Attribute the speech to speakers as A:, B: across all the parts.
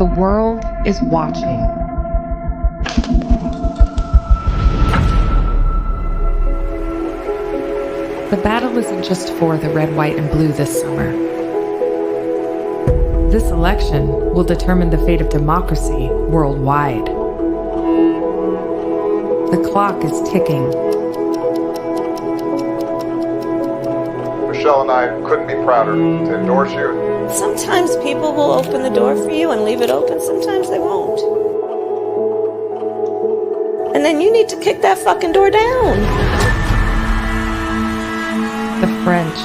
A: The world is watching. The battle isn't just for the red, white, and blue this summer. This election will determine the fate of democracy worldwide. The clock is ticking.
B: Michelle and I couldn't be prouder to endorse you.
C: Sometimes people will open the door for you and leave it open. Sometimes they won't. And then you need to kick that fucking door down.
A: The French.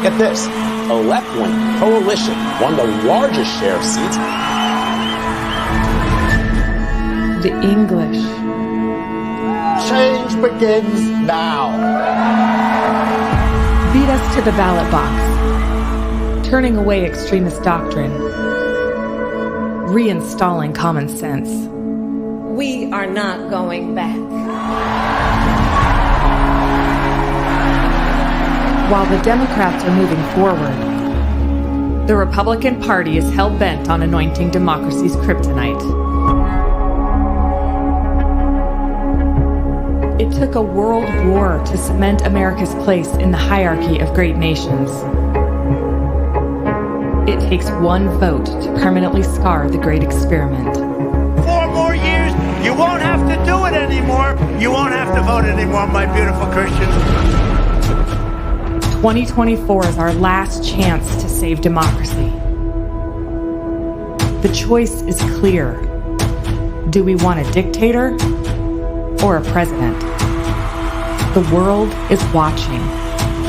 D: Get this. A left-wing coalition won the largest share of seats.
A: The English.
D: Change begins now.
A: Beat us to the ballot box, turning away extremist doctrine, reinstalling common sense.
C: We are not going back.
A: While the Democrats are moving forward, the Republican Party is hell-bent on anointing democracy's kryptonite. It took a world war to cement America's place in the hierarchy of great nations. It takes one vote to permanently scar the great experiment.
E: 4 more years, you won't have to do it anymore. You won't have to vote anymore, my beautiful Christians.
A: 2024 is our last chance to save democracy. The choice is clear. Do we want a dictator or a president? The world is watching.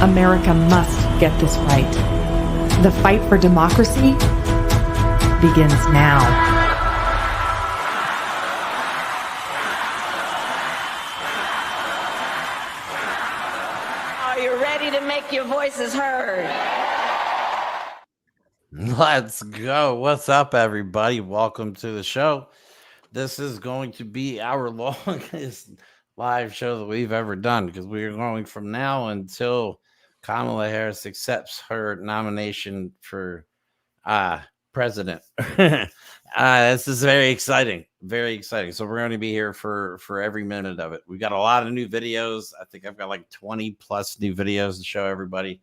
A: America must get this right. The fight for democracy begins now.
C: Are you ready to make your voices heard?
F: Let's go. What's up, everybody? Welcome to the show. This is going to be our longest live show that we've ever done because we are going from now until Kamala Harris accepts her nomination for president. This is very exciting. Very exciting. So we're going to be here for every minute of it. We've got a lot of new videos. I think I've got like 20 plus new videos to show everybody.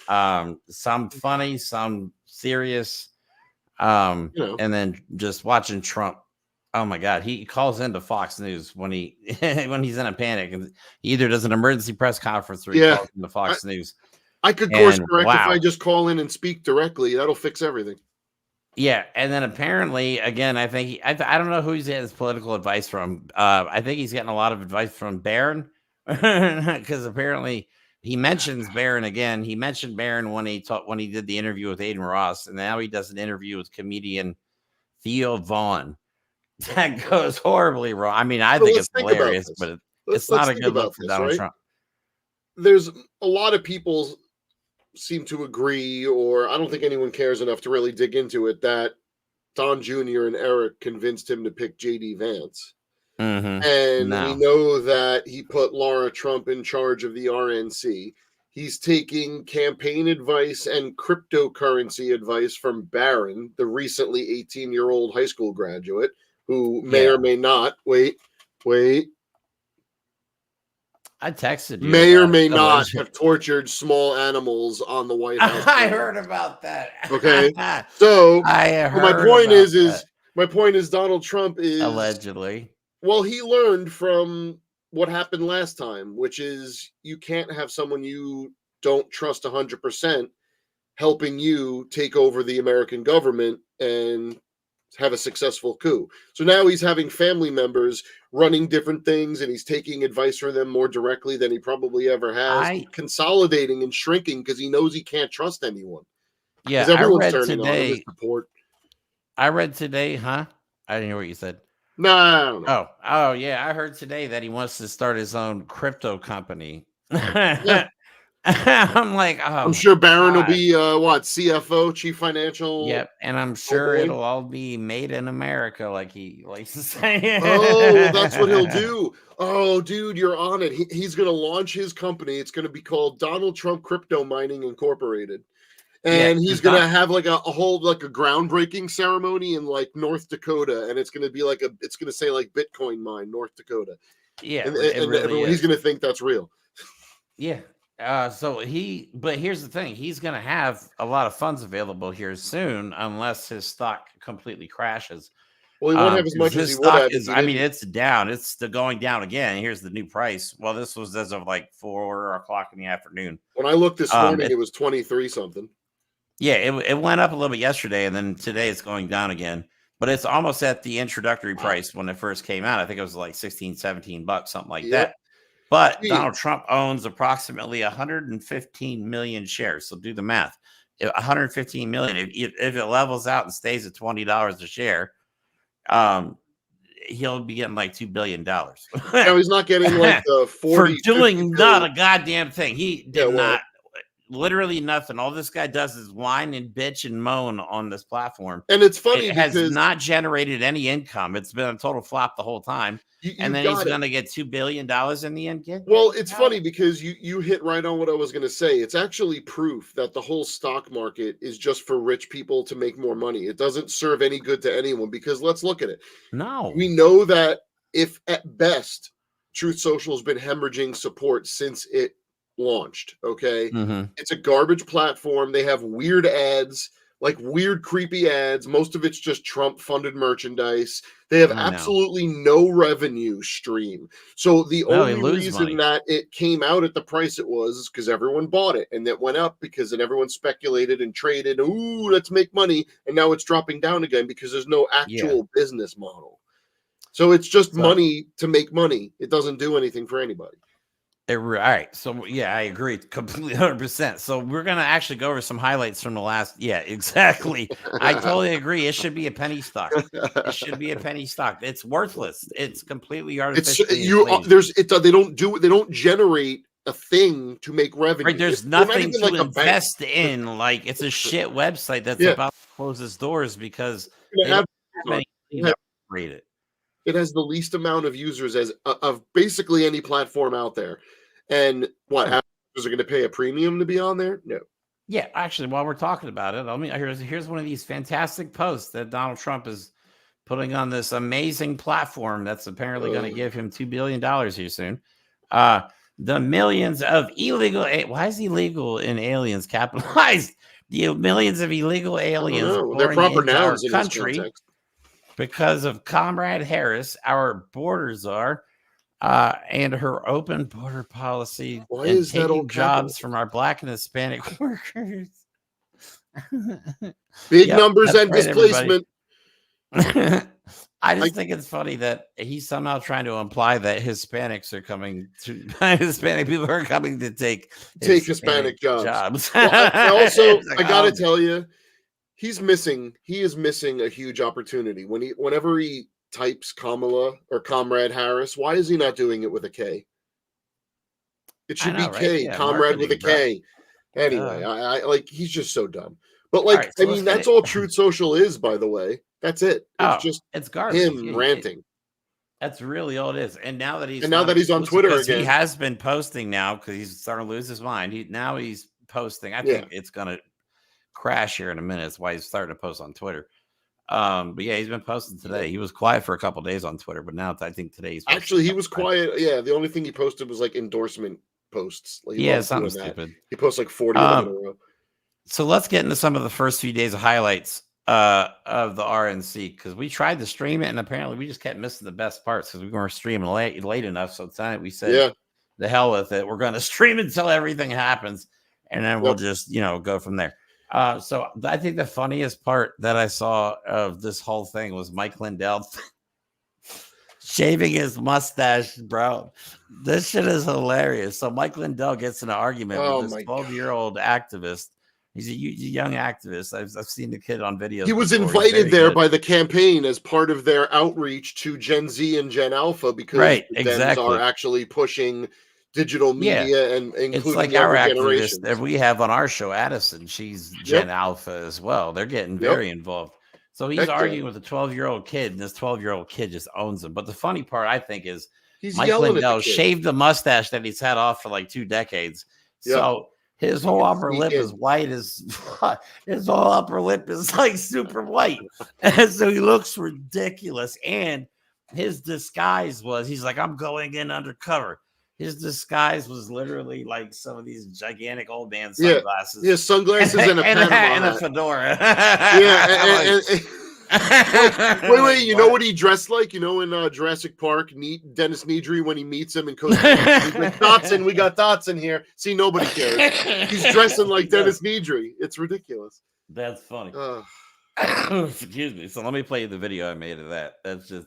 F: Some funny, some serious, and then just watching Trump. Oh my God, he calls into Fox News when he's in a panic, and he either does an emergency press conference or he calls into Fox News.
G: I could course correct if I just call in and speak directly. That'll fix everything.
F: Yeah, and then apparently, again, I think I don't know who he's getting his political advice from. I think he's getting a lot of advice from Barron because apparently he mentions Barron again. He mentioned Barron when he did the interview with Aiden Ross, and now he does an interview with comedian Theo Vaughn. That goes horribly wrong. I mean, I think it's hilarious, but it's not a good look for Donald Trump.
G: There's a lot of people seem to agree, or I don't think anyone cares enough to really dig into it, that Don Jr. and Eric convinced him to pick J.D. Vance.
F: Mm-hmm.
G: And we know that he put Laura Trump in charge of the RNC. He's taking campaign advice and cryptocurrency advice from Barron, the recently 18-year-old high school graduate, who may or may not, wait.
F: I texted you.
G: May or may not have tortured small animals on the White House.
F: I heard about that.
G: Okay. So my point is Donald Trump is
F: allegedly.
G: Well, he learned from what happened last time, which is you can't have someone you don't trust 100% helping you take over the American government and have a successful coup. So now he's having family members running different things, and he's taking advice from them more directly than he probably ever has. Consolidating and shrinking because he knows he can't trust anyone.
F: Yeah, I read today. I read today, huh? I didn't hear what you said.
G: No, I don't know.
F: Oh, yeah. I heard today that he wants to start his own crypto company.
G: Yeah.
F: I'm like,
G: I'm sure Barron will be CFO, chief financial.
F: Yep, and I'm sure it'll all be made in America, like he likes to say.
G: Oh, that's what he'll do. Oh, dude, you're on it. He's going to launch his company. It's going to be called Donald Trump Crypto Mining Incorporated. And he's going to have like a whole, like a groundbreaking ceremony in like North Dakota. And it's going to be like it's going to say like Bitcoin mine, North Dakota.
F: Yeah.
G: And
F: really
G: everyone, he's going to think that's real.
F: Yeah. But here's the thing. He's going to have a lot of funds available here soon, unless his stock completely crashes.
G: Well, he won't have as much as he would have.
F: It's down. It's still going down again. Here's the new price. Well, this was as of like 4 o'clock in the afternoon.
G: When I looked this morning, it was 23 something.
F: Yeah, it went up a little bit yesterday, and then today it's going down again. But it's almost at the introductory price when it first came out. I think it was like 16, 17 bucks, something like that. But Donald Trump owns approximately 115 million shares. So do the math. 115 million. If it levels out and stays at $20 a share, he'll be getting like $2 billion.
G: No, he's not getting like the 40
F: for doing not a goddamn thing. He did not. Literally nothing. All this guy does is whine and bitch and moan on this platform.
G: And it's funny
F: it has not generated any income. It's been a total flop the whole time. And then he's going to get $2 billion in the end.
G: Well, it's funny because you hit right on what I was going to say. It's actually proof that the whole stock market is just for rich people to make more money. It doesn't serve any good to anyone, because let's look at it.
F: No.
G: We know that if at best Truth Social has been hemorrhaging support since it launched, okay? It's a garbage platform. They have weird ads, like weird creepy ads. Most of it's just Trump funded merchandise. They have absolutely no revenue stream. So the only reason that it came out at the price it was is because everyone bought it, and it went up because then everyone speculated and traded. Ooh, let's make money. And now it's dropping down again because there's no actual business model. So it's just money to make money. It doesn't do anything for anybody.
F: All right. So, yeah, I agree completely 100%. So we're going to actually go over some highlights from the last. Yeah, exactly. I totally agree. It should be a penny stock. It should be a penny stock. It's worthless. It's completely artificial.
G: They don't generate a thing to make revenue.
F: Right, there's nothing to like invest in. Like, it's a shit website that's about to close its doors because they don't have anything to rate it.
G: It has the least amount of users of basically any platform out there. And what, advertisers are going to pay a premium to be on there? No.
F: Yeah, actually, while we're talking about it, here's one of these fantastic posts that Donald Trump is putting on this amazing platform that's apparently going to give him $2 billion here soon. The millions of illegal, why is illegal in aliens capitalized? The millions of illegal aliens
G: they're proper nouns in
F: our country. Because of Kamala Harris, our borders are, and her open border policy, and taking jobs from our Black and Hispanic workers.
G: Big numbers and displacement.
F: I just think it's funny that he's somehow trying to imply that Hispanics are coming to Hispanic people are coming to take
G: Hispanic jobs. Well, I gotta tell you. He is missing a huge opportunity whenever he types Kamala or Comrade Harris. Why is he not doing it with a K? It should be K, yeah, Comrade with a K. Anyway, I like, he's just so dumb. But like, I mean, that's all Truth Social is, by the way. That's it. It's garbage. Him ranting.
F: That's really all it is. And now that
G: he's on Twitter again,
F: he has been posting now because he's starting to lose his mind. He's posting. I think it's gonna crash here in a minute. That's why he's starting to post on Twitter. But yeah, he's been posting today. He was quiet for a couple of days on Twitter, but now I think today he's
G: he was quiet. Yeah, the only thing he posted was like endorsement posts. Like,
F: something stupid.
G: He posts like 40 in a row.
F: So let's get into some of the first few days of highlights of the RNC, because we tried to stream it and apparently we just kept missing the best parts because we weren't streaming late enough. So tonight we said, the hell with it. We're going to stream until everything happens, and then we'll just go from there. So I think the funniest part that I saw of this whole thing was Mike Lindell shaving his mustache, bro. This shit is hilarious. So Mike Lindell gets in an argument with this 12-year-old activist. He's a young activist. I've seen the kid on video.
G: He was invited there by the campaign as part of their outreach to Gen Z and Gen Alpha, because Gens are actually pushing digital media and including
F: it's like our activists that we have on our show. Addison, she's Gen Alpha as well. They're getting very involved. So he's arguing with a 12-year-old kid, and this 12-year-old kid just owns him. But the funny part, I think, is Mike Lindell shaved the mustache that he's had off for like 2 decades. So His whole
G: can
F: upper
G: sneak
F: lip
G: in.
F: is white as his whole upper lip is like super white. And so he looks ridiculous. And his disguise was he's like, I'm going in undercover. His disguise was literally like some of these gigantic old man sunglasses.
G: Yeah, sunglasses and a Panama hat.
F: And a fedora.
G: Yeah, wait, you know what he dressed like? You know, in Jurassic Park, Dennis Nedry, when he meets him and goes, Dotson, we got Dotson here. See, nobody cares. He's dressing like Dennis Nedry. It's ridiculous.
F: That's funny. Excuse me. So let me play you the video I made of that. It just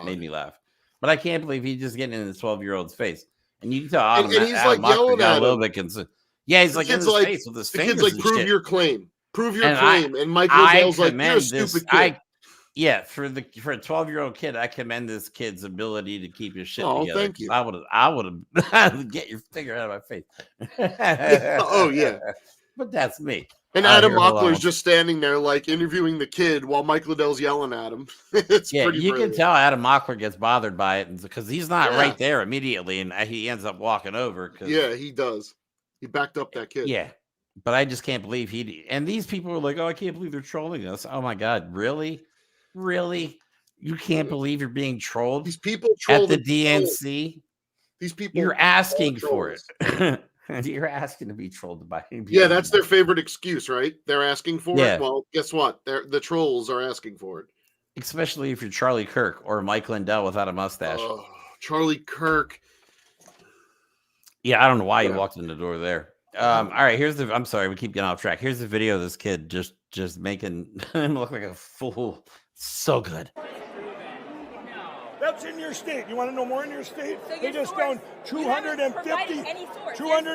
F: made me laugh. But I can't believe he's just getting in his 12-year-old's face. And you can tell
G: and he's like yelling at
F: a little
G: him.
F: bit concerned. Yeah, he's like in his face with his fingers.
G: The kid's like, prove your claim. Prove your claim. And Mike Lindell's like, you're a stupid kid.
F: For a 12-year-old kid, I commend this kid's ability to keep his shit together.
G: Thank you.
F: I would have get your finger out of my face.
G: Oh yeah.
F: But that's me.
G: And Adam Mockler's just standing there, like interviewing the kid while Mike Liddell's yelling at him. It's pretty
F: you
G: brilliant.
F: can tell Adam Mockler gets bothered by it because he's not right there immediately, and he ends up walking over.
G: Yeah, he does. He backed up that kid.
F: Yeah, but I just can't believe and these people are like, oh, I can't believe they're trolling us. Oh my God, really? You can't believe you're being trolled?
G: These people troll
F: at the DNC.
G: These people,
F: you're asking for it. You're asking to be trolled by him.
G: Yeah, that's their favorite excuse, right? They're asking for it. Well, guess what? The trolls are asking for it.
F: Especially if you're Charlie Kirk or Mike Lindell without a mustache.
G: Oh, Charlie Kirk.
F: Yeah, I don't know why he walked in the door there. All right, I'm sorry, we keep getting off track. Here's the video of this kid just making him look like a fool. So good.
H: That's in your state. You want to know more in your state? So they just found 250.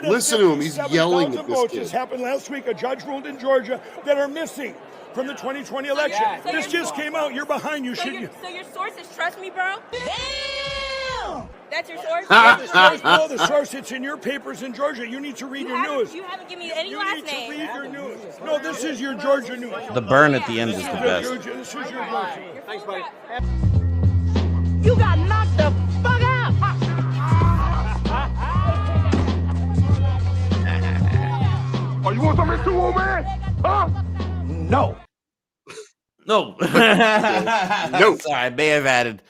G: Listen to him. He's yelling at this
H: votes.
G: kid.
H: This happened last week. A judge ruled in Georgia that are missing from the 2020 election.
I: So
H: this just came out. You're behind.
I: So your sources trust me, bro? Damn! That's your source?
H: No, the source. It's in your papers in Georgia. You need to read your news.
I: You haven't given me any last name.
H: You need to read your news. No, this is your Georgia news.
F: The burn at the end is the best.
H: This is your Georgia.
I: Thanks, buddy.
J: You got knocked the fuck out!
B: Oh, you want something too, old man? Huh?
H: No.
F: No.
G: No.
F: Sorry, I may have added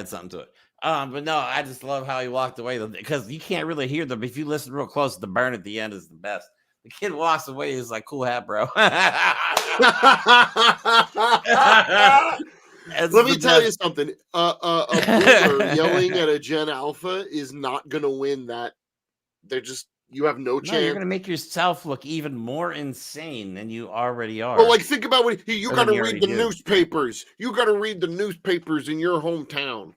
F: something to it. But no, I just love how he walked away because you can't really hear them. If you listen real close, the burn at the end is the best. The kid walks away. He's like, "Cool hat, bro."
G: Let me tell you something. A boomer yelling at a Gen Alpha is not going to win that. You have no chance.
F: You're going to make yourself look even more insane than you already are.
G: Well, like, think about what you got to read the newspapers. You got to read the newspapers in your hometown.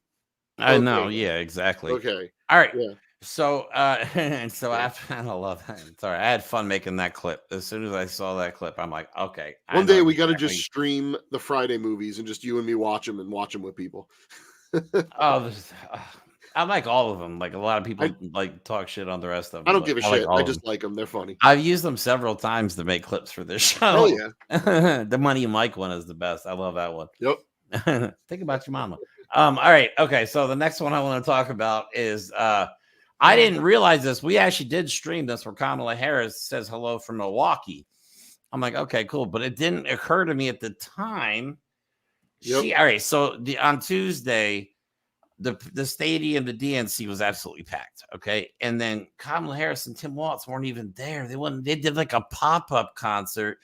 F: I know. Yeah, exactly.
G: Okay.
F: All right.
G: Yeah.
F: So, after I love that. Sorry, I had fun making that clip. As soon as I saw that clip, I'm like, okay.
G: One day we got to just stream the Friday movies and just you and me watch them with people.
F: I like all of them. Like a lot of people like talk shit on the rest of them.
G: I don't give a shit. I just
F: like
G: them. They're funny.
F: I've used them several times to make clips for this show.
G: Oh yeah.
F: The Money Mike one is the best. I love that one.
G: Yep.
F: Think about your mama. All right. Okay. So the next one I want to talk about is I didn't realize this. We actually did stream this where Kamala Harris says hello from Milwaukee. I'm like, okay, cool. But it didn't occur to me at the time.
G: Yep.
F: All right. So on Tuesday, the stadium, the DNC was absolutely packed. Okay. And then Kamala Harris and Tim Walz weren't even there. They did like a pop-up concert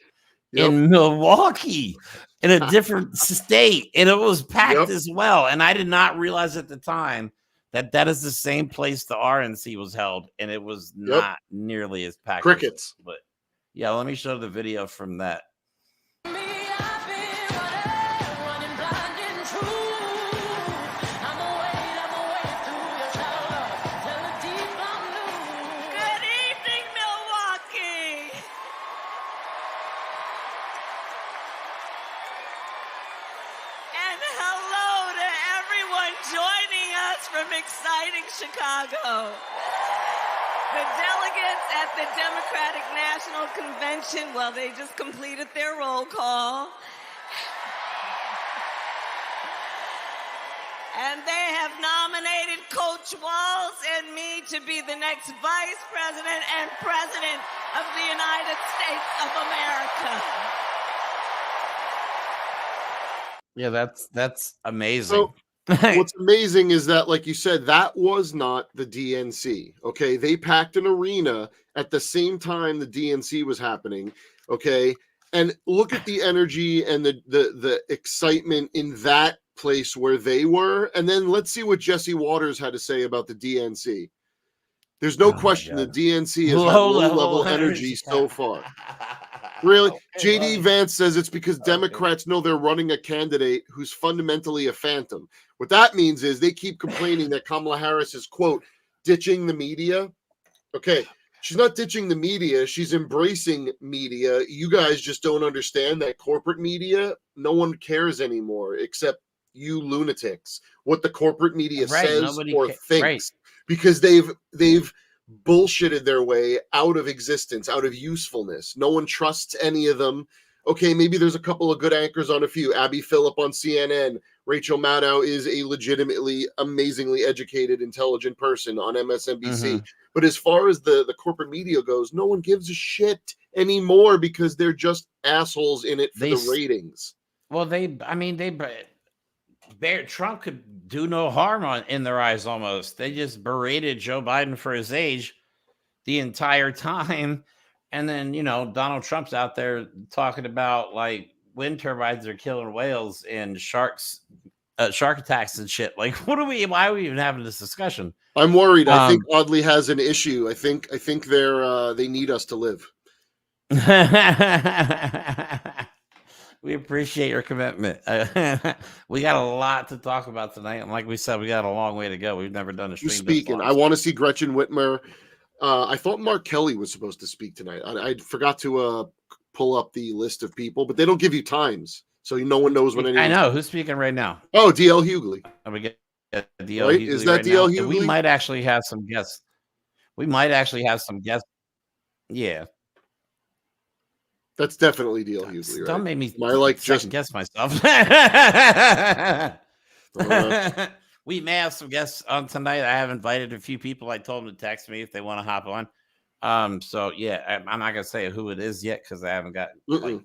F: in Milwaukee in a different state. And it was packed as well. And I did not realize at the time that is the same place the RNC was held. And it was not nearly as packed.
G: Crickets.
F: But yeah, let me show the video from that.
C: From exciting Chicago. The delegates at the Democratic National Convention, well, they just completed their roll call. And they have nominated Coach Walls and me to be the next Vice President and President of the United States of America.
F: Yeah, that's amazing.
G: So, what's amazing is that, like you said, that was not the DNC. Okay, they packed an arena at the same time the DNC was happening. Okay, and look at the energy and the excitement in that place where they were, and then let's see what Jesse Waters had to say about the DNC. There's no question the DNC has had low-level energy so far. Really? JD Vance says it's because Democrats know they're running a candidate who's fundamentally a phantom. What that means is they keep complaining that Kamala Harris is, quote, ditching the media. Okay, she's not ditching the media. She's embracing media. You guys just don't understand that corporate media, no one cares anymore except you lunatics, what the corporate media says or thinks, because they've bullshitted their way out of existence, out of usefulness. No one trusts any of them. Okay, maybe there's a couple of good anchors on a few. Abby Phillip on CNN. Rachel Maddow is a legitimately, amazingly educated, intelligent person on MSNBC. But as far as the corporate media goes, no one gives a shit anymore because they're just assholes in it for the ratings.
F: Well, Trump could do no harm in their eyes almost. They just berated Joe Biden for his age the entire time. And then, Donald Trump's out there talking about like wind turbines are killing whales and shark attacks and shit. Like, why are we even having this discussion?
G: I'm worried. I think Audley has an issue. I think they need us to live.
F: We appreciate your commitment. We got a lot to talk about tonight. And like we said, we got a long way to go. We've never done a stream.
G: Speaking, I want to see Gretchen Whitmer. I thought Mark Kelly was supposed to speak tonight. I forgot to pull up the list of people, but they don't give you times. So no one knows when anyone.
F: I know. Who's speaking right now?
G: Oh, DL Hughley.
F: We get DL
G: right?
F: Hughley.
G: Is that
F: right
G: DL
F: now.
G: Hughley?
F: We might actually have some guests. Yeah.
G: That's definitely DL Hughley, right?
F: Don't make me
G: just
F: guess myself. We may have some guests on tonight. I have invited a few people. I told them to text me if they want to hop on. So yeah, I'm not gonna say who it is yet because I haven't got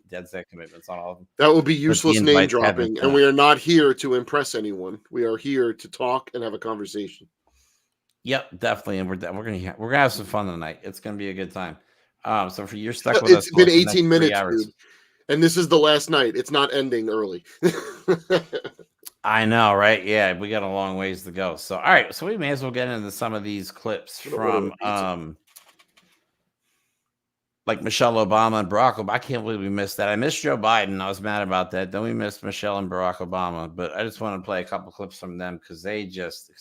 F: dead set commitments on all of them.
G: That would be useless name dropping, and we are not here to impress anyone. We are here to talk and have a conversation.
F: Yep, definitely, and we're gonna have some fun tonight. It's gonna be a good time. So for you're stuck with us.
G: It's been 18 minutes, dude, and this is the last night. It's not ending early.
F: I know, right? Yeah, we got a long ways to go. So, all right, so we may as well get into some of these clips from like Michelle Obama and Barack Obama. I can't believe we missed that. I missed Joe Biden. I was mad about that. Then we missed Michelle and Barack Obama. But I just want to play a couple clips from them because they just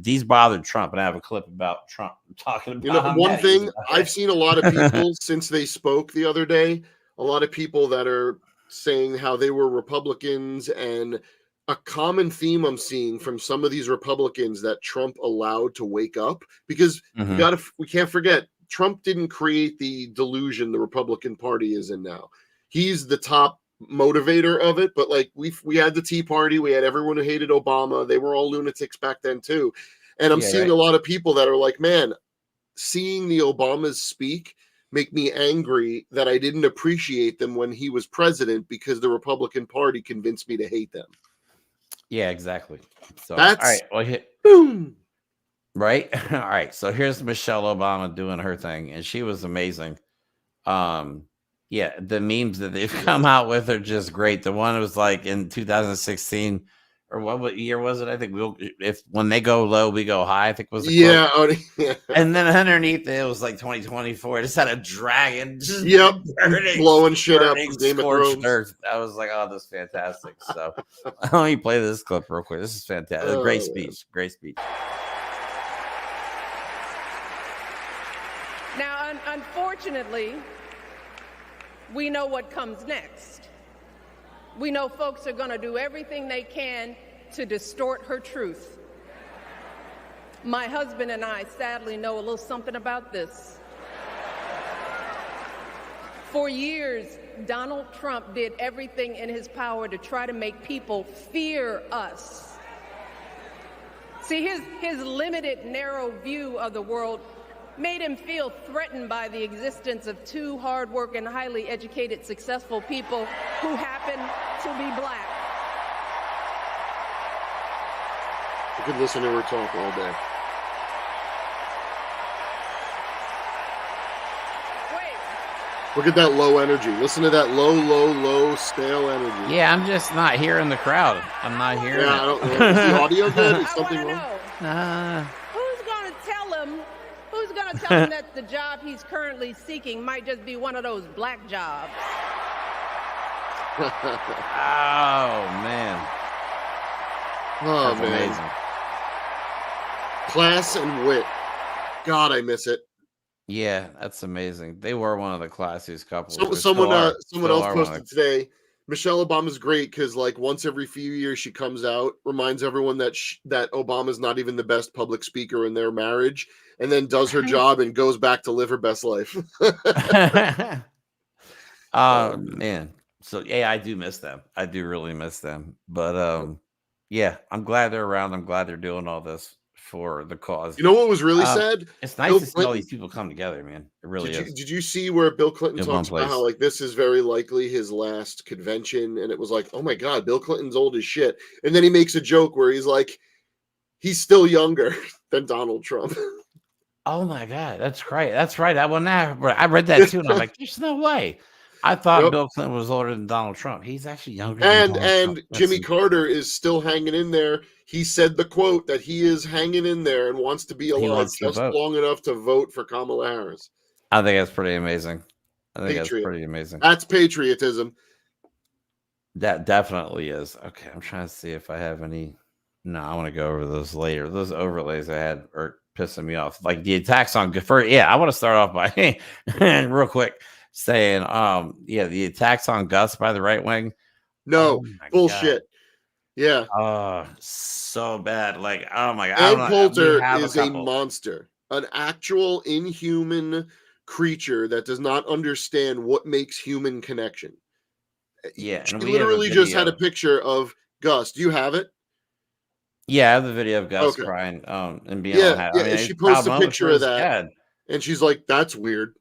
F: these bothered Trump. And I have a clip about Trump talking about
G: one thing I've seen a lot of people since they spoke the other day, a lot of people that are saying how they were Republicans, and a common theme I'm seeing from some of these Republicans that Trump allowed to wake up, because we can't forget, Trump didn't create the delusion the Republican Party is in now. He's the top motivator of it, but like we had the Tea Party, we had everyone who hated Obama. They were all lunatics back then too. And I'm seeing a lot of people that are like, man, seeing the Obamas speak make me angry that I didn't appreciate them when he was president because the Republican Party convinced me to hate them.
F: Yeah, exactly. So
G: that's
F: all right. Well,
G: boom.
F: Right. All right. So here's Michelle Obama doing her thing, and she was amazing. Yeah, the memes that they've come out with are just great. The one was like in 2016, or what year was it? I think when they go low, we go high. I think was the quote.
G: Yeah.
F: And then underneath it was like 2024. It just had a dragon, just
G: blowing shit up from Game of Thrones.
F: Earth. I was like, oh, this is fantastic. So let me play this clip real quick. This is fantastic. Great speech. Great speech.
J: Now, unfortunately, we know what comes next. We know folks are going to do everything they can to distort her truth. My husband and I sadly know a little something about this. For years, Donald Trump did everything in his power to try to make people fear us. See, his limited, narrow view of the world made him feel threatened by the existence of two hard-working, highly educated, successful people who happen to be black.
G: You could listen to her talk all day. Look at that low energy. Listen to that low, stale energy.
F: Yeah, I'm just not hearing the crowd. I'm not hearing it.
G: I don't know. Is the audio good? Is something wrong?
J: Who's going to tell him that the job he's currently seeking might just be one of those black jobs?
F: Oh, man.
G: Oh,
F: That's
G: man.
F: amazing.
G: Class and wit. God, I miss it.
F: Yeah, that's amazing. They were one of the classiest couples.
G: Someone else posted today, Michelle Obama's great because like once every few years she comes out, reminds everyone that that Obama's not even the best public speaker in their marriage, and then does her job and goes back to live her best life.
F: Man. So yeah, I do miss them. I do really miss them. But yeah, I'm glad they're around. I'm glad they're doing all this for the cause.
G: You know what was really sad?
F: It's nice to see all these people come together, man. It really is.
G: Did you see where Bill Clinton talks about how like this is very likely his last convention? And it was like, oh my God, Bill Clinton's old as shit. And then he makes a joke where he's like, he's still younger than Donald Trump.
F: Oh my God, that's right. That's right. I read that too, and I'm like, there's no way. I thought Bill Clinton was older than Donald Trump. He's actually younger than Donald Trump.
G: Jimmy Carter is still hanging in there. He said the quote that he is hanging in there and wants to be alive just long enough to vote for Kamala Harris.
F: I think that's pretty amazing. That's pretty amazing.
G: That's patriotism.
F: That definitely is. Okay, I'm trying to see if I have any. No, I want to go over those later. Those overlays I had are pissing me off. Like the attacks on I want to start off by real quick saying, the attacks on Gus by the right wing.
G: No, bullshit.
F: God.
G: Yeah.
F: So bad. Like, oh my God.
G: Ann Coulter is a monster, an actual inhuman creature that does not understand what makes human connection.
F: Yeah.
G: She literally just had a picture of Gus. Do you have it?
F: Yeah, I have the video of Gus crying and being
G: she posted a picture of that. And she's like, that's weird.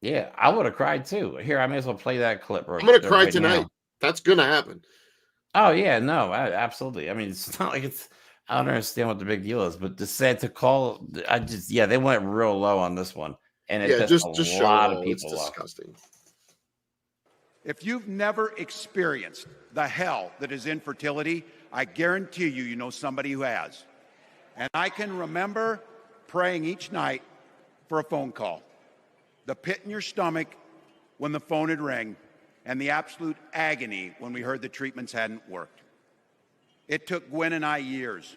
F: Yeah, I would have cried too. Here, I may as well play that clip.
G: I'm going to cry tonight. Now. That's going to happen.
F: Oh, yeah, no, absolutely. I mean, it's not like I don't understand what the big deal is, but they went real low on this one. And it just a lot of people
G: off. Disgusting.
K: If you've never experienced the hell that is infertility, I guarantee you know somebody who has. And I can remember praying each night for a phone call. The pit in your stomach when the phone had rang, and the absolute agony when we heard the treatments hadn't worked. It took Gwen and I years,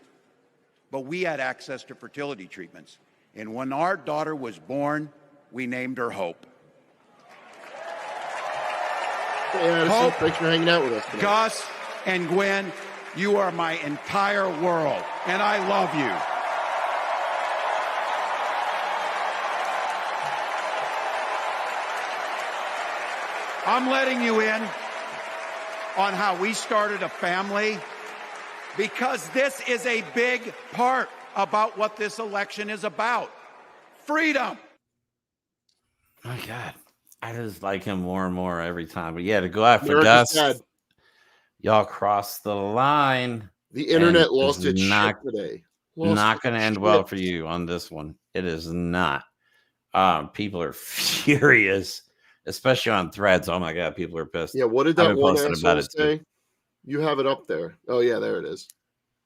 K: but we had access to fertility treatments. And when our daughter was born, we named her Hope.
G: Hope, thanks for hanging out with us tonight.
K: Gus and Gwen, you are my entire world, and I love you. I'm letting you in on how we started a family because this is a big part about what this election is about. Freedom.
F: My God. I just like him more and more every time. But yeah, to go after Gus, y'all crossed the line.
G: The internet lost its shit today.
F: Not going to end well for you on this one. It is not. People are furious. Especially on Threads. Oh my God, people are pissed.
G: Yeah, what did that one asshole say? You have it up there. Oh yeah, there it is.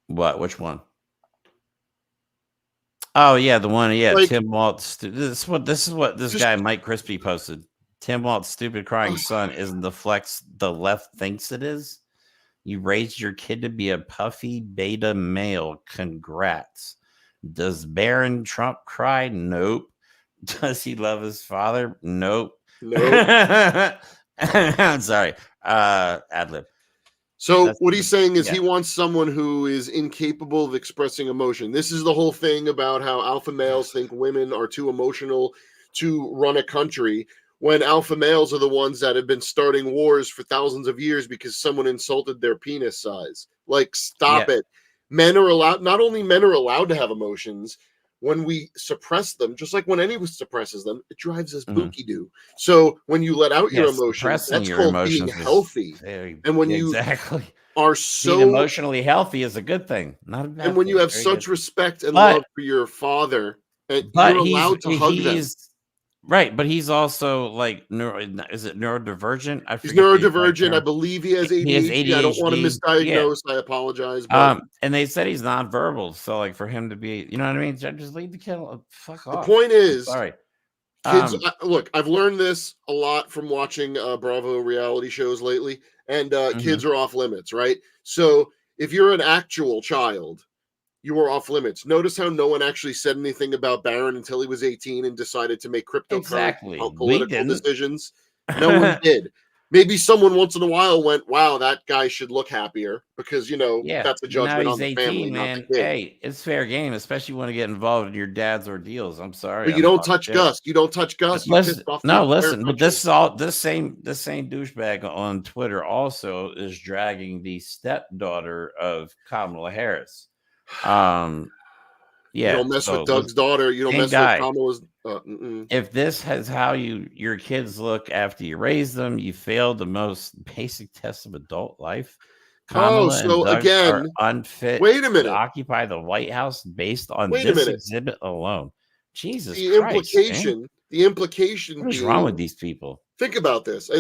F: What? Which one? Oh yeah, the one. Yeah, like, Tim Walt's. This is what this guy Mike Crispy posted. Tim Walt's stupid crying son isn't the flex the left thinks it is. You raised your kid to be a puffy beta male. Congrats. Does Barron Trump cry? Nope. Does he love his father? Nope.
G: No.
F: I'm sorry. Ad lib.
G: So what he's saying is he wants someone who is incapable of expressing emotion. This is the whole thing about how alpha males think women are too emotional to run a country, when alpha males are the ones that have been starting wars for thousands of years because someone insulted their penis size. Like, stop it. men are allowed, not only men are allowed to have emotions, when we suppress them, just like when anyone suppresses them, it drives us bookie do. So when you let out your emotions, that's called being healthy. And when you are so
F: being emotionally healthy is a good thing, not a bad
G: and when
F: thing.
G: you have
F: Very
G: such
F: good.
G: respect and love for your father, and you're allowed to hug them.
F: Right, but he's also like is it neurodivergent? I
G: He's
F: forget the exact
G: neurodivergent.
F: term.
G: I believe he has ADHD.
F: He has ADHD.
G: I don't want to misdiagnose.
F: Yeah.
G: I apologize. But
F: And they said he's nonverbal. So like for him to be, you know what I mean? Just leave the kid. Fuck off.
G: The point is,
F: sorry.
G: Kids, look, I've learned this a lot from watching Bravo reality shows lately, and kids are off limits, right? So if you're an actual child, you are off limits. Notice how no one actually said anything about Barron until he was 18 and decided to make cryptocurrency political decisions. No one did. Maybe someone once in a while went, wow, that guy should look happier because, you know, that's a judgment on the
F: 18,
G: family,
F: man.
G: not the kid.
F: Hey, it's fair game, especially when you get involved in your dad's ordeals. I'm sorry.
G: But you don't touch Gus. You don't touch Gus.
F: Listen, but this same douchebag on Twitter also is dragging the stepdaughter of Kamala Harris. Yeah,
G: you don't mess with Doug's daughter. You don't mess with Kamala's.
F: If this is how your kids look after you raise them, you failed the most basic test of adult life. Kamala and Doug are unfit to occupy the White House based on this exhibit alone. Jesus Christ,
G: the implication.
F: What is wrong with these people?
G: Think about this. I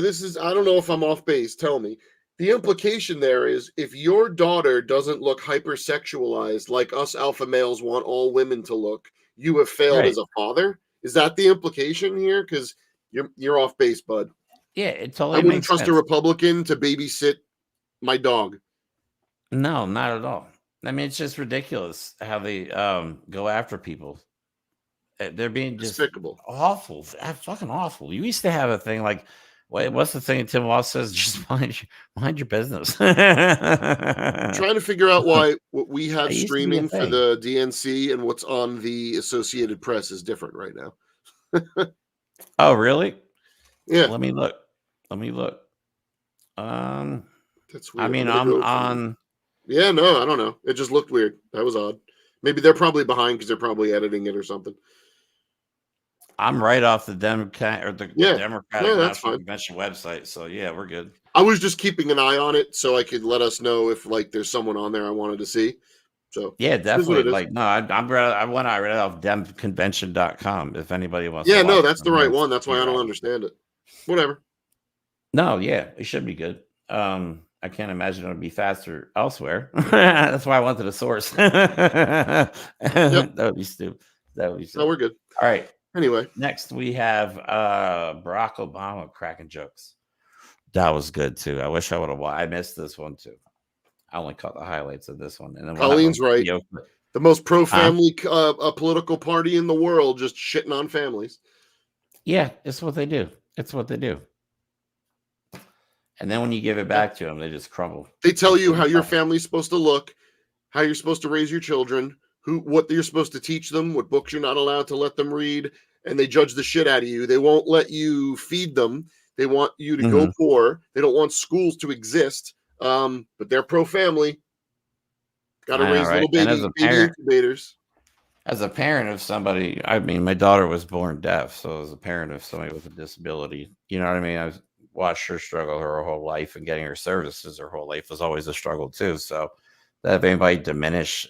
G: don't know if I'm off base. Tell me. The implication there is if your daughter doesn't look hypersexualized like us alpha males want all women to look, you have failed as a father. Is that the implication here? Because you're off base, bud.
F: Yeah, it totally.
G: I wouldn't trust a Republican to babysit my dog.
F: No, not at all. I mean, it's just ridiculous how they go after people. They're being just
G: despicable,
F: awful, fucking awful. You used to have a thing like. What's the thing Tim Walsh says? Just mind your business.
G: I'm trying to figure out why what we have streaming for the DNC and what's on the Associated Press is different right now.
F: Oh, really?
G: Yeah.
F: Let me look.
G: That's weird.
F: I mean, I'm on.
G: Yeah, no, I don't know. It just looked weird. That was odd. Maybe they're probably behind because they're probably editing it or something.
F: I'm right off the Democratic National Convention website, so yeah, we're good.
G: I was just keeping an eye on it so I could let us know if like there's someone on there I wanted to see. So
F: yeah, definitely. Like no, I read it off demconvention.com. If anybody wants,
G: yeah, no, that's the right one. That's why I don't understand it. Whatever.
F: No, yeah, it should be good. I can't imagine it would be faster elsewhere. That's why I wanted a source. That would be stupid. No,
G: we're good.
F: All right.
G: Anyway,
F: next we have Barack Obama cracking jokes. That was good too. I wish I would have. I missed this one too. I only caught the highlights of this one. And then
G: Colleen's right. The most pro-family political party in the world, just shitting on families.
F: Yeah, it's what they do. And then when you give it back to them, they just crumble.
G: They tell you how your family's supposed to look, how you're supposed to raise your children, what you're supposed to teach them, what books you're not allowed to let them read, and they judge the shit out of you. They won't let you feed them. They want you to go poor. They don't want schools to exist. But they're pro-family. Got to raise little baby incubators.
F: As a parent of somebody, I mean, my daughter was born deaf, so as a parent of somebody with a disability, you know what I mean? I've watched her struggle her whole life, and getting her services her whole life was always a struggle too. So that if anybody diminish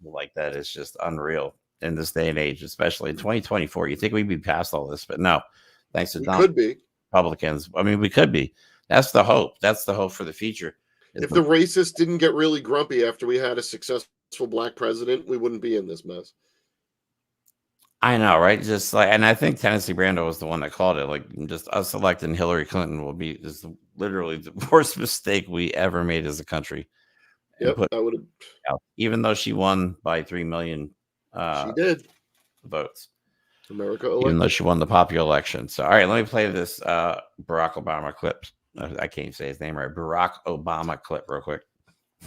F: like that is just unreal in this day and age, especially in 2024. You think we'd be past all this, but no. Thanks to Republicans. I mean, we could be. That's the hope. That's the hope for the future.
G: If the racists didn't get really grumpy after we had a successful black president, we wouldn't be in this mess.
F: I know, right? Just like, and I think Tennessee Brando was the one that called it. Like, just us electing Hillary Clinton is literally the worst mistake we ever made as a country.
G: Yep, I would have.
F: Even though she won by 3 million,
G: she did
F: votes.
G: America elected.
F: Even though she won the popular election. So, all right, let me play this Barack Obama clip. I can't say his name right. Barack Obama clip, real quick.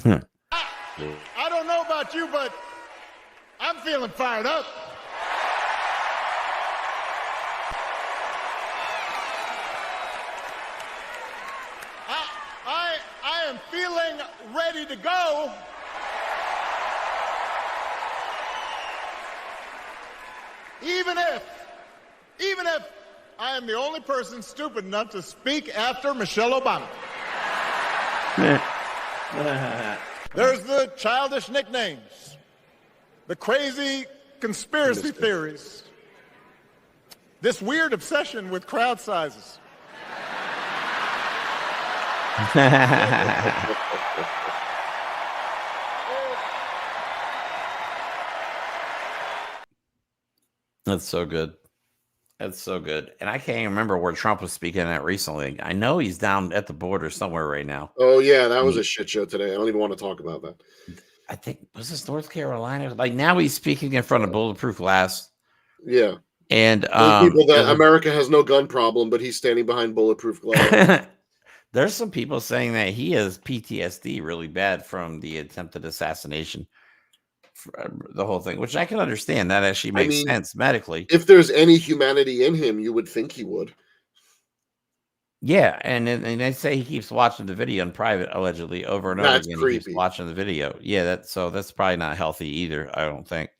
L: I don't know about you, but I'm feeling fired up. I am feeling ready to go even if I am the only person stupid enough to speak after Michelle Obama. There's the childish nicknames, the crazy conspiracy theories, this weird obsession with crowd sizes.
F: That's so good. That's so good. And I can't even remember where Trump was speaking at recently. I know he's down at the border somewhere right now.
G: Oh, yeah, that was a shit show today. I don't even want to talk about that.
F: I think, was this North Carolina? Like, now he's speaking in front of bulletproof glass.
G: Yeah.
F: And
G: people that America has no gun problem, but he's standing behind bulletproof glass.
F: There's some people saying that he has PTSD really bad from the attempted assassination, the whole thing, which I can understand. That actually makes sense medically.
G: If there's any humanity in him, you would think he would.
F: Yeah, and they say he keeps watching the video in private, allegedly, over and over again.
G: Creepy.
F: He keeps watching the video. Yeah, that's probably not healthy either. I don't think.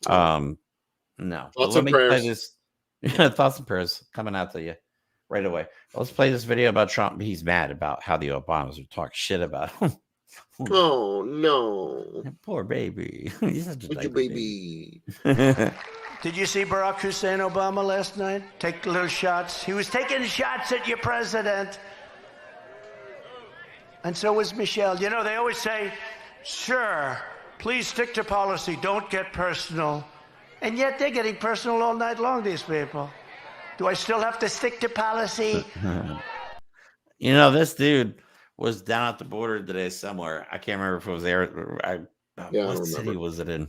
F: No.
G: Thoughts and prayers.
F: Thoughts and prayers coming out to you right away. Let's play this video about Trump. He's mad about how the Obamas are talking shit about him.
G: Oh no,
F: poor baby. He's such a diaper
G: baby.
E: Did you see Barack Hussein Obama last night? Take little shots. He was taking shots at your president. And so was Michelle. You know, they always say, sure, please stick to policy. Don't get personal. And yet they're getting personal all night long, these people. Do I still have to stick to policy?
F: You know, this dude was down at the border today somewhere. I can't remember if it was there. What city was it in?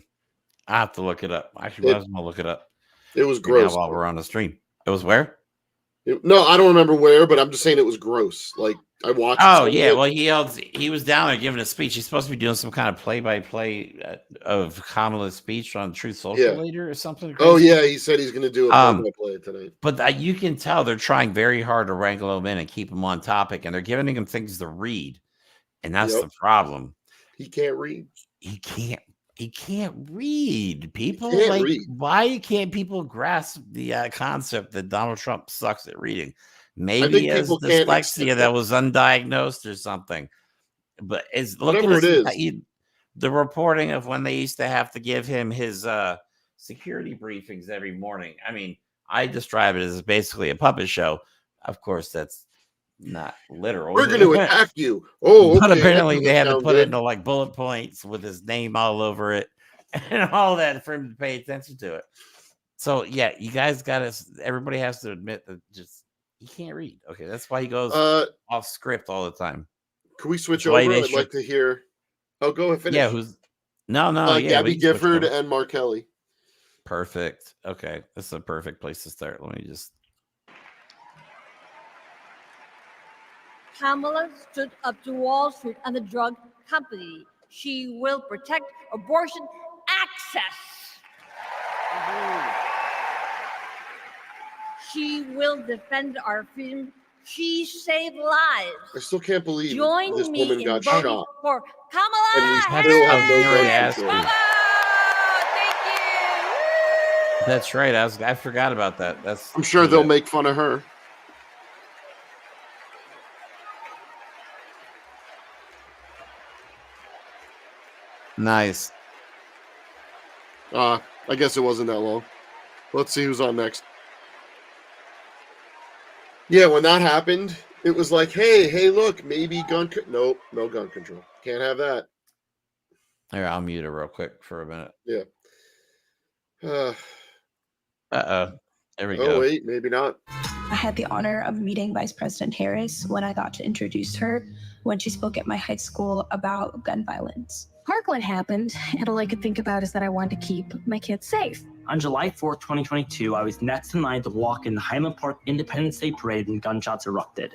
F: I have to look it up. Actually, I'm gonna look it up.
G: It was gross
F: while we're on the stream. It was where?
G: No, I don't remember where, but I'm just saying it was gross. Like I watched.
F: Oh yeah, well he was down there giving a speech. He's supposed to be doing some kind of play-by-play of Kamala's speech on Truth Social later or something. Crazy.
G: Oh yeah, he said he's going to do a play-by-play tonight.
F: But you can tell they're trying very hard to wrangle him in and keep him on topic, and they're giving him things to read, and that's the problem.
G: He can't read.
F: He can't read. People
G: read.
F: Why can't people grasp the concept that Donald Trump sucks at reading? Maybe he has dyslexia that was undiagnosed or something. But the reporting of when they used to have to give him his security briefings every morning. I mean, I describe it as basically a puppet show. Of course, that's not literal.
G: We're going to attack you. Oh,
F: but apparently they had to put it into like bullet points with his name all over it and all that for him to pay attention to it. So yeah, you guys everybody has to admit that he can't read. Okay, that's why he goes off script all the time.
G: Can we switch over? I'd like to hear. Oh, go ahead. Finish.
F: Yeah,
G: Gabby Gifford and Mark Kelly.
F: Perfect. Okay, this is a perfect place to start. Let me just.
M: Kamala stood up to Wall Street and the drug company. She will protect abortion access. She will defend our freedom. She saved lives.
G: I still can't believe
M: Join
G: this
M: me
G: woman
M: in
G: got
M: voting
G: shot.
M: For Kamala Harris.
F: Bravo, thank you. That's right. I forgot about that.
G: I'm sure they'll make fun of her.
F: Nice.
G: I guess it wasn't that long. Let's see who's on next. Yeah, when that happened, it was like, hey, look, maybe nope, no gun control. Can't have that.
F: Here, I'll mute her real quick for a minute.
G: Yeah.
F: There we go.
G: Oh, wait, maybe not.
N: I had the honor of meeting Vice President Harris when I got to introduce her when she spoke at my high school about gun violence.
O: Parkland happened, and all I could think about is that I wanted to keep my kids safe.
P: On July 4th, 2022, I was next in line to walk in the Highland Park Independence Day Parade when gunshots erupted.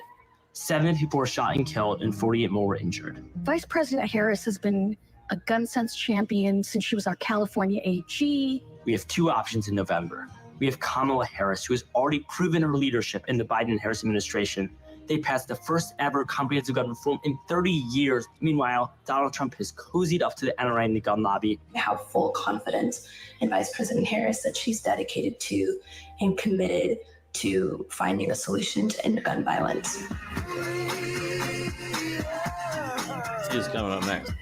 P: 7 people were shot and killed, and 48 more were injured.
O: Vice President Harris has been a gun sense champion since she was our California AG.
P: We have 2 options in November. We have Kamala Harris, who has already proven her leadership in the Biden-Harris administration, They passed the first ever comprehensive gun reform in 30 years. Meanwhile, Donald Trump has cozied up to the NRA and the gun lobby.
N: I have full confidence in Vice President Harris that she's dedicated to and committed to finding a solution to end gun violence.
F: Who's coming up next?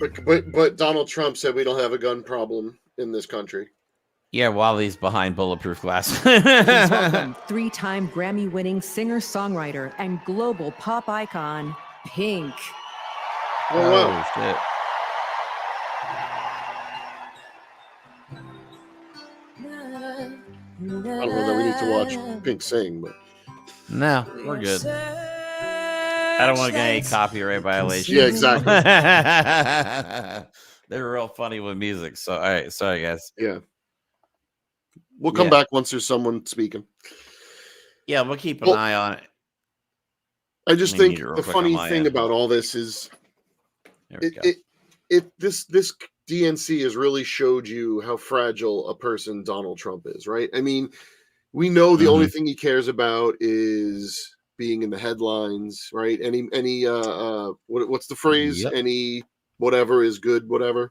G: But Donald Trump said we don't have a gun problem in this country.
F: Yeah, while he's behind bulletproof glass.
Q: Please welcome three-time Grammy-winning singer-songwriter and global pop icon, Pink.
G: Oh,
F: shit.
G: I don't know that we need to watch Pink sing, but
F: No, we're good. I don't want to get any copyright violation.
G: Yeah, exactly.
F: They're real funny with music. So, all right. Sorry, guys.
G: Yeah. We'll come back once there's someone speaking.
F: Yeah, we'll keep an eye on it.
G: I just think the funny thing about all this is this DNC has really showed you how fragile a person Donald Trump is, right? I mean, we know the only thing he cares about is being in the headlines, right? What's the phrase?
F: Yep.
G: Any whatever is good, whatever.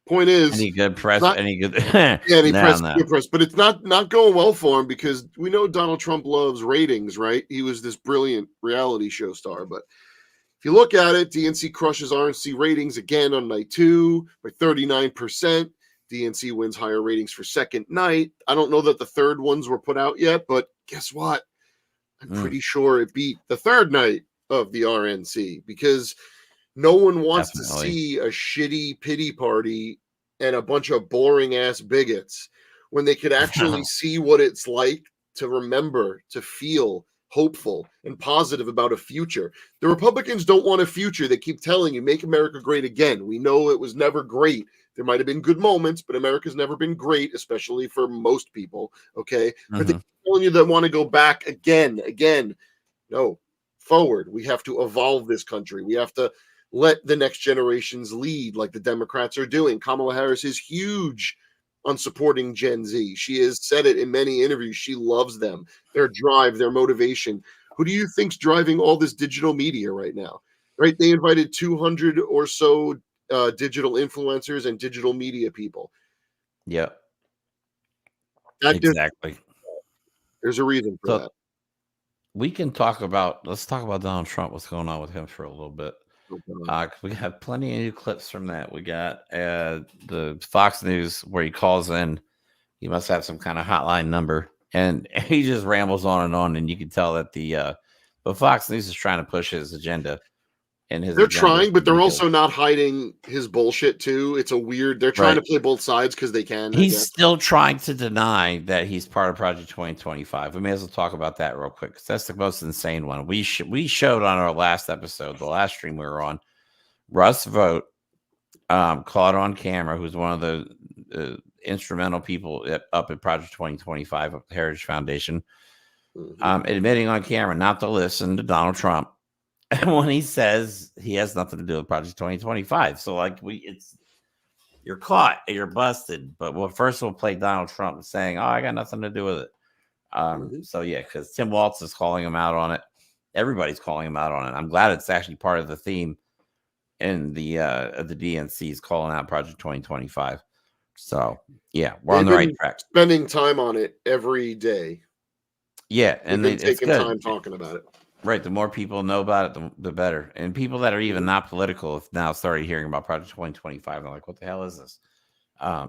G: Point is,
F: any good press, any good,
G: good press, but it's not going well for him because we know Donald Trump loves ratings, right? He was this brilliant reality show star, but if you look at it, DNC crushes RNC ratings again on night 2 by 39%. DNC wins higher ratings for second night. I don't know that the third ones were put out yet, but guess what? I'm pretty sure it beat the third night of the RNC because no one wants to see a shitty pity party and a bunch of boring ass bigots when they could actually see what it's like to remember, to feel hopeful and positive about a future. The Republicans don't want a future. They keep telling you, make America great again. We know it was never great. There might have been good moments, but America's never been great, especially for most people. Okay. But they keep telling you they want to go back again. No, forward. We have to evolve this country. We have to let the next generations lead like the Democrats are doing. Kamala Harris is huge on supporting Gen Z. She has said it in many interviews. She loves them, their drive, their motivation. Who do you think's driving all this digital media right now? Right? They invited 200 or so digital influencers and digital media people.
F: Yeah. Exactly.
G: There's a reason for that.
F: Let's talk about Donald Trump, what's going on with him for a little bit. We have plenty of new clips from that. We got the Fox News where he calls in. He must have some kind of hotline number, and he just rambles on, and you can tell that but Fox News is trying to push his agenda.
G: They're trying, but they're also not hiding his bullshit too. It's a weird. They're trying to play both sides because they can.
F: He's still trying to deny that he's part of Project 2025. We may as well talk about that real quick because that's the most insane one. We showed on our last episode, the last stream we were on, Russ Vogt caught on camera, who's one of the instrumental people up at Project 2025 of the Heritage Foundation, admitting on camera not to listen to Donald Trump. And when he says he has nothing to do with Project 2025. So you're caught, you're busted. But first we'll play Donald Trump saying, I got nothing to do with it. So yeah, because Tim Walz is calling him out on it. Everybody's calling him out on it. I'm glad it's actually part of the theme in the DNC is calling out Project 2025. So yeah, we're on the right track.
G: Spending time on it every day.
F: Yeah, and
G: they've been taking time talking about it.
F: Right. The more people know about it, the better. And people that are even not political have now started hearing about Project 2025. They're like, what the hell is this?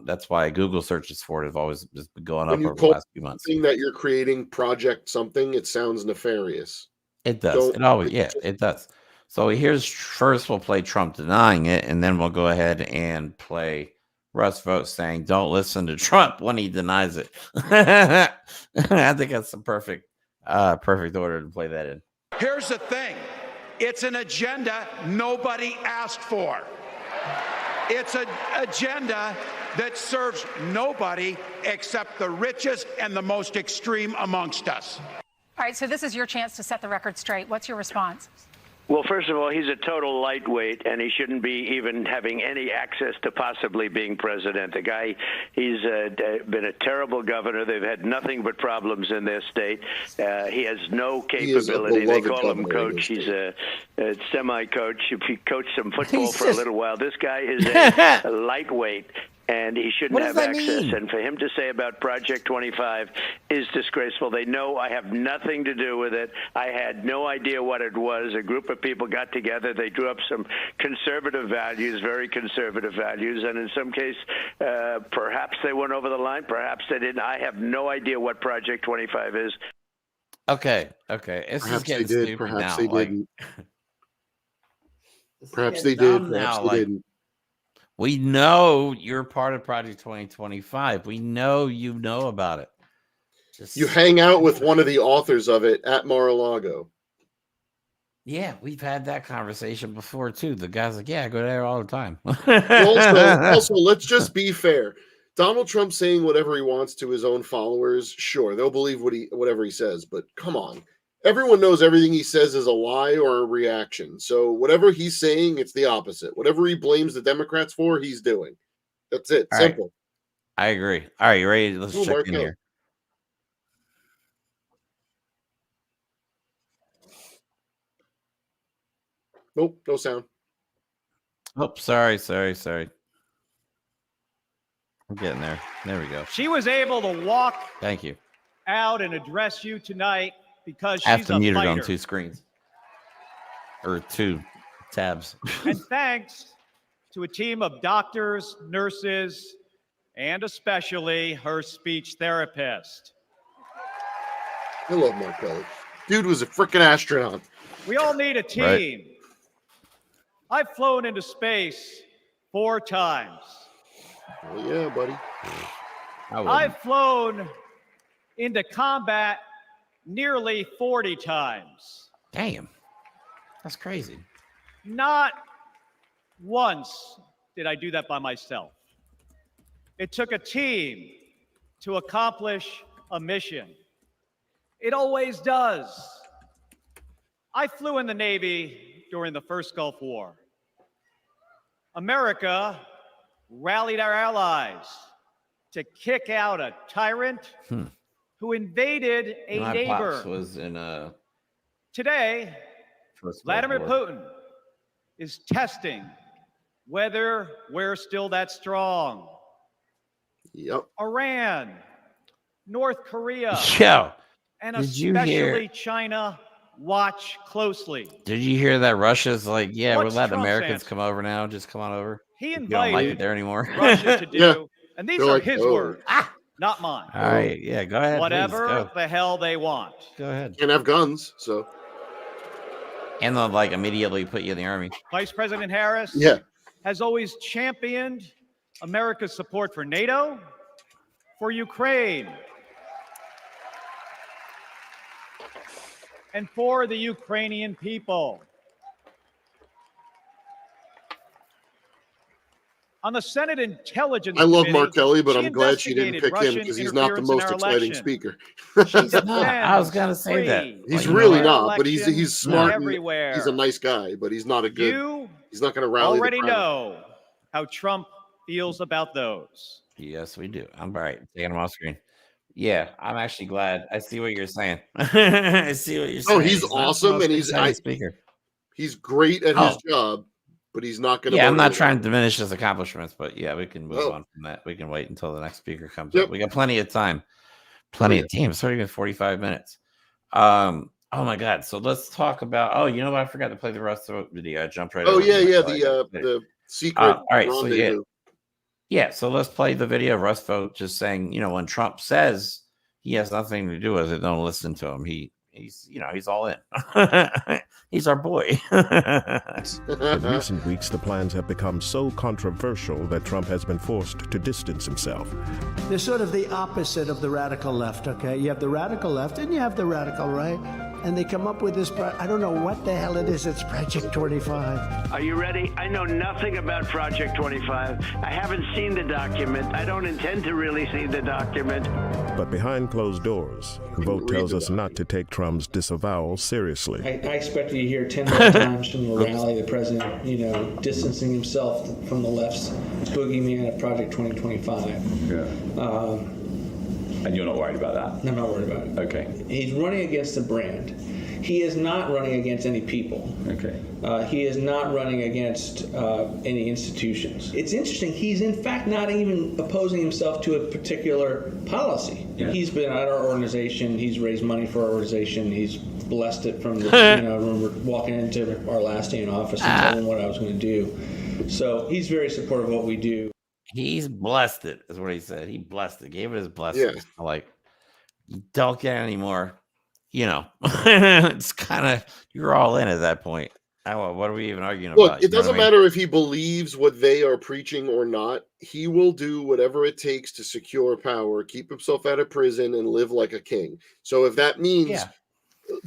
F: That's why Google searches for it have always just been going up over the last few months.
G: That you're creating project something, it sounds nefarious.
F: It does. It does. So first we'll play Trump denying it, and then we'll go ahead and play Russ Vogt saying, don't listen to Trump when he denies it. I think that's the perfect order to play that in.
K: Here's the thing. It's an agenda nobody asked for. It's an agenda that serves nobody except the richest and the most extreme amongst us.
R: All right, so this is your chance to set the record straight. What's your response? Well, first of all, he's a total lightweight, and he shouldn't be even having any access to possibly being president. The guy, he's been a terrible governor. They've had nothing but problems in their state. He has no capability. They call him coach. He's a semi-coach. If he coached some football for a little while, this guy is a lightweight. And he shouldn't have access. And for him to say about Project 25 is disgraceful. They know I have nothing to do with it. I had no idea what it was. A group of people got together. They drew up some conservative values, very conservative values. And in some case, perhaps they went over the line. Perhaps they didn't. I have no idea what Project 25 is.
F: Okay. This is getting stupid
G: perhaps
F: now.
G: they didn't. Perhaps they did. Perhaps they didn't.
F: We know you're part of Project 2025. We know you know about it.
G: You hang out with one of the authors of it at Mar-a-Lago.
F: Yeah, we've had that conversation before too. The guy's like, "Yeah, I go there all the time."
G: also, let's just be fair. Donald Trump saying whatever he wants to his own followers, sure, they'll believe whatever he says. But come on. Everyone knows everything he says is a lie or a reaction. So whatever he's saying, it's the opposite. Whatever he blames the Democrats for, he's doing. That's it.
F: All
G: Simple.
F: Right. I agree. All right, you ready? Let's check in here.
G: Nope, no sound.
F: Oh, sorry. I'm getting there. There we go.
S: She was able to walk
F: Thank you.
S: out and address you tonight because
F: I have
S: she's
F: to
S: a
F: mute it
S: fighter.
F: on two screens. Or two tabs.
S: And thanks to a team of doctors, nurses, and especially her speech therapist.
G: I love Mark Kelly. Dude was a freaking astronaut.
S: We all need a team.
G: Right.
S: I've flown into space 4 times.
G: Well, yeah, buddy.
S: I've flown into combat nearly 40 times.
F: Damn. That's crazy.
S: Not once did I do that by myself. It took a team to accomplish a mission. It always does. I flew in the Navy during the first Gulf War. America rallied our allies to kick out a tyrant who invaded a
F: My
S: neighbor.
F: pops was in
S: Today,
F: First Gulf
S: Vladimir
F: War.
S: Putin is testing whether we're still that strong.
G: Yep.
S: Iran, North Korea,
F: Yo,
S: and
F: did you
S: especially
F: hear-
S: China watch closely.
F: Did you hear that Russia's like, yeah,
S: What's
F: we're letting
S: Trump's
F: Americans
S: answer?
F: come over now. Just come on over.
S: He
F: You don't like it
S: invited
F: there anymore.
S: Russia to do,
F: Yeah.
S: and these
F: They're
S: are
F: like,
S: his
F: oh.
S: words, not mine.
F: All right. Yeah, go ahead.
S: Whatever
F: please, go.
S: the hell they want.
F: Go ahead.
G: Can't have guns, so.
F: And they'll like immediately put you in the army.
S: Vice President Harris
G: Yeah.
S: has always championed America's support for NATO, for Ukraine, and for the Ukrainian people. On the Senate Intelligence
G: I love
S: Committee,
G: Mark Kelly, but
S: she
G: I'm glad she didn't
S: investigated
G: pick him
S: Russian
G: because he's not the
S: interference in
G: most
S: our
G: exciting
S: election.
G: speaker.
S: She
F: I was gonna say that.
S: defends
G: He's
S: free
G: really
S: fair
G: not, but
S: elections
G: he's smart. and
S: everywhere.
G: He's a nice guy, but he's not a good.
S: You
G: he's not going to rally. the
S: already
G: crowd.
S: know how Trump feels about those.
F: Yes, we do. I'm all right. Taking them off screen. Yeah, I'm actually glad. I see what you're saying. I see what you're saying.
G: Oh, he's
F: not the
G: awesome,
F: most
G: and he's
F: exciting speaker.
G: He's great at his job, but he's not going to.
F: Yeah, I'm not trying to diminish his accomplishments, but yeah, we can move
G: Oh.
F: on from that. We can wait until the next speaker comes
G: Yep.
F: up. We got plenty of time. Plenty of time. It's already been 45 minutes. Oh my god. So let's talk about. Oh, you know what? I forgot to play the rest of the video. I jumped right.
G: Oh
F: over
G: yeah,
F: it,
G: yeah.
F: so I gotta play it.
G: The secret.
F: All right. So yeah.
G: rendezvous.
F: Yeah, so let's play the video of Russ Vogt just saying, you know, when Trump says he has nothing to do with it, don't listen to him. He's all in. He's our boy.
T: In recent weeks, the plans have become so controversial that Trump has been forced to distance himself.
E: They're sort of the opposite of the radical left, okay? You have the radical left and you have the radical right. and they come up with this, I don't know what the hell it is. It's Project 25.
R: Are you ready? I know nothing about Project 25. I haven't seen the document. I don't intend to really see the document.
T: But behind closed doors, the vote tells us not to take Trump's disavowal seriously.
U: I expected to hear 10 more times from the rally, the president, distancing himself from the left's boogeyman of Project 2025.
V: Yeah. And you're not worried about that?
U: I'm not worried about it.
V: Okay.
U: He's running against a brand. He is not running against any people.
V: Okay.
U: He is not running against any institutions. It's interesting. He's in fact not even opposing himself to a particular policy. Yeah. He's been at our organization. He's raised money for our organization. He's blessed it from the, when we're walking into our last day in office and telling him what I was going to do. So he's very supportive of what we do.
F: He's blessed it, is what he said. He blessed it, gave it his blessing. Yeah. Like, you don't get any more, it's kind of, you're all in at that point. What are we even arguing about?
G: Look, it doesn't matter if he believes what they are preaching or not. He will do whatever it takes to secure power, keep himself out of prison, and live like a king. So if that means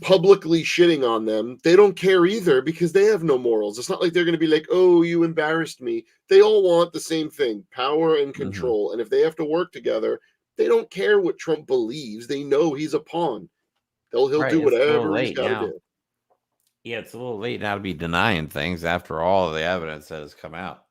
G: publicly shitting on them, they don't care either because they have no morals. It's not like they're going to be like, oh, you embarrassed me. They all want the same thing, power and control. Mm-hmm. And if they have to work together, they don't care what Trump believes. They know he's a pawn. He'll do whatever he's got to do.
F: Yeah, it's a little late now to be denying things after all of the evidence that has come out.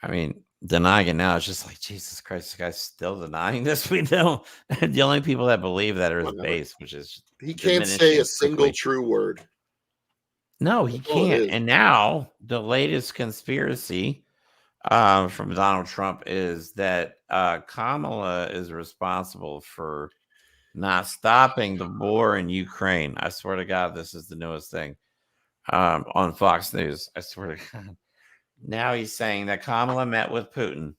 F: I mean, denying it now is just like, Jesus Christ, this guy's still denying this. We know the only people that believe that are his base, which is
G: he can't say a single true word.
F: No, he can't. And now the latest conspiracy from Donald Trump is that Kamala is responsible for not stopping the war in Ukraine. I swear to God, this is the newest thing on Fox News. I swear to God. Now he's saying that Kamala met with Putin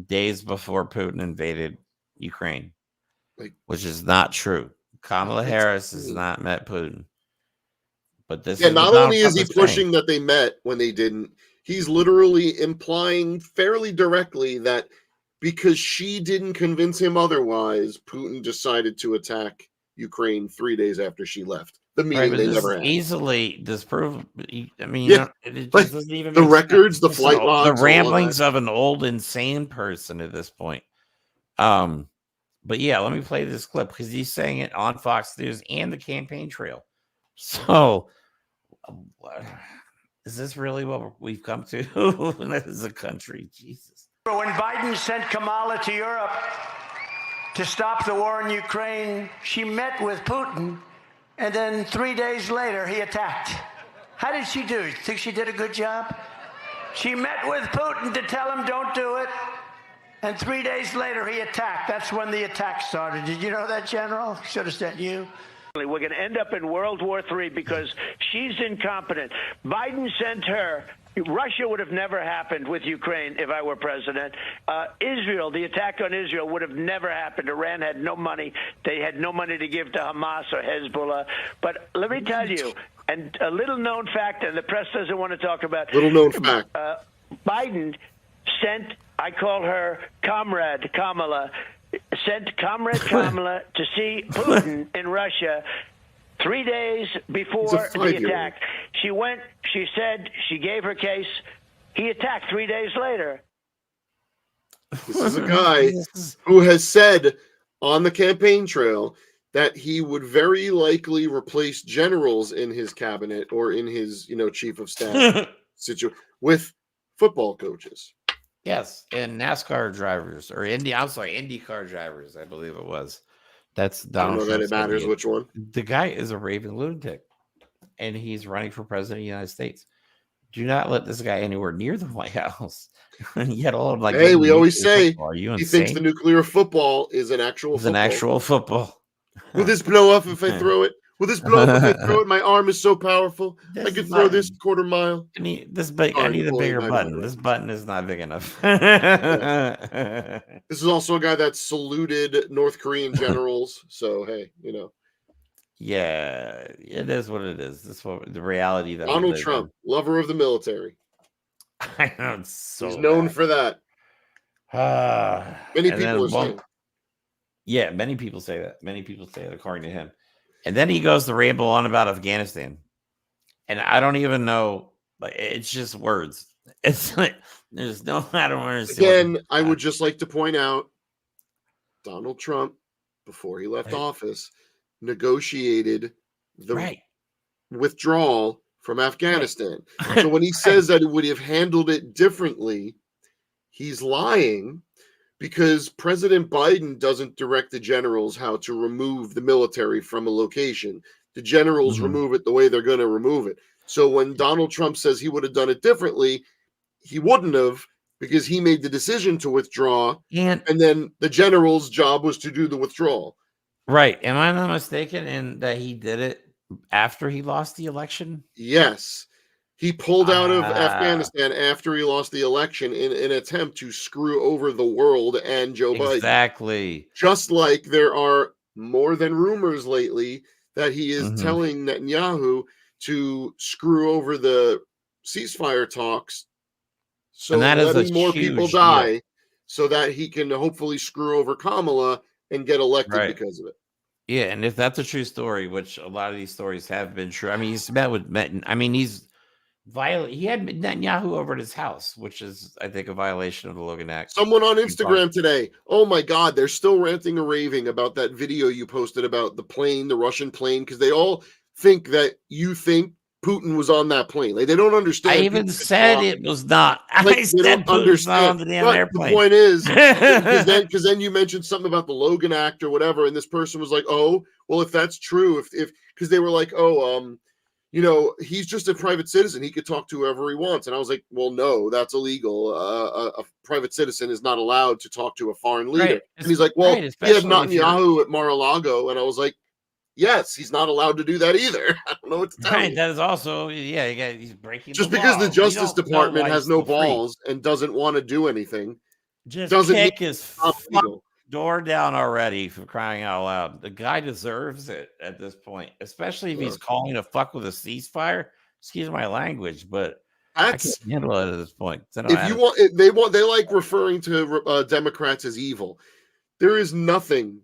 F: days before Putin invaded Ukraine, which is not true. Kamala Harris has not met Putin. But this is
G: not only is he pushing that they met when they didn't, he's literally implying fairly directly that because she didn't convince him otherwise, Putin decided to attack Ukraine 3 days after she left. The meeting they never had.
F: Easily disprove. I mean, it
G: just
F: doesn't even
G: the
F: make
G: records,
F: sense.
G: the flight logs,
F: the ramblings of an old insane person at this point. But yeah, let me play this clip because he's saying it on Fox News and the campaign trail. So, is this really what we've come to as a country? Jesus.
E: When Biden sent Kamala to Europe to stop the war in Ukraine, she met with Putin, and then 3 days later, he attacked. How did she do? You think she did a good job? She met with Putin to tell him don't do it, and 3 days later, he attacked. That's when the attack started. Did you know that, General? Should have sent you.
R: We're going to end up in World War III because she's incompetent. Biden sent her. Russia would have never happened with Ukraine if I were president. Israel, the attack on Israel would have never happened. Iran had no money. They had no money to give to Hamas or Hezbollah. But let me tell you, and a little known fact, and the press doesn't want to talk about.
G: Little known fact.
R: Biden sent, I call her Comrade Kamala, sent Comrade Kamala to see Putin in Russia 3 days before the attack. She went, she said, she gave her case. He attacked 3 days later.
G: This is a guy who has said on the campaign trail that he would very likely replace generals in his cabinet or in his, chief of staff with football coaches.
F: Yes, and NASCAR drivers or IndyCar drivers, I believe it was. That's Donald Trump.
G: I don't know that it matters which one.
F: The guy is a raving lunatic, and he's running for president of the United States. Do not let this guy anywhere near the White House. And yet, all of
G: hey, we always say
F: he
G: thinks the nuclear football is an actual.
F: It's an actual football.
G: Will this blow up if I throw it? Will this blow up if I throw it? My arm is so powerful. I could throw this quarter mile.
F: I need a bigger button. This button is not big enough.
G: This is also a guy that saluted North Korean generals. So, hey,
F: Yeah, it is what it is. This is what the reality that
G: Donald Trump, lover of the military.
F: I know it's so
G: he's known for that. Many people are saying.
F: Yeah, many people say that. Many people say it according to him. And then he goes to ramble on about Afghanistan. And I don't even know. Like, it's just words. It's like, there's no, I don't understand.
G: Again, I would just like to point out Donald Trump, before he left office, negotiated the withdrawal from Afghanistan. So when he says that he would have handled it differently, he's lying, because President Biden doesn't direct the generals how to remove the military from a location. The generals remove it the way they're going to remove it. So when Donald Trump says he would have done it differently, he wouldn't have, because he made the decision to withdraw, and then the general's job was to do the withdrawal.
F: Right. Am I not mistaken in that he did it after he lost the election?
G: Yes. He pulled out of Afghanistan after he lost the election in an attempt to screw over the world and Joe Biden.
F: Exactly.
G: Just like there are more than rumors lately that he is telling Netanyahu to screw over the ceasefire talks, so letting more people die, so that he can hopefully screw over Kamala and get elected because of it.
F: Yeah, and if that's a true story, which a lot of these stories have been true. I mean, he's met with he's violent. He had Netanyahu over at his house, which is, I think, a violation of the Logan Act.
G: Someone on Instagram today, oh my God, they're still ranting and raving about that video you posted about the plane, the Russian plane, because they all think that you think Putin was on that plane. Like, they don't understand.
F: I even said it was not.
G: Like,
F: I said Putin was not on the damn airplane.
G: The point is, because then you mentioned something about the Logan Act or whatever, and this person was like, "Oh, well, if that's true, if because they were like, oh, you know, he's just a private citizen. He could talk to whoever he wants." And I was like, well, no, that's illegal. A private citizen is not allowed to talk to a foreign leader. And he's like, well, he had Netanyahu at Mar-a-Lago. And I was like, yes, he's not allowed to do that either. I don't know what to tell you.
F: That is also, he's breaking
G: just
F: the
G: because
F: law.
G: The Justice Department has no balls and doesn't want to do anything.
F: Just
G: doesn't
F: kick his door down already, for crying out loud. The guy deserves it at this point, especially if he's calling to fuck with a ceasefire. Excuse my language, but I can't handle it at this point.
G: If you want, they like referring to Democrats as evil. There is nothing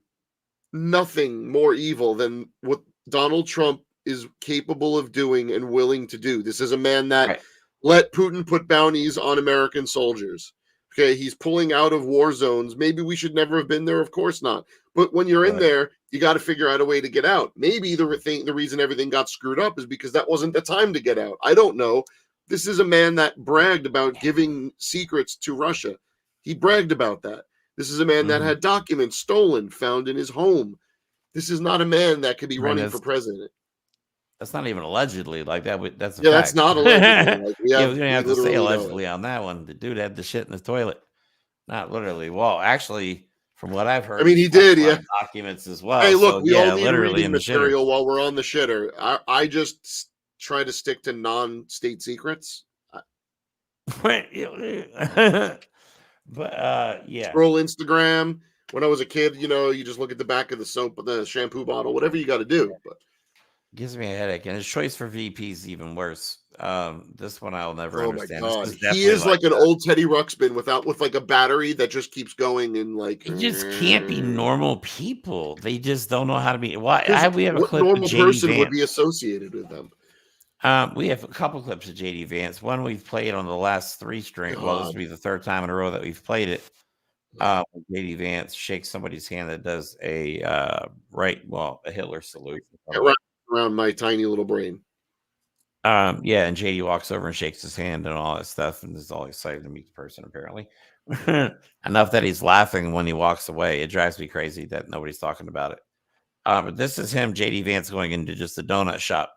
G: more evil than what Donald Trump is capable of doing and willing to do. This is a man that let Putin put bounties on American soldiers. Okay, he's pulling out of war zones. Maybe we should never have been there. Of course not. But when you're in there, you got to figure out a way to get out. Maybe the reason everything got screwed up is because that wasn't the time to get out. I don't know. This is a man that bragged about giving secrets to Russia. He bragged about that. This is a man that had documents stolen, found in his home. This is not a man that could be running for president.
F: That's not even allegedly. Like that. That's
G: that's not allegedly. Like,
F: we don't have to say allegedly on that one. The dude had the shit in the toilet. Not literally. Well, actually, from what I've heard,
G: I mean, he did. Yeah,
F: documents as well.
G: Hey, look, we all need
F: literally
G: reading material while we're on the shitter. I just try to stick to non-state secrets.
F: But yeah.
G: Scroll Instagram. When I was a kid, you just look at the back of the soap, the shampoo bottle, whatever you got to do. But
F: gives me a headache, and his choice for VP is even worse. This one I'll never understand.
G: My God. He is like an old Teddy Ruxpin with like a battery that just keeps going and like.
F: They just can't be normal people. They just don't know how to be. Why? We have a clip
G: normal
F: of JD
G: person
F: Vance.
G: Would be associated with them.
F: We have a couple clips of JD Vance. One we've played on the last 3 string. Well, this will be the 3rd time in a row that we've played it. JD Vance shakes somebody's hand that does a Hitler salute.
G: Around my tiny little brain.
F: And JD walks over and shakes his hand and all that stuff, and is all excited to meet the person, apparently. Enough that he's laughing when he walks away. It drives me crazy that nobody's talking about it. But this is him, JD Vance, going into just a donut shop.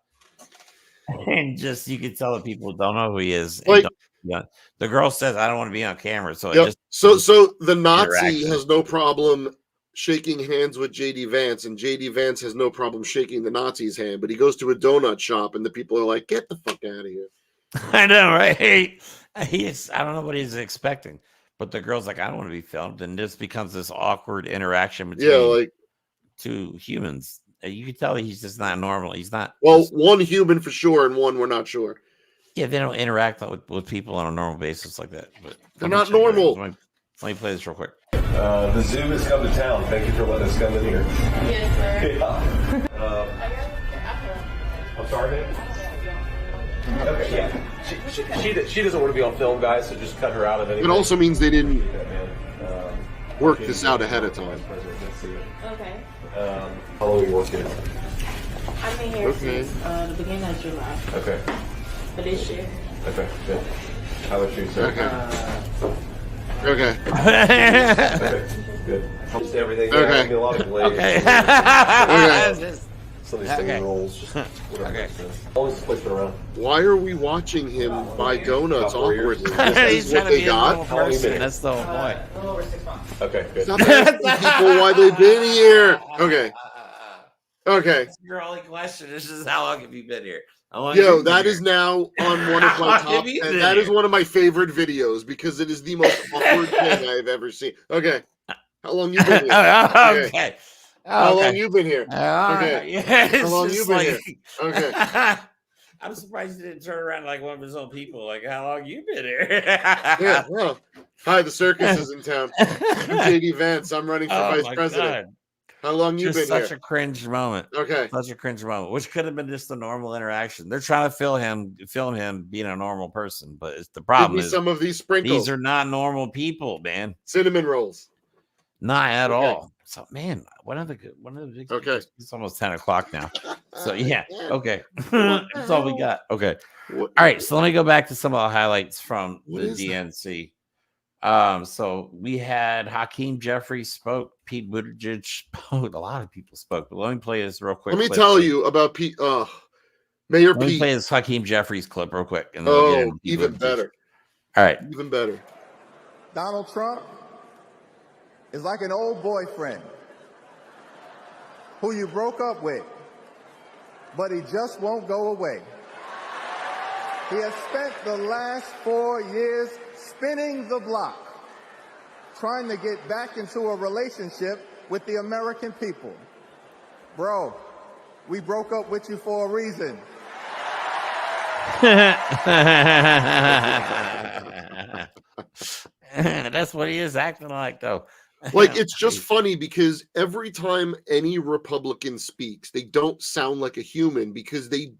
F: And just, you can tell that people don't know who he is.
G: Like,
F: the girl says, I don't want to be on camera. So
G: so the Nazi has no problem shaking hands with JD Vance, and JD Vance has no problem shaking the Nazi's hand, but he goes to a donut shop and the people are like, get the fuck out of here.
F: I know, right? I don't know what he's expecting, but the girl's like, I don't want to be filmed, and this becomes this awkward interaction between two humans. You can tell he's just not normal. He's not.
G: Well, one human for sure, and one we're not sure.
F: Yeah, they don't interact with people on a normal basis like that. But
G: they're not normal.
F: Let me play this real quick.
A: The zoo has come to town. Thank you for letting us come in here.
I: Yes, sir.
A: Yeah. Target. Okay, yeah. She doesn't want to be on film, guys, so just cut her out of anything.
G: It also means they didn't work this out ahead of time.
C: Okay.
A: How long are you working?
C: I've been here since the beginning of July.
A: Okay.
C: For this year.
A: Okay, good. How about you, sir?
G: Okay.
A: Okay, good. Just everything.
G: Okay.
A: There's a lot of glaze.
G: Okay.
A: Some of these things rolls. Just whatever makes sense. Always this place been around.
G: Why are we watching him buy donuts
A: About 4 years.
G: awkwardly?
F: He's
G: Is
F: trying
G: what
F: to
G: they
F: be a
G: got?
F: normal person. That's the whole point.
C: A little over 6 months.
A: Okay, good.
G: Stop asking people why they've been here. Okay. Okay.
F: That's your only question. This is how long have you been here?
G: Yo, that is now on one of
F: How
G: my
F: long
G: top
F: have you
G: 10.
F: been
G: That is
F: here?
G: one of my favorite videos because it is the most awkward thing I've ever seen. Okay. How long you been here?
F: Okay.
G: How
F: Okay.
G: long you been here?
F: Okay. Yeah,
G: How
F: it's
G: long you
F: just
G: been
F: like,
G: here? Okay.
F: I'm surprised you didn't turn around like one of his own people. Like, how long you been here?
G: Yeah. Well, hi, the circus is in town. I'm JD Vance. I'm running for
F: Oh
G: vice
F: my
G: president.
F: God.
G: How long you
F: Just
G: been
F: such
G: here?
F: a cringe moment.
G: Okay.
F: Such a cringe moment, which could have been just a normal interaction. They're trying to film him being a normal person, but it's the
G: Give
F: problem
G: me
F: is
G: some of these sprinkles.
F: these are not normal people, man.
G: Cinnamon rolls.
F: Not at
G: Okay.
F: all. So, man, one of the big.
G: Okay.
F: It's almost 10 o'clock now. So, yeah. Okay. That's all we got. Okay. All right. So, let me go back to some of the highlights from
G: What
F: the
G: is that?
F: DNC. So we had Hakeem Jeffries spoke, Pete Buttigieg spoke, a lot of people spoke, but let me play this real quick.
G: Let me
F: clip
G: tell
F: for
G: you about Pete. Mayor
F: Let me
G: Pete.
F: play this Hakeem Jeffries clip real quick. And then we'll get
G: Oh,
F: into Pete
G: even
F: Buttigieg.
G: better.
F: All right.
G: Even better.
L: Donald Trump is like an old boyfriend who you broke up with, but he just won't go away. He has spent the last 4 years spinning the block, trying to get back into a relationship with the American people. Bro, we broke up with you for a reason.
F: That's what he is acting like, though.
G: Like, it's just funny because every time any Republican speaks, they don't sound like a human because they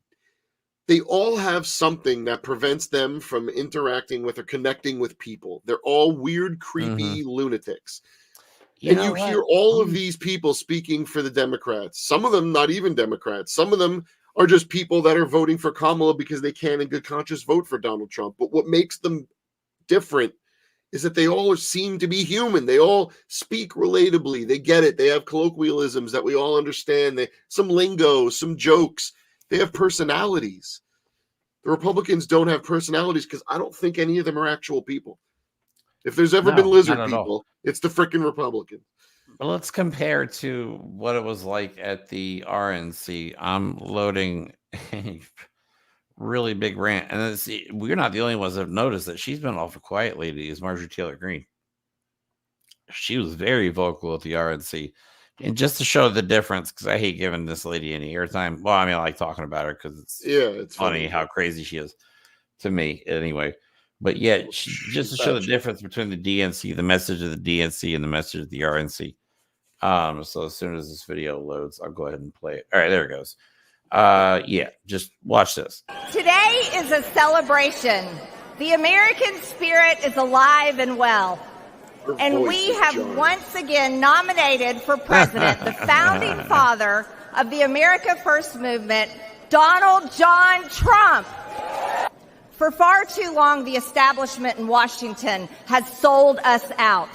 G: all have something that prevents them from interacting with or connecting with people. They're all weird, creepy lunatics.
F: You
G: And
F: know
G: you
F: what?
G: hear all of these people speaking for the Democrats. Some of them not even Democrats. Some of them are just people that are voting for Kamala because they can in good conscience vote for Donald Trump. But what makes them different is that they all seem to be human. They all speak relatably. They get it. They have colloquialisms that we all understand. Some lingo, some jokes. They have personalities. The Republicans don't have personalities because I don't think any of them are actual people. If there's ever been lizard
F: not at all.
G: people, it's the frickin' Republicans.
F: But let's compare to what it was like at the RNC. I'm loading a really big rant. And we're not the only ones that have noticed that she's been awful quiet lately, is Marjorie Taylor Greene. She was very vocal at the RNC. And just to show the difference, because I hate giving this lady any airtime. Well, I mean, I like talking about her because it's funny how crazy she is to me anyway. But yeah, just to show the difference between the DNC, the message of the DNC, and the message of the RNC. So as soon as this video loads, I'll go ahead and play it. All right, there it goes. Yeah, just watch this.
D: Today is a celebration. The American spirit is alive and well. And we have once again nominated for president the founding father of the America First movement, Donald John Trump. For far too long, the establishment in Washington has sold us out.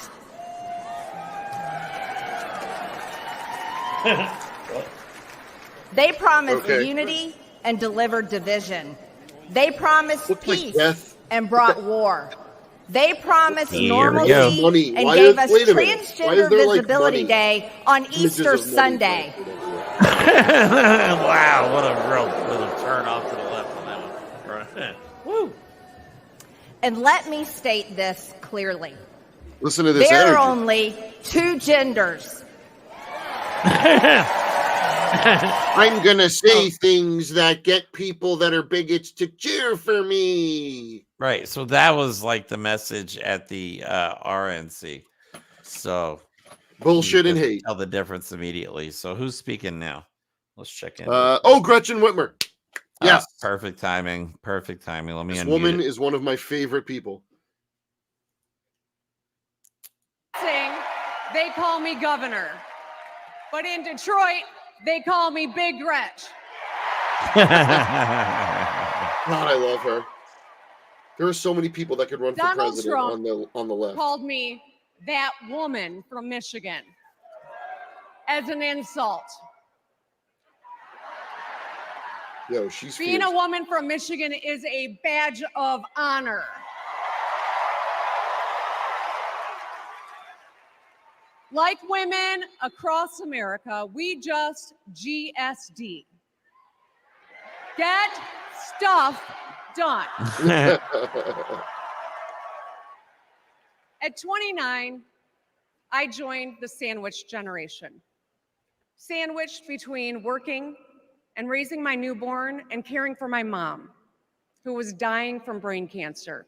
D: They promised unity and delivered division. They promised peace and brought war. They promised normalcy and gave us Transgender Visibility Day on Easter Sunday.
F: Wow, what a real little turn off to the left on that one. Woo.
D: And let me state this clearly.
G: Listen to this
D: There
G: energy.
D: are only two genders.
G: I'm going to say things that get people that are bigots to cheer for me.
F: Right. So that was like the message at the RNC. So
G: bullshit and hate.
F: Tell the difference immediately. So who's speaking now? Let's check in.
G: Gretchen Whitmer. Yes.
F: Perfect timing. Perfect timing. Let me
G: This
F: unmute
G: woman
F: it.
G: is one of my favorite people.
J: They call me governor. But in Detroit, they call me Big Gretch.
G: God, I love her. There are so many people that could run for
J: Donald
G: president
J: Trump
G: on the left.
J: called me that woman from Michigan as an insult.
G: Yo, she's
J: Being
G: fierce.
J: a woman from Michigan is a badge of honor. Like women across America, we just GSD. Get stuff done. At 29, I joined the sandwich generation. Sandwiched between working and raising my newborn and caring for my mom, who was dying from brain cancer.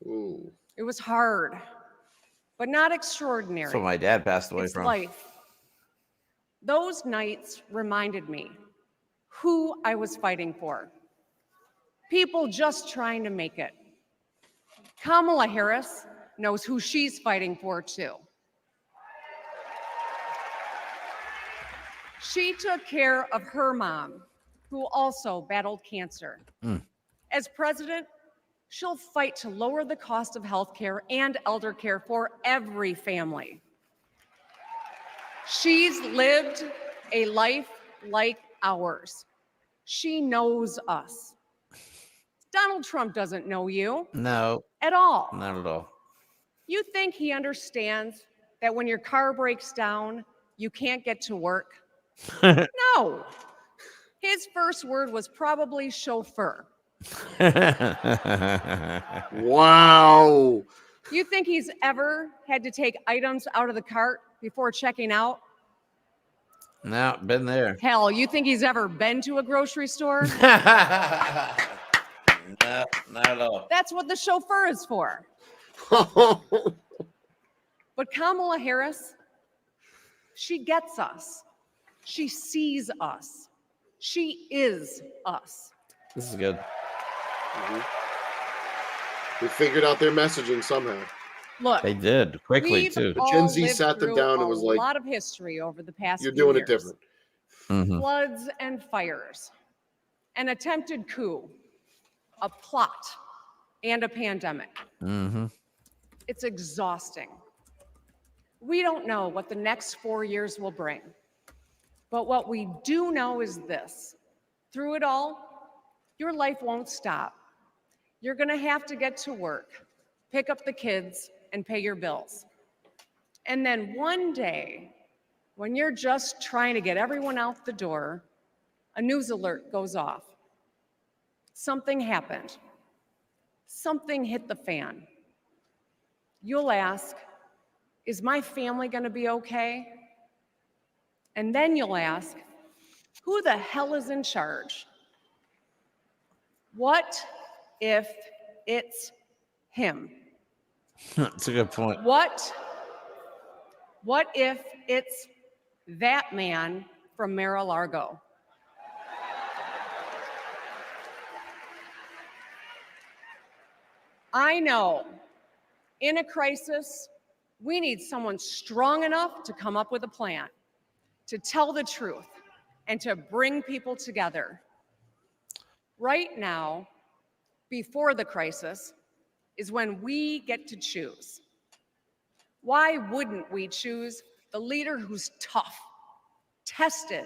G: Ooh.
J: It was hard, but not extraordinary.
F: So my dad passed away
J: It's
F: from.
J: life. Those nights reminded me who I was fighting for. People just trying to make it. Kamala Harris knows who she's fighting for, too. She took care of her mom, who also battled cancer. As president, she'll fight to lower the cost of health care and elder care for every family. She's lived a life like ours. She knows us. Donald Trump doesn't know you.
F: No.
J: At all.
F: Not at all.
J: You think he understands that when your car breaks down, you can't get to work? No. His first word was probably chauffeur.
G: Wow.
J: You think he's ever had to take items out of the cart before checking out?
F: No, been there.
J: Hell, you think he's ever been to a grocery store?
F: No, not at all.
J: That's what the chauffeur is for. But Kamala Harris, she gets us. She sees us. She is us.
F: This is good.
G: They figured out their messaging somehow.
J: Look,
F: They did quickly
J: we've
F: too.
J: all
G: Gen Z
J: lived
G: sat them
J: through
G: down and was like,
J: a lot of history over the past
G: "You're
J: few
G: doing
J: years.
G: it different."
F: Mhm.
J: Floods and fires, an attempted coup, a plot, and a pandemic.
F: Mm-hmm.
J: It's exhausting. We don't know what the next 4 years will bring. But what we do know is this. Through it all, your life won't stop. You're going to have to get to work, pick up the kids, and pay your bills. And then one day, when you're just trying to get everyone out the door, a news alert goes off. Something happened. Something hit the fan. You'll ask, is my family going to be okay? And then you'll ask, who the hell is in charge? What if it's him?
F: That's a good point.
J: What if it's that man from Mar-a-Lago? I know, in a crisis, we need someone strong enough to come up with a plan, to tell the truth, and to bring people together. Right now, before the crisis, is when we get to choose. Why wouldn't we choose the leader who's tough, tested,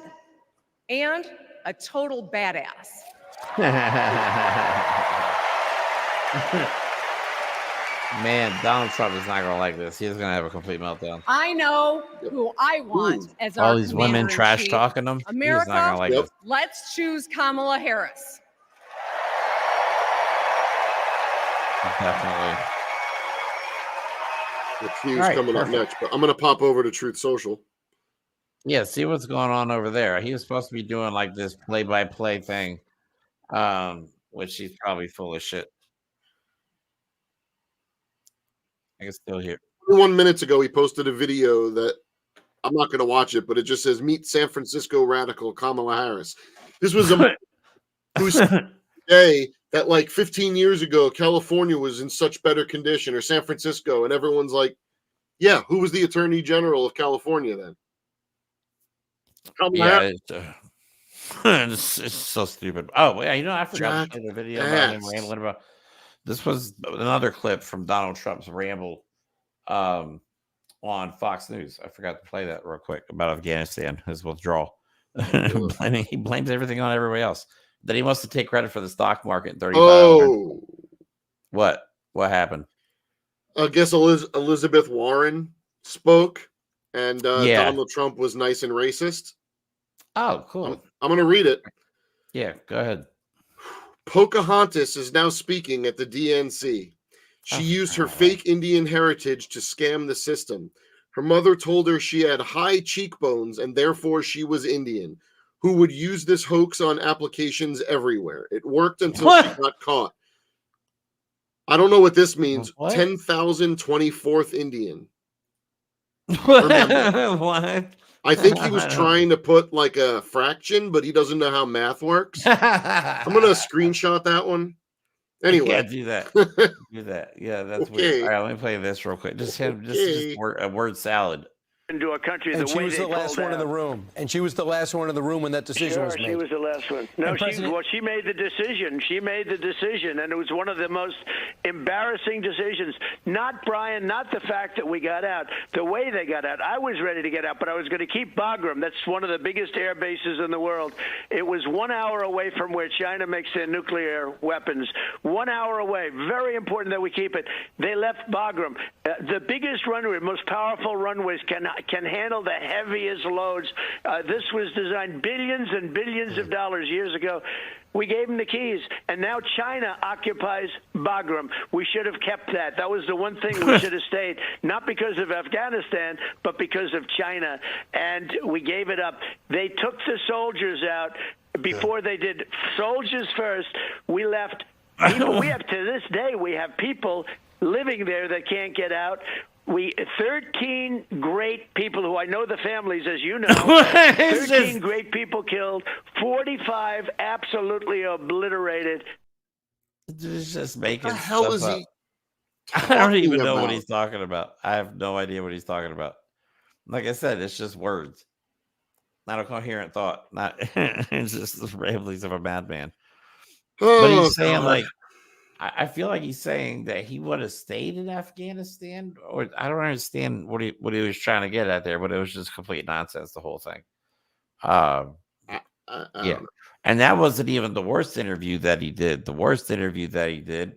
J: and a total badass?
F: Man, Donald Trump is not gonna like this. He's gonna have a complete meltdown.
J: I know who I want as
F: All
J: our
F: these women
J: commander-in-chief.
F: trash talking him. He's
J: America,
F: not gonna like this.
J: let's choose Kamala Harris.
F: Definitely.
G: The Q's
F: All right,
G: coming
F: perfect.
G: up next, but I'm gonna pop over to Truth Social.
F: Yeah, see what's going on over there. He was supposed to be doing like this play-by-play thing, which he's probably full of shit. I can still hear.
G: 1 minute ago, he posted a video that I'm not going to watch it, but it just says "Meet San Francisco radical Kamala Harris." This was a who said today that like 15 years ago, California was in such better condition, or San Francisco, and everyone's like, yeah, who was the Attorney General of California then?
F: Yeah, it's so stupid. Oh, yeah, I forgot to play the video about him rambling about. This was another clip from Donald Trump's ramble on Fox News. I forgot to play that real quick about Afghanistan, his withdrawal. He blames everything on everybody else. Then he wants to take credit for the stock market in 35.
G: Oh,
F: what happened?
G: I guess Elizabeth Warren spoke, and Donald Trump was nice and racist.
F: Oh, cool.
G: I'm going to read it.
F: Yeah, go ahead.
G: Pocahontas is now speaking at the DNC. She used her fake Indian heritage to scam the system. Her mother told her she had high cheekbones and therefore she was Indian, who would use this hoax on applications everywhere. It worked until she got caught. I don't know what this means. 10,024th Indian.
F: What?
G: I think he was trying to put like a fraction, but he doesn't know how math works. I'm going to screenshot that one. Anyway.
F: Yeah, do that. Do that. Yeah, that's weird. All right, let me play this real quick. Just a word salad.
R: Into a country
B: and she was the last one in the room. And she was the last one in the room when that decision was made.
R: She was the last one. No, she made the decision. She made the decision, and it was one of the most embarrassing decisions. Not Brian, not the fact that we got out, the way they got out. I was ready to get out, but I was going to keep Bagram. That's one of the biggest air bases in the world. It was 1 hour away from where China makes their nuclear weapons. 1 hour away. Very important that we keep it. They left Bagram. The biggest runway, most powerful runways can handle the heaviest loads. This was designed billions and billions of dollars years ago. We gave them the keys, and now China occupies Bagram. We should have kept that. That was the one thing we should have stayed, not because of Afghanistan, but because of China. And we gave it up. They took the soldiers out before they did. Soldiers first. We left. People, we have to this day, we have people living there that can't get out. 13 great people who I know the families, as you know. 13 great people killed, 45 absolutely obliterated.
F: It's just making
G: the hell is
F: up.
G: he?
F: I don't even know what he's talking about. I have no idea what he's talking about. Like I said, it's just words. Not a coherent thought. It's just the ramblings of a madman. But he's saying like, I feel like he's saying that he would have stayed in Afghanistan, or I don't understand what he was trying to get at there, but it was just complete nonsense, the whole thing. Yeah, and that wasn't even the worst interview that he did. The worst interview that he did,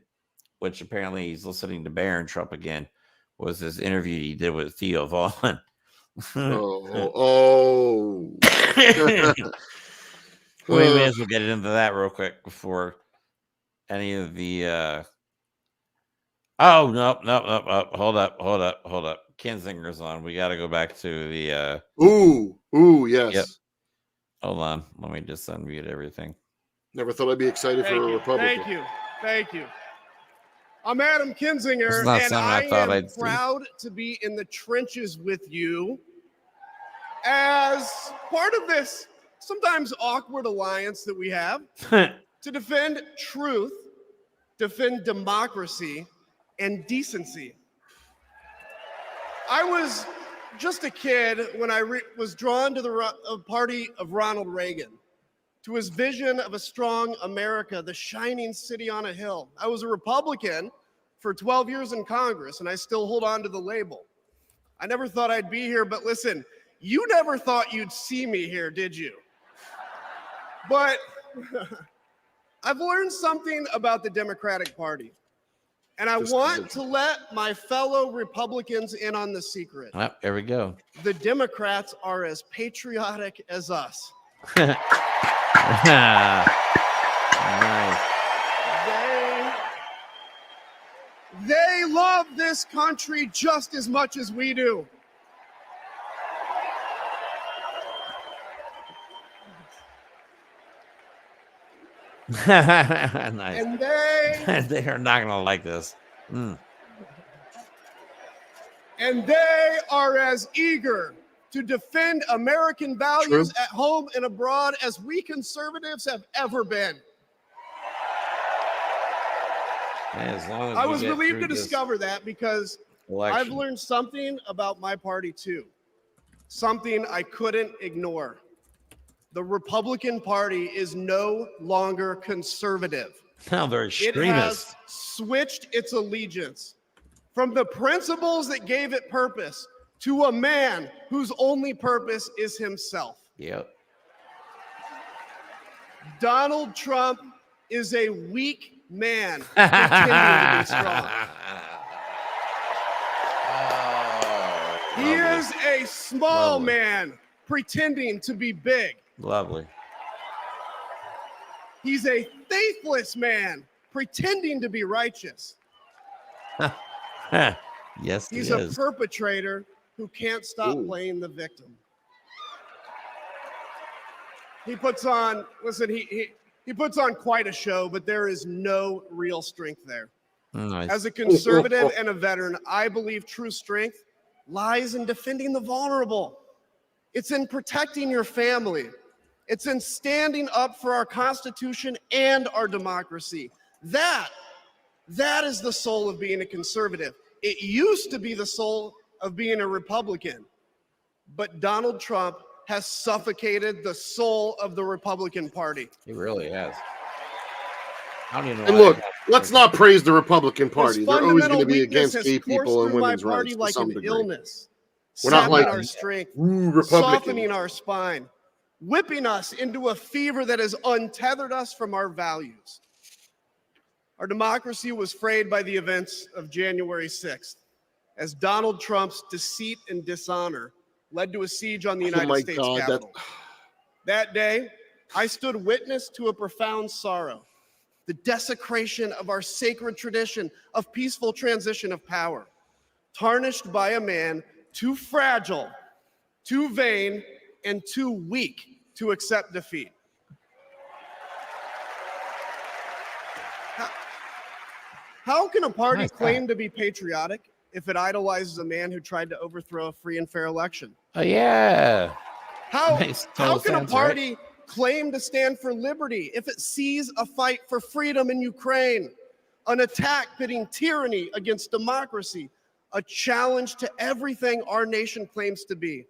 F: which apparently he's listening to Barron Trump again, was this interview he did with Theo Vaughn. We may as well get into that real quick before any of the nope. Hold up. Kinzinger's on. We got to go back to the
G: yes.
F: Yep. Hold on. Let me just unmute everything.
G: Never thought I'd be excited for a Republican.
H: Thank you. I'm Adam Kinzinger, and I am proud to be in the trenches with you as part of this sometimes awkward alliance that we have to defend truth, defend democracy, and decency. I was just a kid when I was drawn to the party of Ronald Reagan, to his vision of a strong America, the shining city on a hill. I was a Republican for 12 years in Congress, and I still hold on to the label. I never thought I'd be here, but listen, you never thought you'd see me here, did you? But I've learned something about the Democratic Party, and I want to let my fellow Republicans in on the secret.
F: There we go.
H: The Democrats are as patriotic as us.
F: Nice.
H: They love this country just as much as we do.
F: Nice.
H: And
F: they are not gonna like this.
H: And they are as eager to defend American values at home and abroad as we conservatives have ever been.
F: As long as
H: I
F: we
H: was
F: get
H: relieved
F: through
H: to
F: this
H: discover that because I've
F: election.
H: learned something about my party too. Something I couldn't ignore. The Republican Party is no longer conservative.
F: Now they're
H: It
F: extremists.
H: has switched its allegiance from the principles that gave it purpose to a man whose only purpose is himself.
F: Yep.
H: Donald Trump is a weak man pretending to be strong. He is a small man pretending to be big.
F: Lovely.
H: He's a faithless man pretending to be righteous.
F: Yes,
H: He's
F: he
H: a
F: is.
H: perpetrator who can't stop playing the victim. He puts on, listen, he puts on quite a show, but there is no real strength there.
F: Nice.
H: As a conservative and a veteran, I believe true strength lies in defending the vulnerable. It's in protecting your family. It's in standing up for our Constitution and our democracy. That is the soul of being a conservative. It used to be the soul of being a Republican, but Donald Trump has suffocated the soul of the Republican Party.
F: He really has. I don't even know.
G: And
F: why
G: look,
F: they have-
G: let's not praise the Republican Party.
H: This
G: They're always going to
H: fundamental
G: be
H: weakness
G: against
H: has
G: gay
H: coursed
G: people and
H: through my
G: women's
H: party
G: rights to
H: like
G: some
H: an
G: degree.
H: illness,
G: We're not
H: sapping
G: like
H: our strength,
G: Republicans.
H: softening our spine, whipping us into a fever that has untethered us from our values. Our democracy was frayed by the events of January 6th, as Donald Trump's deceit and dishonor led to a siege on the United States Capitol. That day, I stood witness to a profound sorrow, the desecration of our sacred tradition of peaceful transition of power, tarnished by a man too fragile, too vain, and too weak to accept defeat. How can a party claim to be patriotic if it idolizes a man who tried to overthrow a free and fair election?
F: Oh, yeah.
H: How
F: Makes total
H: can a
F: sense,
H: party claim to stand for liberty if it sees a fight for freedom in Ukraine, an attack pitting tyranny against democracy, a challenge to everything our nation claims to be?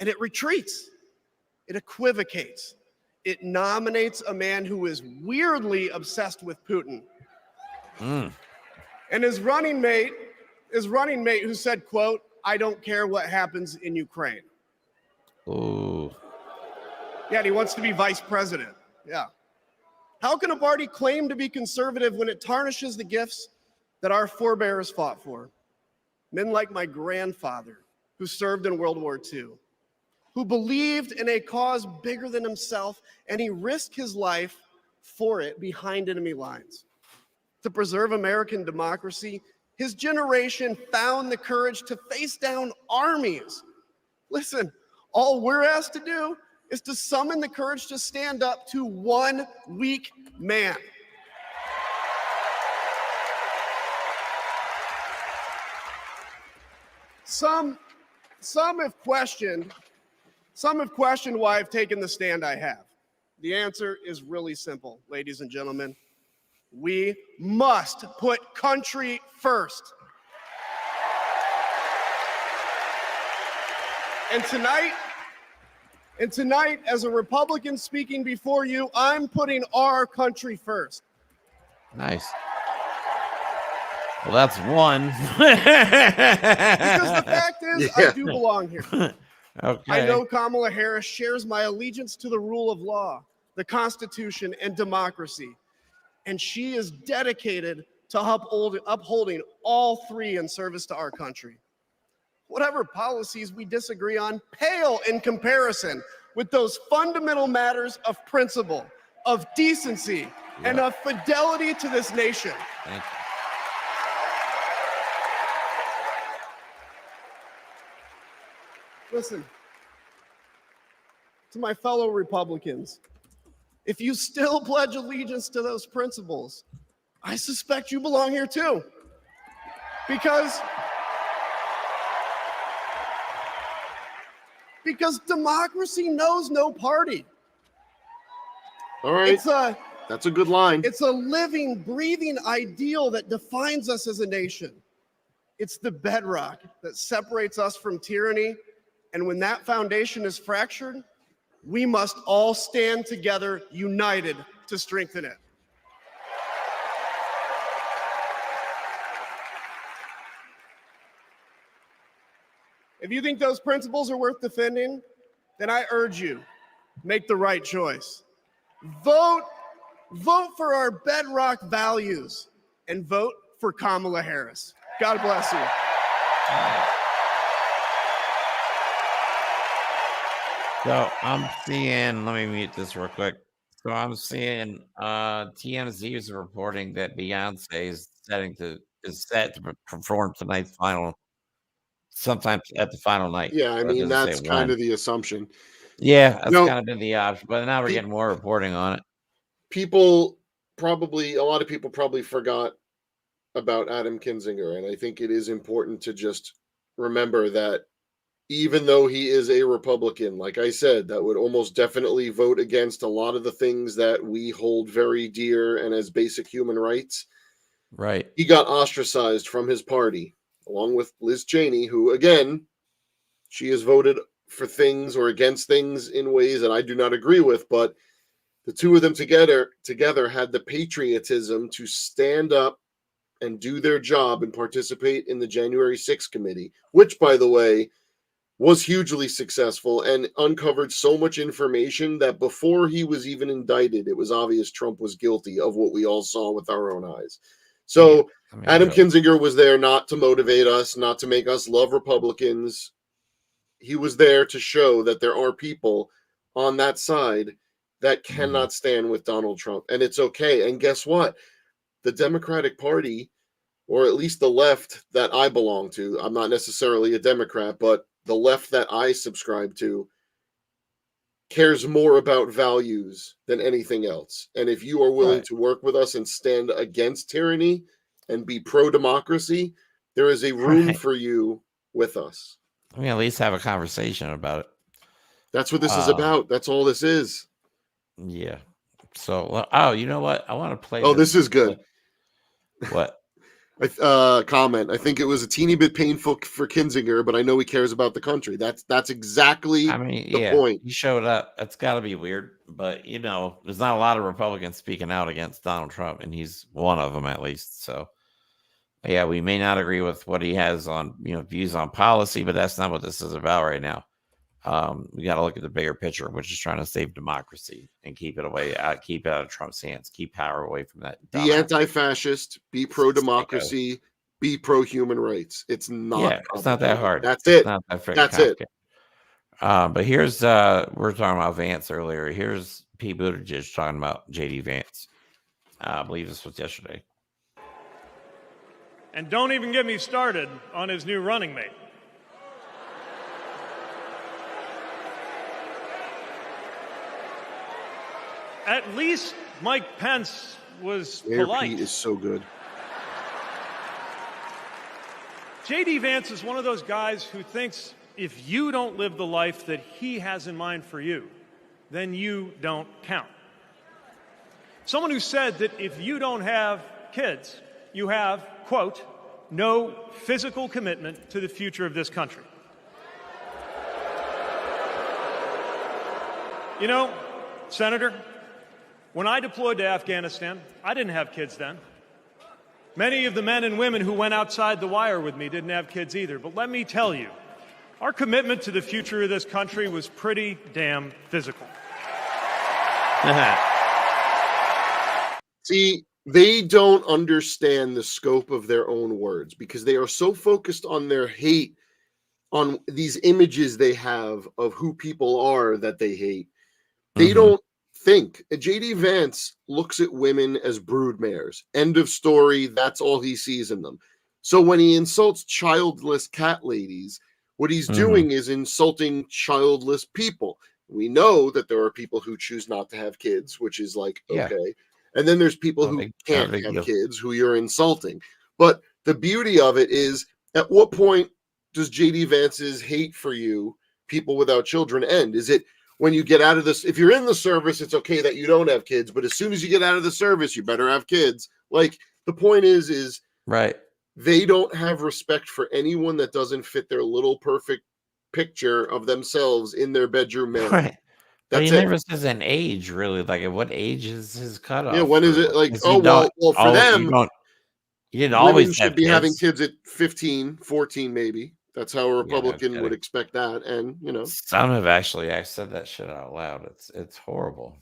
H: And it retreats, it equivocates, it nominates a man who is weirdly obsessed with Putin. And his running mate who said, quote, "I don't care what happens in Ukraine."
F: Ooh.
H: Yeah, and he wants to be vice president. Yeah. How can a party claim to be conservative when it tarnishes the gifts that our forebears fought for? Men like my grandfather, who served in World War II, who believed in a cause bigger than himself, and he risked his life for it behind enemy lines. To preserve American democracy, his generation found the courage to face down armies. Listen, all we're asked to do is to summon the courage to stand up to one weak man. Some have questioned why I've taken the stand I have. The answer is really simple, ladies and gentlemen. We must put country first. And tonight, as a Republican speaking before you, I'm putting our country first.
F: Nice. Well, that's one.
H: Because the fact is, I do belong here.
F: Okay.
H: I know Kamala Harris shares my allegiance to the rule of law, the Constitution, and democracy. And she is dedicated to upholding all three in service to our country. Whatever policies we disagree on pale in comparison with those fundamental matters of principle, of decency, and of fidelity to this nation.
F: Thank you.
H: Listen, to my fellow Republicans, if you still pledge allegiance to those principles, I suspect you belong here too. Because democracy knows no party.
G: All right. That's a good line.
H: It's a living, breathing ideal that defines us as a nation. It's the bedrock that separates us from tyranny. And when that foundation is fractured, we must all stand together, united, to strengthen it. If you think those principles are worth defending, then I urge you, make the right choice. Vote for our bedrock values and vote for Kamala Harris. God bless you.
F: So I'm seeing, let me mute this real quick. So I'm seeing TMZ is reporting that Beyonce is set to perform tonight's final, sometimes at the final night.
G: Yeah, I
F: But it
G: mean,
F: doesn't say
G: that's kind
F: when.
G: of the assumption.
F: Yeah, that's
G: No,
F: kind of been the option, but now we're getting more reporting on it.
G: A lot of people probably forgot about Adam Kinzinger, and I think it is important to just remember that even though he is a Republican, like I said, that would almost definitely vote against a lot of the things that we hold very dear and as basic human rights.
F: Right.
G: He got ostracized from his party, along with Liz Cheney, who, again, she has voted for things or against things in ways that I do not agree with, but the two of them together had the patriotism to stand up and do their job and participate in the January 6th committee, which, by the way, was hugely successful and uncovered so much information that before he was even indicted, it was obvious Trump was guilty of what we all saw with our own eyes. So Adam Kinzinger was there not to motivate us, not to make us love Republicans. He was there to show that there are people on that side that cannot stand with Donald Trump, and it's okay. And guess what? The Democratic Party, or at least the left that I belong to, I'm not necessarily a Democrat, but the left that I subscribe to cares more about values than anything else. And if you are willing to work with us and stand against tyranny and be pro-democracy, there is a room for you with us.
F: I mean, at least have a conversation about it.
G: That's what this is about. That's all this is.
F: Yeah. So, oh, you know what? I want to play.
G: Oh, this is good.
F: What?
G: Comment. I think it was a teeny bit painful for Kinzinger, but I know he cares about the country. That's exactly the point.
F: He showed up. That's got to be weird, but there's not a lot of Republicans speaking out against Donald Trump, and he's one of them at least. So, yeah, we may not agree with what he has on views on policy, but that's not what this is about right now. We got to look at the bigger picture, which is trying to save democracy and keep it out of Trump's hands, keep power away from that.
G: Be anti-fascist, be pro-democracy, be pro-human rights. It's not.
F: It's not that hard.
G: That's it.
F: It's not that
G: That's it.
F: But here's we were talking about Vance earlier. Here's Pete Buttigieg talking about JD Vance. I believe this was yesterday.
M: And don't even get me started on his new running mate. At least Mike Pence was polite.
G: Pete is so good.
M: JD Vance is one of those guys who thinks if you don't live the life that he has in mind for you, then you don't count. Someone who said that if you don't have kids, you have, quote, no physical commitment to the future of this country. Senator, when I deployed to Afghanistan, I didn't have kids then. Many of the men and women who went outside the wire with me didn't have kids either. But let me tell you, our commitment to the future of this country was pretty damn physical.
G: See, they don't understand the scope of their own words because they are so focused on their hate, on these images they have of who people are that they hate. They don't think. JD Vance looks at women as broodmares. End of story. That's all he sees in them. So when he insults childless cat ladies, what he's doing is insulting childless people. We know that there are people who choose not to have kids, which is like, okay. And then there's people who can't have kids who you're insulting. But the beauty of it is, at what point does JD Vance's hate for you, people without children, end? Is it when you get out of this, if you're in the service, it's okay that you don't have kids, but as soon as you get out of the service, you better have kids. Like, the point is
F: right.
G: They don't have respect for anyone that doesn't fit their little perfect picture of themselves in their bedroom man.
F: Right. But
G: That's
F: he
G: it.
F: never says an age, really. Like, at what age is his cutoff?
G: Yeah, when is it? Like,
F: Because
G: oh, well, for them,
F: you didn't
G: women
F: always
G: should
F: have
G: be having
F: kids.
G: kids at 15, 14, maybe. That's how a Republican would expect that. And,
F: Some have actually said that shit out loud. It's horrible.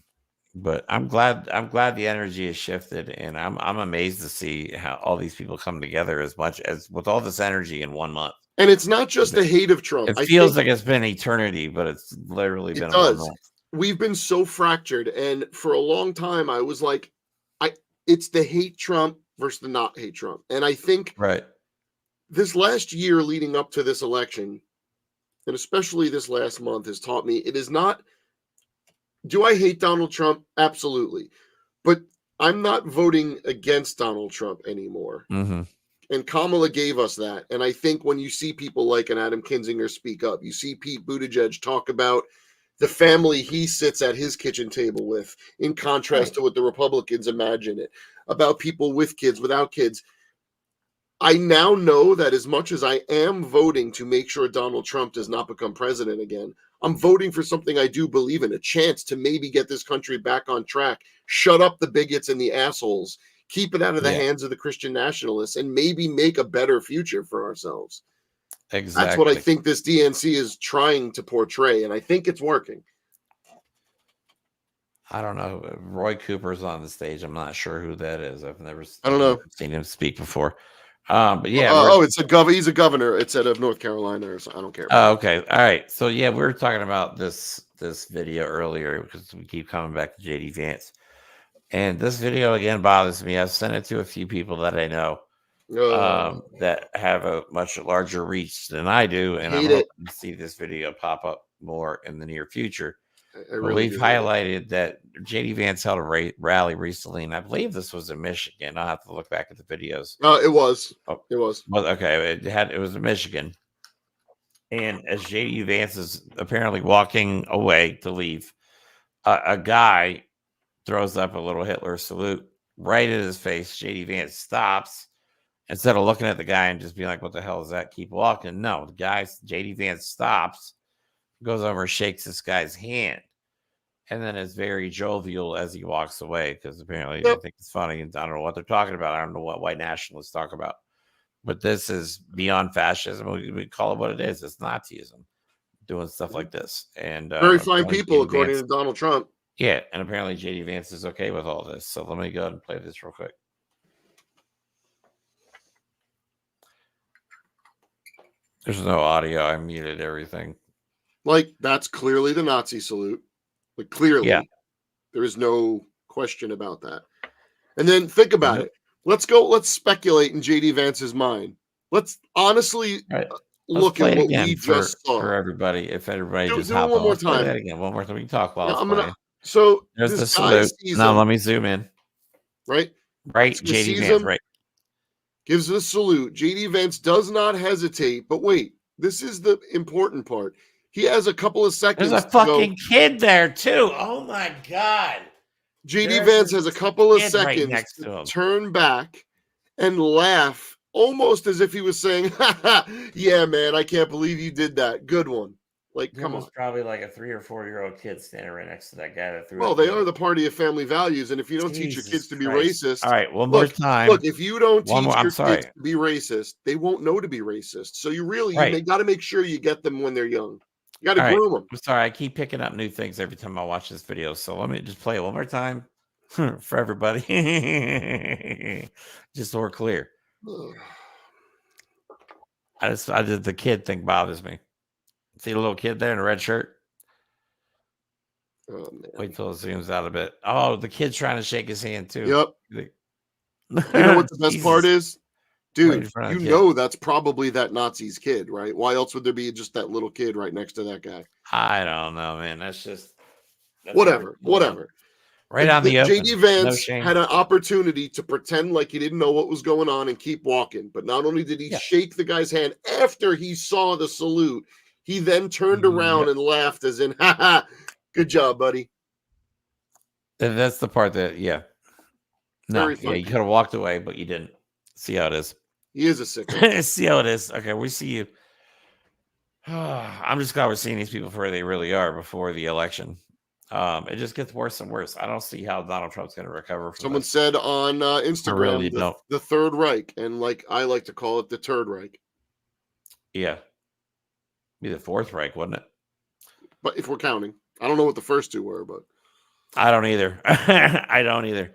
F: But I'm glad the energy has shifted, and I'm amazed to see how all these people come together as much as with all this energy in 1 month.
G: And it's not just the hate of Trump.
F: It feels like it's been eternity, but it's literally been 1 month.
G: We've been so fractured, and for a long time I was like, it's the hate Trump versus the not hate Trump. And I think this last year leading up to this election, and especially this last month, has taught me it is not, do I hate Donald Trump? Absolutely. But I'm not voting against Donald Trump anymore.
F: Mm-hmm.
G: And Kamala gave us that. And I think when you see people like an Adam Kinzinger speak up, you see Pete Buttigieg talk about the family he sits at his kitchen table with, in contrast to what the Republicans imagine it, about people with kids, without kids. I now know that as much as I am voting to make sure Donald Trump does not become president again, I'm voting for something I do believe in, a chance to maybe get this country back on track, shut up the bigots and the assholes, keep it out of the hands of the Christian nationalists, and maybe make a better future for ourselves.
F: Exactly.
G: That's what I think this DNC is trying to portray, and I think it's working.
F: I don't know. Roy Cooper's on the stage. I'm not sure who that is. I've never seen him speak before. But yeah.
G: It's a governor. He's a governor. It's out of North Carolina, or something. I don't care.
F: Oh, okay. All right. So yeah, we were talking about this video earlier because we keep coming back to JD Vance. And this video again bothers me. I've sent it to a few people that I know that have a much larger reach than I do, and I'm hoping to see this video pop up more in the near future. We've highlighted that JD Vance held a rally recently, and I believe this was in Michigan. I'll have to look back at the videos.
G: It was. It was.
F: Well, okay. It was in Michigan. And as JD Vance is apparently walking away to leave, a guy throws up a little Hitler salute right in his face. JD Vance stops. Instead of looking at the guy and just being like, what the hell is that? Keep walking. No, the guy, JD Vance stops, goes over and shakes this guy's hand, and then is very jovial as he walks away because apparently they think it's funny. And I don't know what they're talking about. I don't know what white nationalists talk about. But this is beyond fascism. We call it what it is. It's Nazism doing stuff like this. And
G: very fine people, according to Donald Trump.
F: Yeah, and apparently JD Vance is okay with all this. So let me go ahead and play this real quick. There's no audio. I muted everything.
G: Like, that's clearly the Nazi salute. Like, clearly. Yeah. There is no question about that. And then think about it. Let's speculate in JD Vance's mind. Let's honestly look at what we just saw.
F: For everybody, if everybody just
G: do
F: hop
G: it one
F: on.
G: more
F: Let's play
G: time.
F: that again. One more time. We can talk while
G: So
F: there's the salute. Now let me zoom in.
G: Right?
F: JD Vance, right.
G: Gives the salute. JD Vance does not hesitate. But wait, this is the important part. He has a couple of seconds.
F: There's a fucking kid there, too. Oh, my God.
G: JD Vance has a couple of seconds to turn back and laugh, almost as if he was saying, yeah, man, I can't believe you did that. Good one. Like, come on.
F: Probably like a 3 or 4-year-old kid standing right next to that guy that threw.
G: Well, they are the party of family values, and if you don't teach your kids to be racist,
F: all right, one more time.
G: Look, if you don't teach your kids to be racist, they won't know to be racist. So you got to make sure you get them when they're young. You got to groom them.
F: I'm sorry, I keep picking up new things every time I watch this video. So let me just play it one more time for everybody, just so we're clear. The kid thing bothers me. See the little kid there in a red shirt?
G: Oh, man.
F: Wait till it zooms out a bit. Oh, the kid's trying to shake his hand too.
G: Yep. You know what the best part is? Dude, you know that's probably that Nazi's kid, right? Why else would there be just that little kid right next to that guy?
F: I don't know, man. That's
G: whatever.
F: Right on the open.
G: JD Vance had an opportunity to pretend like he didn't know what was going on and keep walking. But not only did he shake the guy's hand after he saw the salute, he then turned around and laughed as in, ha, Good job, buddy.
F: And that's the part that, yeah. No,
G: Very
F: yeah,
G: funny.
F: you could have walked away, but you didn't. See how it is.
G: He is a sicko.
F: See how it is. Okay, we see you. I'm just glad we're seeing these people for where they really are before the election. It just gets worse and worse. I don't see how Donald Trump's going to recover from
G: Someone
F: this.
G: said on Instagram,
F: really don't.
G: the Third Reich, and like I like to call it the Turd Reich.
F: Yeah. Be the Fourth Reich, wouldn't it?
G: But if we're counting, I don't know what the first two were, but
F: I don't either. I don't either.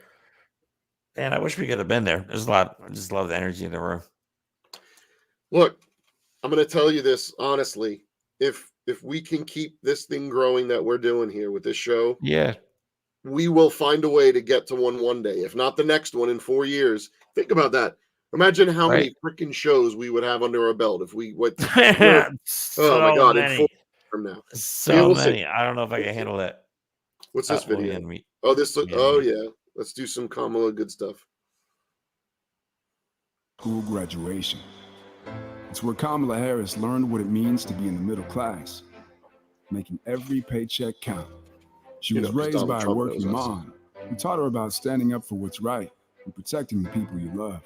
F: And I wish we could have been there. There's a lot. I just love the energy in the room.
G: look, I'm going to tell you this honestly. If we can keep this thing growing that we're doing here with this show,
F: Yeah.
G: we will find a way to get to one day. If not the next one in 4 years. Think about that. Imagine how many freaking shows we would have under our belt if we went. Oh my God! In 4 years from now,
F: So
G: Yeah, we'll
F: many.
G: see.
F: I don't know if I can handle that.
G: What's this
F: Well,
G: video?
F: yeah, me-
G: Oh, this.
F: yeah,
G: Oh
F: me.
G: yeah. Let's do some Kamala good stuff.
O: School graduation. It's where Kamala Harris learned what it means to be in the middle class, making every paycheck count. She was raised
G: Donald
O: by a
G: Trump
O: working
G: knows us.
O: mom who taught her about standing up for what's right and protecting the people you love.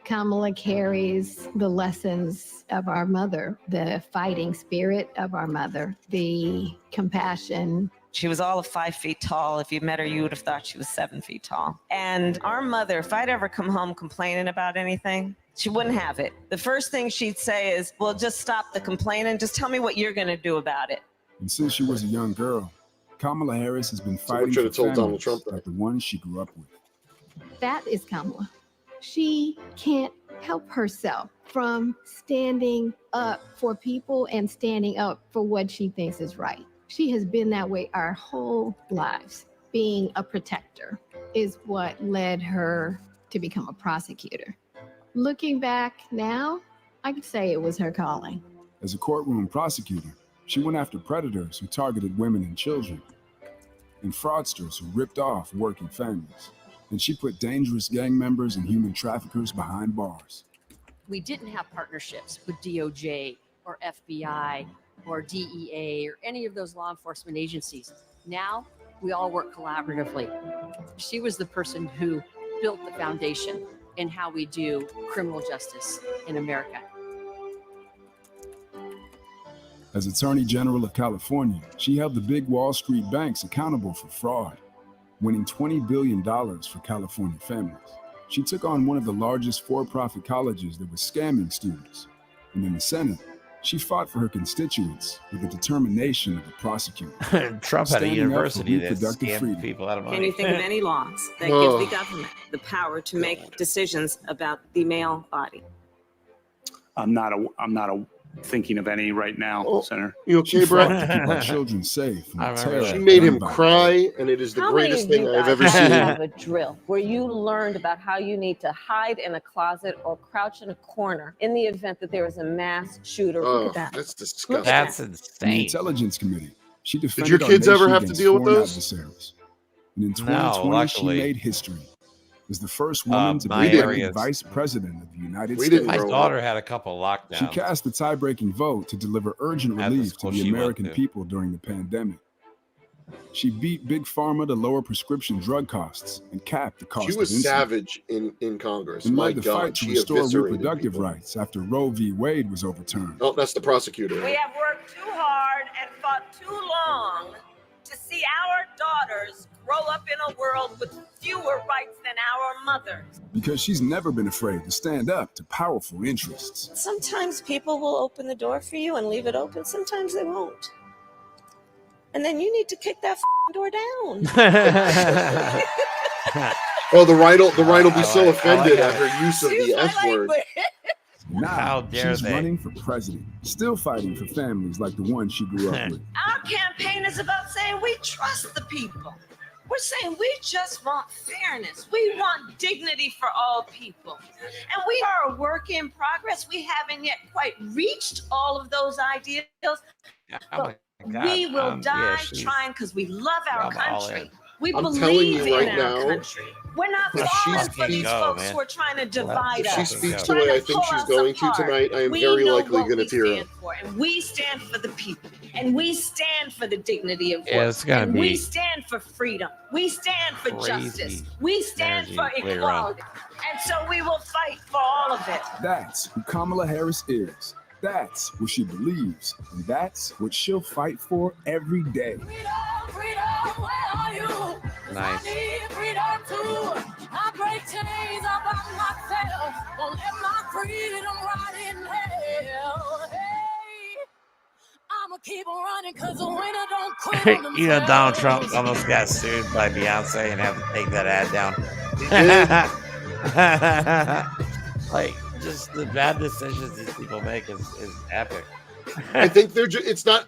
N: Kamala carries the lessons of our mother, the fighting spirit of our mother, the compassion.
C: She was all of 5 feet tall. If you met her, you would have thought she was 7 feet tall. And our mother, if I'd ever come home complaining about anything, she wouldn't have it. The first thing she'd say is, well, just stop the complaining. Just tell me what you're going to do about it.
O: And since she was a young girl, Kamala Harris has been
G: Someone
O: fighting
G: should
O: for
G: have told Donald
O: families
G: Trump that.
O: like the ones she grew up with.
N: That is Kamala. She can't help herself from standing up for people and standing up for what she thinks is right. She has been that way our whole lives. Being a protector is what led her to become a prosecutor. Looking back now, I could say it was her calling.
O: As a courtroom prosecutor, she went after predators who targeted women and children, and fraudsters who ripped off working families. And she put dangerous gang members and human traffickers behind bars.
P: We didn't have partnerships with DOJ or FBI or DEA or any of those law enforcement agencies. Now we all work collaboratively. She was the person who built the foundation in how we do criminal justice in America.
O: As Attorney General of California, she held the big Wall Street banks accountable for fraud, winning $20 billion for California families. She took on one of the largest for-profit colleges that was scamming students. And in the Senate, she fought for her constituents with the determination of a prosecutor.
F: Trump had a
O: Standing up for
F: university that
O: reproductive
F: scammed
O: freedom.
F: people out of money.
C: Can you think of any laws that
G: Oh.
C: give the government the power to make decisions about the male body?
W: I'm not thinking of any right now, Senator.
G: You okay, bro?
O: To keep our children safe from the terror
G: She
O: of
G: made him
O: gun violence.
G: cry, and it is the greatest thing I've ever seen.
X: have a drill where you learned about how you need to hide in a closet or crouch in a corner in the event that there is a mass shooter who
G: Oh,
X: could die?
G: that's disgusting.
F: That's
O: The
F: insane.
O: Intelligence Committee. She defended
G: your
O: our
G: kids ever
O: nation
G: have to
O: against
G: deal with
O: foreign
G: those?
O: adversaries. And in
F: No,
O: 2020,
F: luckily.
O: she made history as the first woman to
F: my
O: be elected
F: areas.
O: vice president of the United
G: We
O: States.
G: didn't
F: My
G: grow
F: daughter had a couple lockdowns.
O: She cast the tie-breaking vote to deliver urgent
F: At the
O: relief to
F: school
O: the
F: she went
O: American
F: to.
O: people during the pandemic. She beat Big Pharma to lower prescription drug costs and capped the cost
G: She was
O: of insulin.
G: savage in Congress.
O: And
G: My
O: led the
G: God,
O: fight to
G: she
O: restore
G: eviscerated
O: reproductive
G: people.
O: rights after Roe v. Wade was overturned.
G: Oh, that's the prosecutor.
C: We have worked too hard and fought too long to see our daughters grow up in a world with fewer rights than our mothers.
O: Because she's never been afraid to stand up to powerful interests.
C: Sometimes people will open the door for you and leave it open. Sometimes they won't. And then you need to kick that door down.
G: Oh, the right will be so
F: I like
G: offended
F: that.
G: at her use of the F word.
O: Now,
F: How dare
O: she's
F: they.
O: running for president, still fighting for families like the one she grew up with.
C: Our campaign is about saying we trust the people. We're saying we just want fairness. We want dignity for all people. And we are a work in progress. We haven't yet quite reached all of those ideals.
F: Oh my God.
C: We will die
F: she's-
C: trying because we love our
F: I'm all
C: country.
F: in.
C: We
G: I'm telling
C: believe
G: you
C: in
G: right
C: our
G: now,
C: country. We're not
G: if
C: falling
G: she's-
C: for these
F: Go,
C: folks
F: man.
C: who are trying to divide
G: If she
C: us.
G: speaks the
C: trying
G: way
C: to
G: I think
C: pull
G: she's
C: us
G: going to
C: apart.
G: tonight, I am
C: We
G: very
C: know
G: likely
C: what
G: going to
C: we
G: tear
C: stand
G: up.
C: for, and we stand for the people. And we stand for the dignity of work.
F: Yeah, it's gonna
C: and
F: be
C: we stand for freedom. We stand for justice. We stand for equality. And so we will fight for all of it.
O: That's who Kamala Harris is. That's what she believes. And that's what she'll fight for every day.
F: Nice.
I: I break chains up on myself. Won't let my freedom rot in hell. Hey, I'ma keep running because the winner don't quit.
F: You know, Donald Trump almost got sued by Beyonce and had to take that ad down. Like, just the bad decisions these people make is epic.
G: I think they're it's not,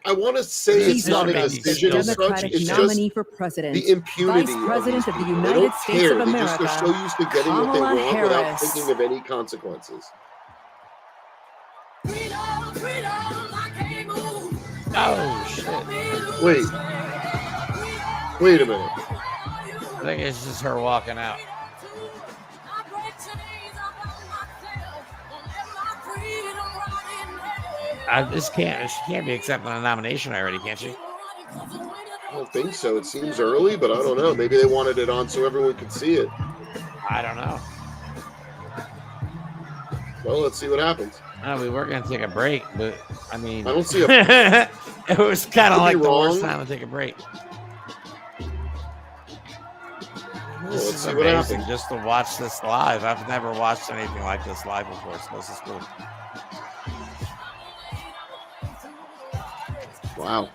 G: I want to say it's not a decision as such. It's just
K: for president,
G: the impunity
K: Vice President of the
G: they
K: United
G: don't
K: States
G: care.
K: of America,
G: They're so used to getting what they
K: Kamala
G: want without
K: Harris.
G: thinking of any consequences.
F: Oh, shit.
G: Wait a minute.
F: I think it's just her walking out. I just can't. She can't be accepting a nomination already, can she?
G: I don't think so. It seems early, but I don't know. Maybe they wanted it on so everyone could see it.
F: I don't know.
G: Well, let's see what happens.
F: We were going to take a break, but I mean,
G: I don't see
F: it was kind of like the worst
G: wrong.
F: time to take a break.
G: Well,
F: This
G: let's
F: is
G: see what
F: amazing
G: happens.
F: just to watch this live. I've never watched anything like this live before, so this is cool.
G: Wow.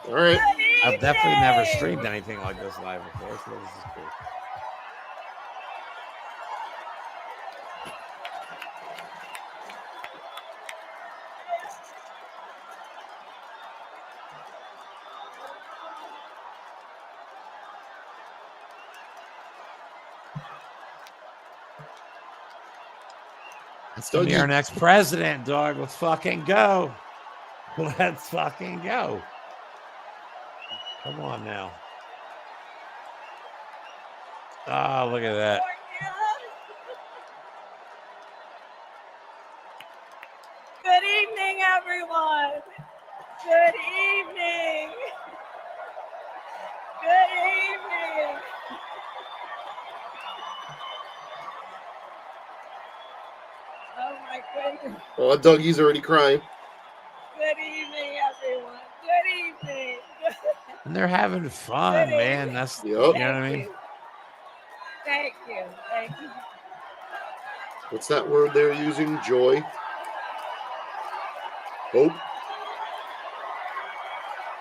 G: All right.
F: I've definitely never streamed anything like this live before, so this is cool. That's gonna be our next president, dog. Let's fucking go. Let's fucking go. Come on now. Oh, look at that.
C: Good evening, everyone. Good evening. Good evening. Oh my goodness.
G: Oh, Dougie's already crying.
C: Good evening, everyone. Good evening.
F: And they're having fun, man. That's
G: Yep.
F: you know what I mean?
C: Thank you. Thank you.
G: What's that word they're using? Joy? Hope?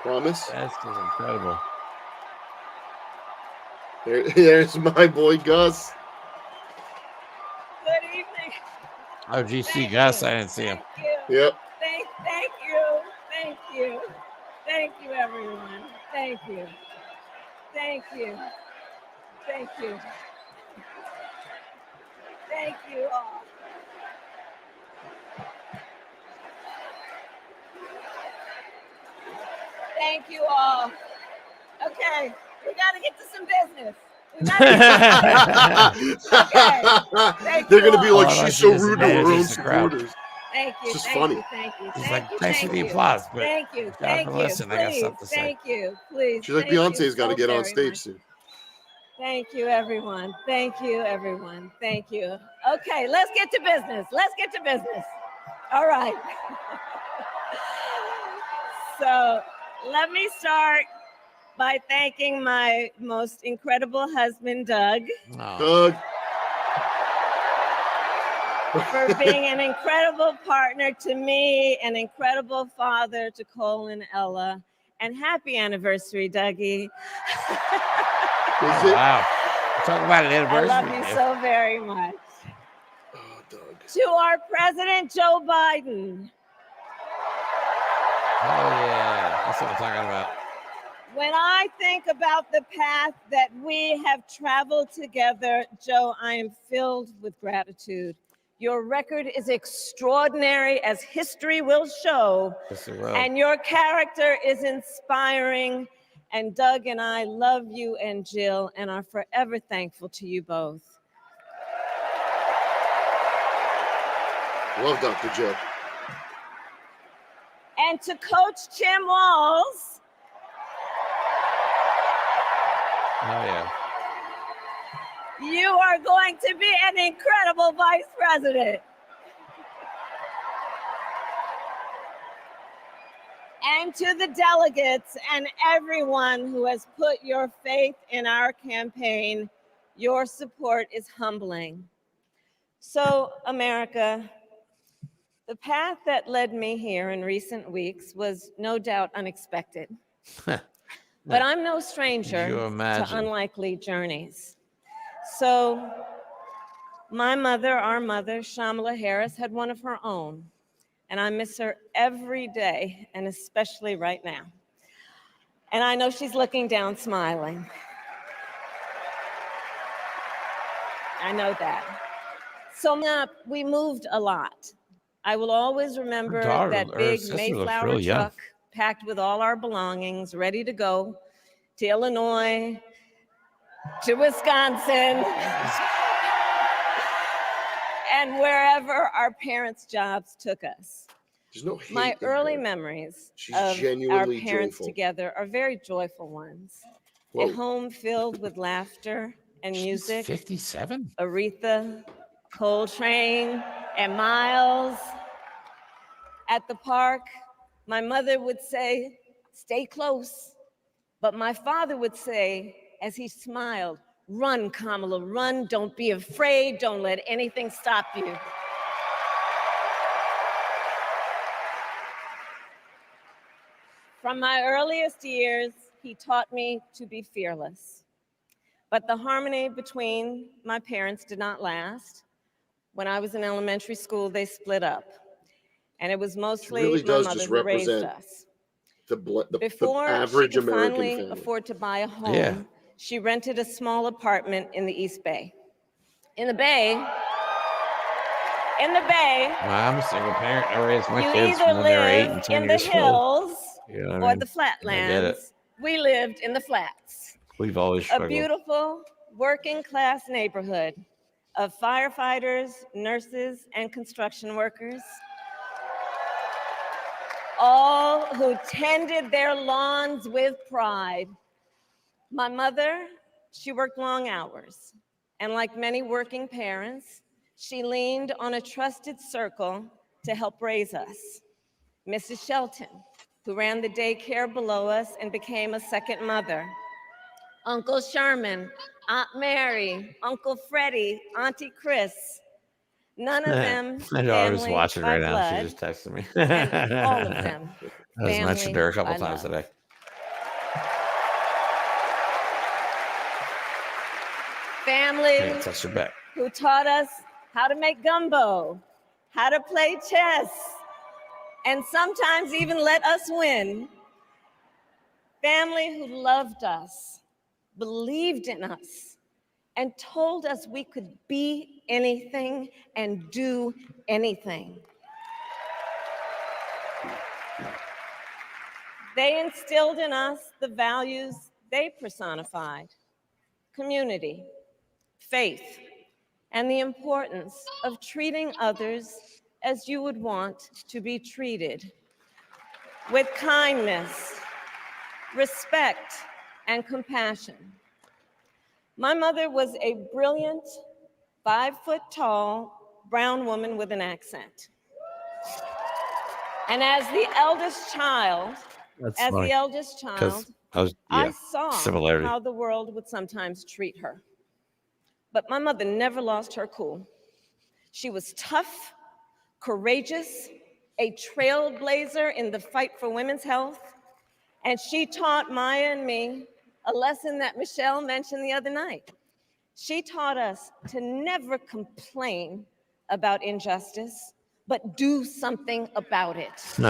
G: Promise?
F: That's just incredible.
G: There's my boy Gus.
C: Good evening.
F: Oh, GC Gus, I didn't see him.
G: Yep.
C: Thank you. Thank you. Thank you, everyone. Thank you. Thank you. Thank you. Thank you all. Thank you all. Okay, we got to get to some business. Okay.
G: They're going to be
F: all.
G: like,
F: Oh,
G: she's
F: she
G: so
F: just
G: rude to her own
F: manages the crowd.
G: supporters.
C: Thank you.
G: It's just
C: thank
G: funny.
C: You, thank you.
F: He's
C: thank
F: like,
C: you,
F: thanks for
C: thank
F: the
C: you.
F: applause, but
C: Thank you.
F: God,
C: Thank you.
F: listen, I got
C: Please,
F: something to say.
C: thank you. Please.
G: She's like,
C: thank you
G: Beyonce's got to
C: so
G: get on
C: very
G: stage
C: much.
G: soon.
C: Thank you, everyone. Thank you, everyone. Thank you. Okay, let's get to business. Let's get to business. All right. So let me start by thanking my most incredible husband, Doug,
G: Doug.
C: for being an incredible partner to me, an incredible father to Cole and Ella, and happy anniversary, Dougie.
F: Oh, wow. Talk about an
C: I
F: anniversary.
C: love you
F: gift.
C: so very much.
G: Oh, Doug.
C: To our President Joe Biden,
F: Oh, yeah. That's what I'm talking about.
C: when I think about the path that we have traveled together, Joe, I am filled with gratitude. Your record is extraordinary, as history will show,
F: Yes, it will.
C: and your character is inspiring. And Doug and I love you and Jill and are forever thankful to you both.
G: Love Dr. Joe.
C: And to Coach Tim Walz.
F: Oh, yeah.
C: You are going to be an incredible vice president. And to the delegates and everyone who has put your faith in our campaign, your support is humbling. So, America, the path that led me here in recent weeks was no doubt unexpected. But I'm no stranger
F: You
C: to
F: imagine.
C: unlikely journeys. So, my mother, our mother, Kamala Harris, had one of her own. And I miss her every day, and especially right now. And I know she's looking down, smiling. I know that. So we moved a lot. I will always remember that big Mayflower
F: really young.
C: truck packed with all our belongings, ready to go to Illinois, to Wisconsin, and wherever our parents' jobs took us.
G: There's no hate
C: My
G: in
C: early
G: her.
C: memories
G: She's
C: of our
G: genuinely
C: parents
G: joyful.
C: together are very joyful ones.
G: Whoa.
C: A home filled with laughter and music.
F: 57?
C: Aretha, Coltrane, and Miles. At the park, my mother would say, "Stay close." But my father would say, as he smiled, "Run, Kamala, run. Don't be afraid. Don't let anything stop you." From my earliest years, he taught me to be fearless. But the harmony between my parents did not last. When I was in elementary school, they split up. And it was mostly
G: really
C: my
G: does
C: mother
G: just
C: who raised
G: represent
C: us.
G: the
C: Before
G: average
C: she could
G: American
C: finally
G: family.
C: afford to buy a home,
F: Yeah.
C: she rented a small apartment in the East Bay. In the Bay,
F: I'm a single parent. I raised my
C: you
F: kids
C: either
F: when they were 8 and
C: live
F: 10
C: in the
F: years old.
C: hills
F: You know what I
C: or
F: mean?
C: the
F: I get it.
C: flatlands. We lived in the flats.
F: We've always
C: A
F: struggled.
C: beautiful working class neighborhood of firefighters, nurses, and construction workers, all who tended their lawns with pride. My mother, she worked long hours, and like many working parents, she leaned on a trusted circle to help raise us. Mrs. Shelton, who ran the daycare below us and became a second mother. Uncle Sherman, Aunt Mary, Uncle Freddie, Auntie Chris. None of them
F: I know I was
C: family
F: watching
C: by
F: right now. She
C: blood,
F: just texted me.
C: and all of them
F: I was mentioned her a couple
C: family by
F: times
C: love.
F: today.
C: Family
F: Can't touch her back.
C: who taught us how to make gumbo, how to play chess, and sometimes even let us win. Family who loved us, believed in us, and told us we could be anything and do anything. They instilled in us the values they personified: community, faith, and the importance of treating others as you would want to be treated, with kindness, respect, and compassion. My mother was a brilliant, 5-foot-tall brown woman with an accent. And as the eldest child,
F: That's funny, 'cause
C: I saw
F: similarity.
C: how the world would sometimes treat her. But my mother never lost her cool. She was tough, courageous, a trailblazer in the fight for women's health. And she taught Maya and me a lesson that Michelle mentioned the other night. She taught us to never complain about injustice, but do something about it. Do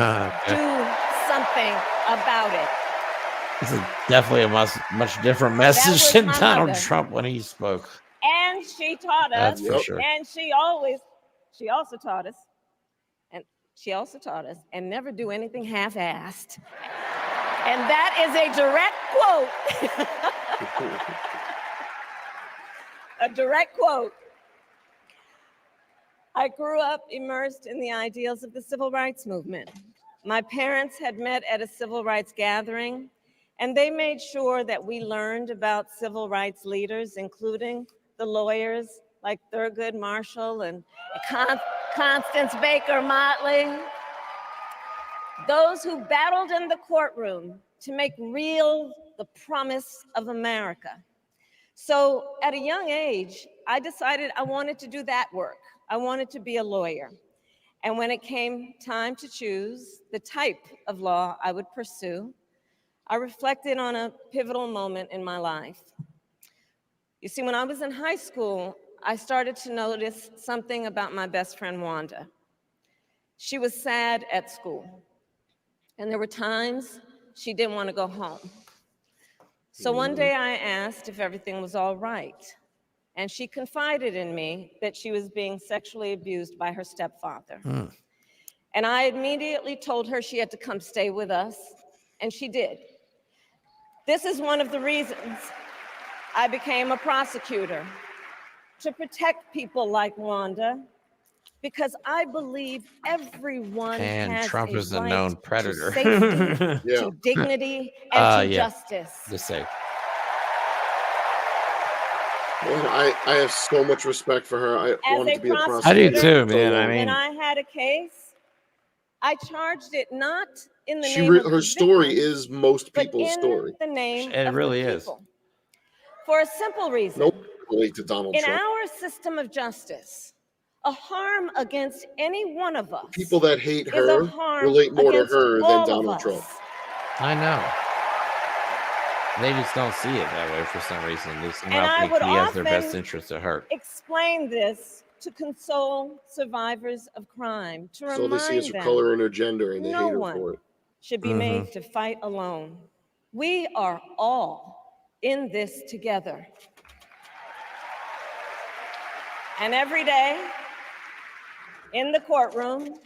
C: something about it.
F: This is definitely a much different message
C: was
F: than
C: my
F: Donald
C: mother.
F: Trump when he spoke.
C: And she taught us,
F: That's for sure.
C: and she also taught us, and never do anything half-assed. And that is a direct quote. A direct quote. I grew up immersed in the ideals of the civil rights movement.
X: My parents had met at a civil rights gathering, and they made sure that we learned about civil rights leaders, including the lawyers like Thurgood Marshall and Constance Baker Motley, those who battled in the courtroom to make real the promise of America. So at a young age, I decided I wanted to do that work. I wanted to be a lawyer. And when it came time to choose the type of law I would pursue, I reflected on a pivotal moment in my life. You see, when I was in high school, I started to notice something about my best friend, Wanda. She was sad at school, and there were times she didn't want to go home. So one day I asked if everything was all right, and she confided in me that she was being sexually abused by her stepfather. And I immediately told her she had to come stay with us, and she did. This is one of the reasons I became a prosecutor, to protect people like Wanda, because I believe everyone
F: And
X: has
F: Trump
X: a
F: is a
X: right
F: known
X: to
F: predator.
X: safety, to dignity, and to justice.
F: Just say.
G: Man, I have so much respect for her. I
X: As
G: wanted
X: a
G: to be a
X: prosecutor,
F: I
G: prosecutor.
F: do too, man.
G: So
F: I
G: long.
F: mean,
X: when I had a case, I charged it not in the
G: She
X: name of
G: her
X: the
G: story
X: victim,
G: is most
X: but
G: people's
X: in
G: story.
X: the name
F: it
X: of
F: really
X: the
F: is.
X: people. For a simple reason.
G: Nobody can relate to Donald
X: In
G: Trump.
X: our system of justice, a harm against any one of us
G: People that hate
X: is a
G: her
X: harm
G: relate more to
X: against
G: her than
X: all of
G: Donald
X: us.
G: Trump.
F: I know. They just don't see it that way for some reason. They
X: And
F: somehow
X: I
F: think
X: would
F: he has their best
X: often
F: interest at heart.
X: explain this to console survivors of crime, to
G: So they see
X: remind
G: it's her
X: them
G: color and her gender, and they
X: no
G: hate her
X: one
G: for it.
X: should be made to fight alone. We are all in this together. And every day in the courtroom,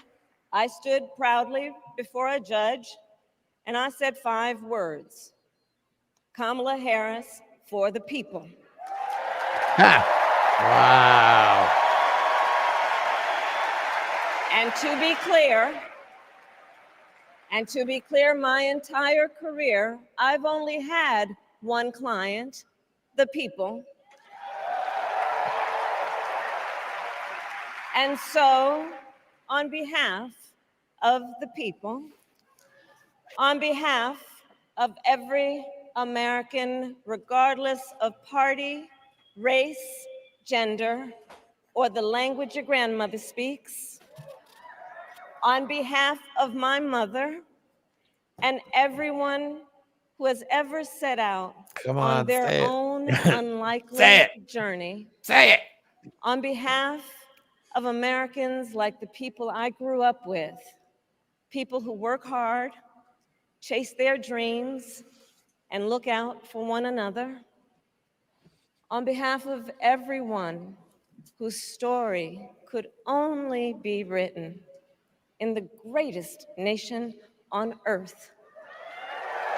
X: I stood proudly before a judge and I said 5 words: Kamala Harris for the people.
F: Wow.
X: And to be clear, my entire career, I've only had one client, the people. And so, on behalf of the people, on behalf of every American, regardless of party, race, gender, or the language your grandmother speaks, on behalf of my mother and everyone who has ever set out
F: Come
X: on
F: on,
X: their
F: say it.
X: own unlikely
F: Say it.
X: journey,
F: Say it.
X: on behalf of Americans like the people I grew up with, people who work hard, chase their dreams, and look out for one another, on behalf of everyone whose story could only be written in the greatest nation on earth,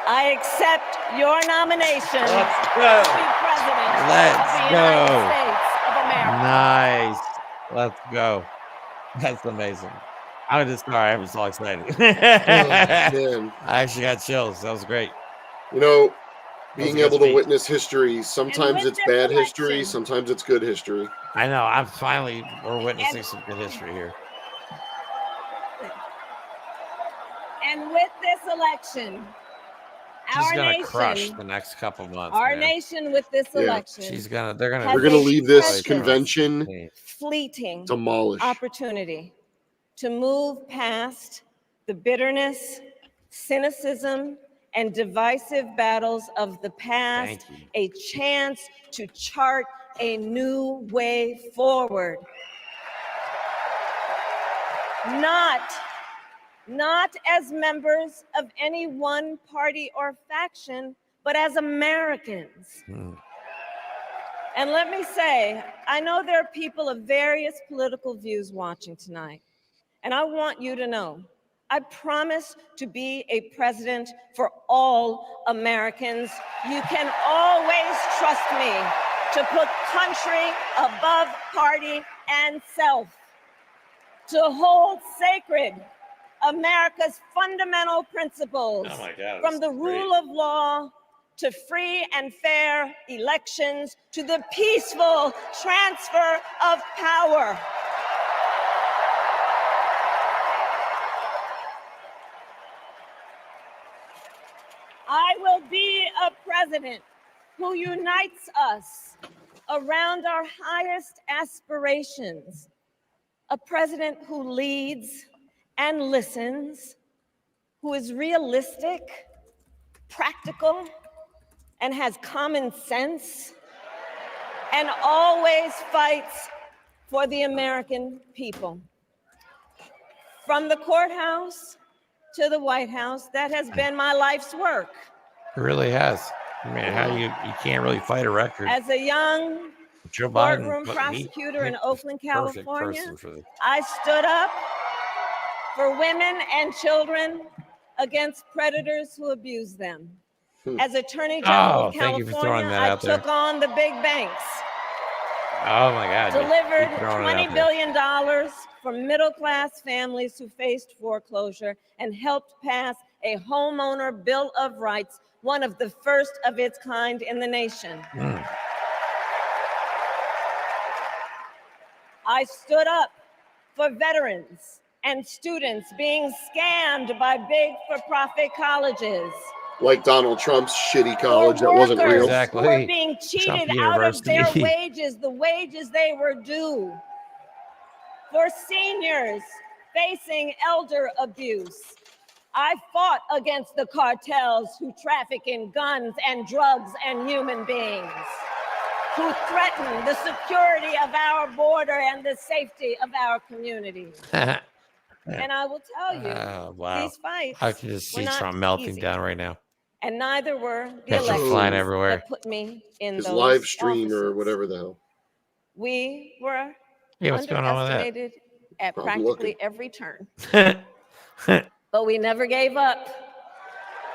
X: I accept your nomination to be President of the United States of America.
F: Nice. Let's go. That's amazing. I'm just sorry. I'm so excited.
G: Man.
F: I actually got chills. That was great.
G: You know,
F: That was
G: being
F: a good
G: able to
F: speech.
G: witness history, sometimes it's bad history, sometimes it's good history.
F: I know. We're witnessing some good history here.
X: And with this election,
F: She's
X: our
F: gonna crush
X: nation,
F: the next couple months.
X: our
F: man.
X: nation with this election,
F: They're gonna
X: has
G: We're going
X: a
G: to leave this
X: precious,
G: convention
X: fleeting
G: demolished.
X: opportunity to move past the bitterness, cynicism, and divisive battles of the past, a chance to chart a new way forward. Not as members of any one party or faction, but as Americans. And let me say, I know there are people of various political views watching tonight, and I want you to know, I promise to be a president for all Americans. You can always trust me to put country above party and self, to hold sacred America's fundamental principles,
F: Oh my God,
X: from the
F: that's great.
X: rule of law to free and fair elections to the peaceful transfer of power. I will be a president who unites us around our highest aspirations, a president who leads and listens, who is realistic, practical, and has common sense, and always fights for the American people. From the courthouse to the White House, that has been my life's work.
F: It really has. I mean, how you can't really fight a record.
X: As a young
F: Joe Biden,
X: courtroom prosecutor in Oakland,
F: perfect
X: California,
F: person for this.
X: I stood up for women and children against predators who abuse them. As Attorney General of
F: thank you for throwing
X: California,
F: that
X: I
F: out there.
X: took on the big banks,
F: Oh my God!
X: delivered
F: Keep throwing it out
X: $20
F: there.
X: billion for middle-class families who faced foreclosure, and helped pass a homeowner bill of rights, one of the first of its kind in the nation. I stood up for veterans and students being scammed by big for-profit colleges.
G: Like Donald Trump's shitty college that wasn't real.
X: Who were being cheated out of their wages, the wages they were due. For seniors facing elder abuse. I fought against the cartels who traffic in guns and drugs and human beings, who threaten the security of our border and the safety of our communities. And I will tell you,
F: Wow.
X: these fights
F: I can just
X: were
F: see
X: not
F: Trump melting
X: easy.
F: down right now.
X: And neither were the
F: Pictures
X: elections
F: flying everywhere.
X: that put me in
G: His
X: those
G: live stream
X: offices.
G: or whatever the hell.
X: We were
F: Yeah, what's going on with that?
X: underestimated at
G: I'm
X: practically
G: looking.
X: every turn. But we never gave up,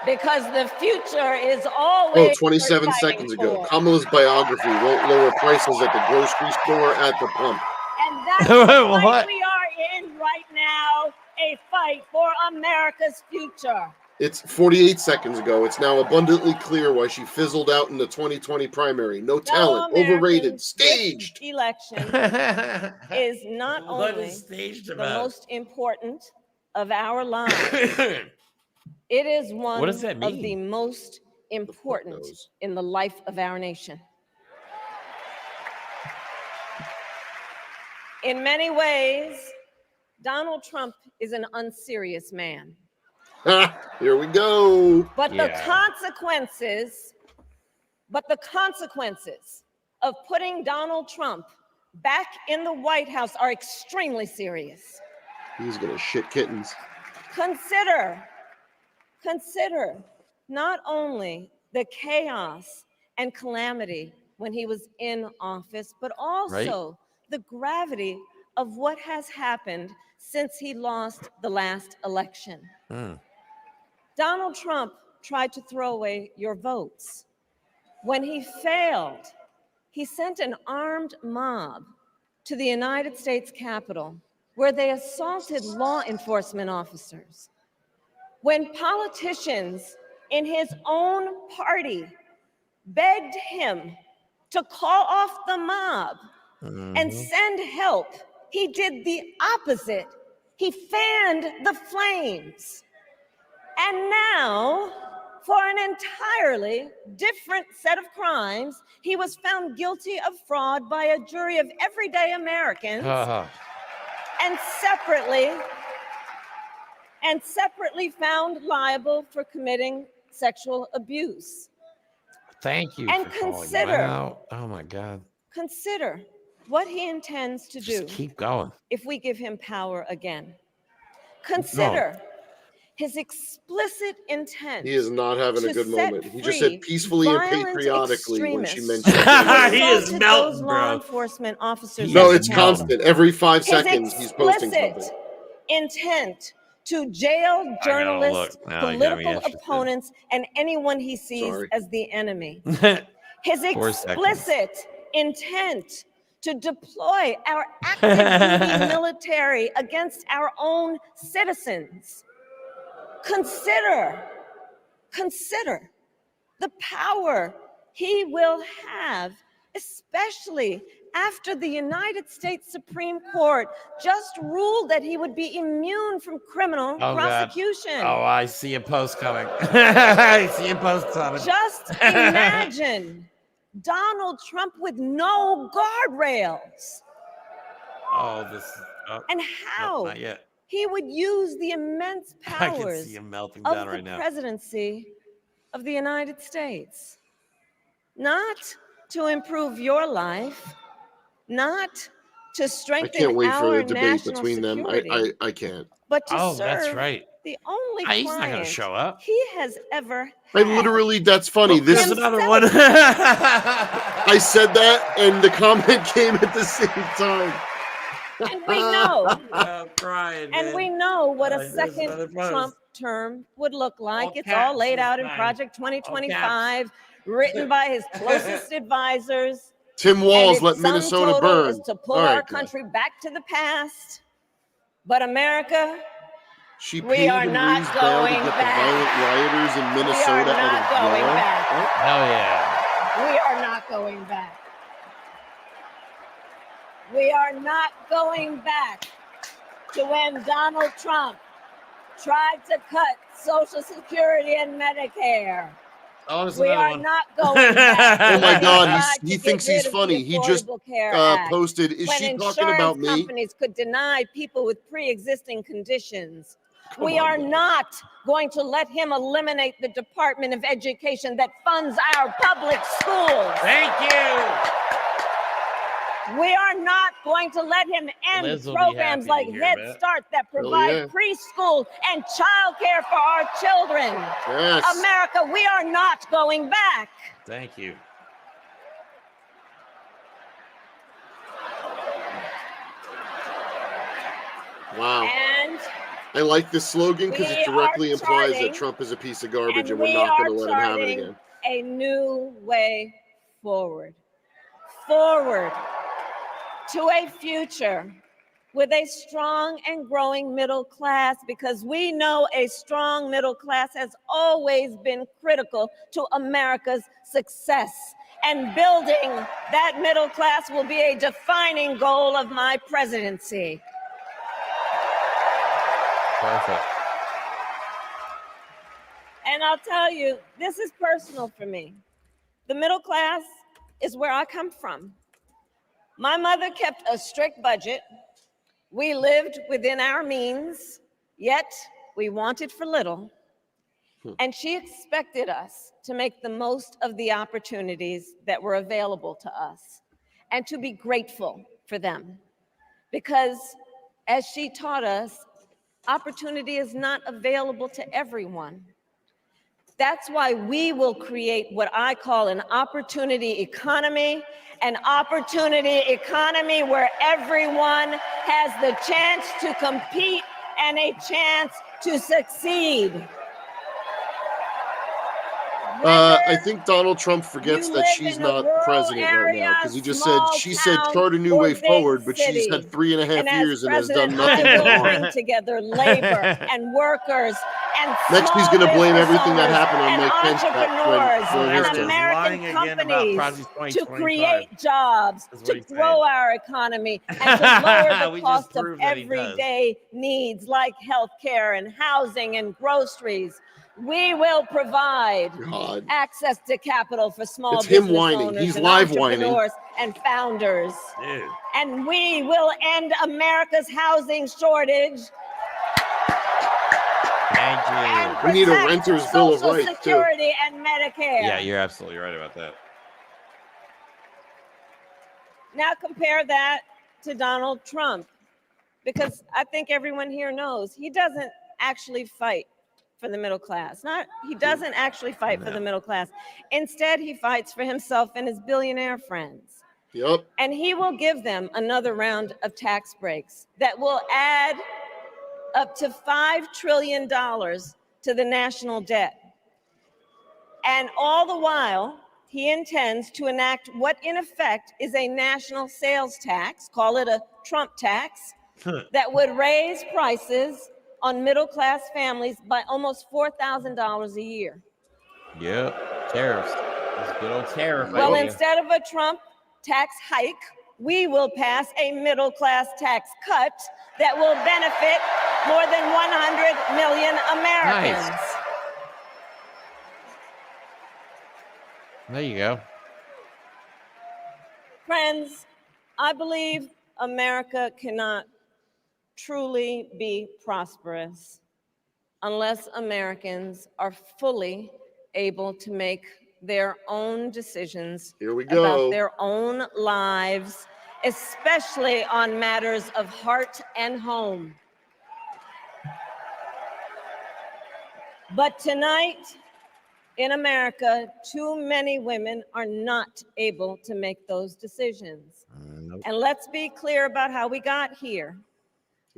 X: because the future is always
G: Oh, 27
X: worth fighting
G: seconds ago.
X: for.
G: Kamala's biography won't lower prices at the grocery store at the pump.
X: And that's the
F: What?
X: fight we are in right now, a fight for America's future.
G: It's 48 seconds ago. It's now abundantly clear why she fizzled out in the 2020 primary. No talent,
X: Americans,
G: overrated,
X: this
G: staged.
X: election is not
F: What
X: only
F: is staged
X: the
F: about?
X: most important of our lives, it is one
F: What does that
X: of the
F: mean?
X: most important in the life of our nation. In many ways, Donald Trump is an unserious man.
G: Here we go.
X: But the consequences of putting Donald Trump back in the White House are extremely serious.
G: He's gonna shit kittens.
X: Consider not only the chaos and calamity when he was in office, but also the gravity of what has happened since he lost the last election. Donald Trump tried to throw away your votes. When he failed, he sent an armed mob to the United States Capitol, where they assaulted law enforcement officers. When politicians in his own party begged him to call off the mob and send help, he did the opposite. He fanned the flames. And now, for an entirely different set of crimes, he was found guilty of fraud by a jury of everyday Americans, and separately found liable for committing sexual abuse.
F: Thank you.
X: And
F: for calling
X: consider-
F: him out. Oh my God.
X: Consider what he intends to do
F: Just keep going.
X: if we give him power again. Consider his explicit intent.
G: He is not having a
X: to
G: good
X: set
G: moment. He just said
X: free
G: peacefully and
X: violent
G: patriotically when she
X: extremists
G: mentioned
F: He
X: who
F: is
X: assaulted
F: melting,
X: those
F: bro.
X: law enforcement officers.
G: No,
X: at
G: it's
X: the Capitol.
G: constant. Every 5
X: His
G: seconds he's posting
X: explicit
G: something.
X: intent to jail journalists,
F: look. Now you got me
X: political
F: interested.
X: opponents, and anyone he sees
G: Sorry.
X: as the enemy. His
F: 4 seconds.
X: explicit intent to deploy our active duty military against our own citizens. Consider the power he will have, especially after the United States Supreme Court just ruled that he would be immune from criminal prosecution.
F: God. Oh, I see a post coming. I see a post coming.
X: Just imagine Donald Trump with no guardrails.
F: Oh, this.
X: And how
F: not yet.
X: he would use the immense
F: I can
X: powers
F: see him melting
X: of
F: down
X: the
F: right now.
X: presidency of the United States. Not to improve your life, not to
G: I
X: strengthen
G: can't wait for
X: our
G: the debate
X: national
G: between them.
X: security,
G: I can't.
X: but to
F: Oh,
X: serve
F: that's right.
X: the only
F: He's not going to
X: client
F: show up.
X: he has ever
G: I
X: had.
G: literally, that's funny.
F: Oh, there's another one.
G: I said that, and the comment came at the same time.
X: And we know,
F: I'm crying,
X: and
F: man.
X: we know what a
F: There's
X: second
F: another post.
X: Trump term would look like.
F: All
X: It's
F: caps
X: all laid
F: this
X: out in
F: time.
X: Project
F: All
X: 2025, written by his closest advisors.
G: Tim Walz,
X: And
G: let
X: its sum
G: Minnesota
X: total
G: burn.
X: is to pull
G: All
X: our
G: right, good.
X: country back to the past. But America,
G: She
X: we
G: paid
X: are
G: and
X: not
G: raised bail to
X: going
G: get the
X: back.
G: violent rioters in
X: We are
G: Minnesota
X: not
G: out of
X: going
G: jail.
X: back.
F: Hell yeah.
X: We are not going back. We are not going back to when Donald Trump tried to cut Social Security and Medicare.
F: Oh, there's
X: We
F: another
X: are
F: one.
X: not going back.
G: Oh my
X: when
G: God,
X: tried
G: he
X: to
G: thinks
X: get
G: he's
X: rid of the
G: funny. He just
X: Affordable Care Act,
G: posted, is
X: when
G: she talking
X: insurance
G: about me?
X: companies could deny people with pre-existing conditions.
G: Come
X: We
G: on,
X: are
G: guys.
X: not going to let him eliminate the Department of Education that funds our public schools.
F: Thank you.
X: We are not going to let him end
F: Liz will be
X: programs
F: happy
X: like
F: to hear
X: Head
F: that.
X: Start that
G: Hell
X: provide
G: yeah.
X: preschool and childcare for our children.
G: Yes.
X: America, we are not going back.
F: Thank you.
G: Wow.
X: And
G: I like this slogan because
X: we
G: it directly
X: are
G: implies
X: charting-
G: that Trump is a piece of garbage
X: and
G: and we're
X: we
G: not going
X: are
G: to let him have it
X: charting
G: again.
X: a new way forward. Forward to a future with a strong and growing middle class, because we know a strong middle class has always been critical to America's success. And building that middle class will be a defining goal of my presidency.
F: Perfect.
X: And I'll tell you, this is personal for me. The middle class is where I come from. My mother kept a strict budget. We lived within our means, yet we wanted for little. And she expected us to make the most of the opportunities that were available to us and to be grateful for them. Because as she taught us, opportunity is not available to everyone. That's why we will create what I call an opportunity economy where everyone has the chance to compete and a chance to succeed.
G: I think Donald Trump forgets
X: you
G: that
X: live
G: she's
X: in a
G: not
X: rural
G: president right now
X: area,
G: because he just said,
X: small
G: she said,
X: town,
G: chart a new
X: or
G: way
X: big
G: forward, but she's
X: city.
G: had 3.5
X: And as
G: years and has done
X: president,
G: nothing
X: I
G: but
X: will
G: harm.
X: bring together labor and workers and
G: Next, he's
X: small
G: going to blame
X: business
G: everything that
X: owners
G: happened on
X: and
G: Mike Pence
X: entrepreneurs
G: for his
X: and
G: term.
X: American
F: Lying again about
X: companies
F: Project
X: to
F: 2025.
X: create jobs,
F: That's what
X: to
F: he's
X: grow
F: saying.
X: our economy, and to lower
F: We
X: the
F: just
X: cost of
F: proved that he does.
X: everyday needs like healthcare and housing and groceries. We will provide
G: God.
X: access to capital for small
G: It's him
X: business
G: whining.
X: owners
G: He's
X: and
G: live whining.
X: entrepreneurs and founders.
F: Dude.
X: And we will end America's housing shortage.
F: Thank you.
X: And
G: We need a
X: protect
G: renter's bill of
X: Social
G: rights, too.
X: Security and Medicare.
F: Yeah, you're absolutely right about that.
X: Now compare that to Donald Trump, because I think everyone here knows he doesn't actually fight for the middle class. He doesn't actually fight for the middle class. Instead, he fights for himself and his billionaire friends.
G: Yep.
X: And he will give them another round of tax breaks that will add up to $5 trillion to the national debt. And all the while, he intends to enact what in effect is a national sales tax, call it a Trump tax, that would raise prices on middle-class families by almost $4,000 a year.
F: Yep, tariffs. That's good old tariff.
X: Well,
F: idea.
X: instead of a Trump tax hike, we will pass a middle-class tax cut that will benefit more than 100 million Americans.
F: Nice. There you go.
X: Friends, I believe America cannot truly be prosperous unless Americans are fully able to make their own decisions
G: Here we go.
X: about their own lives, especially on matters of heart and home. But tonight in America, too many women are not able to make those decisions. And let's be clear about how we got here.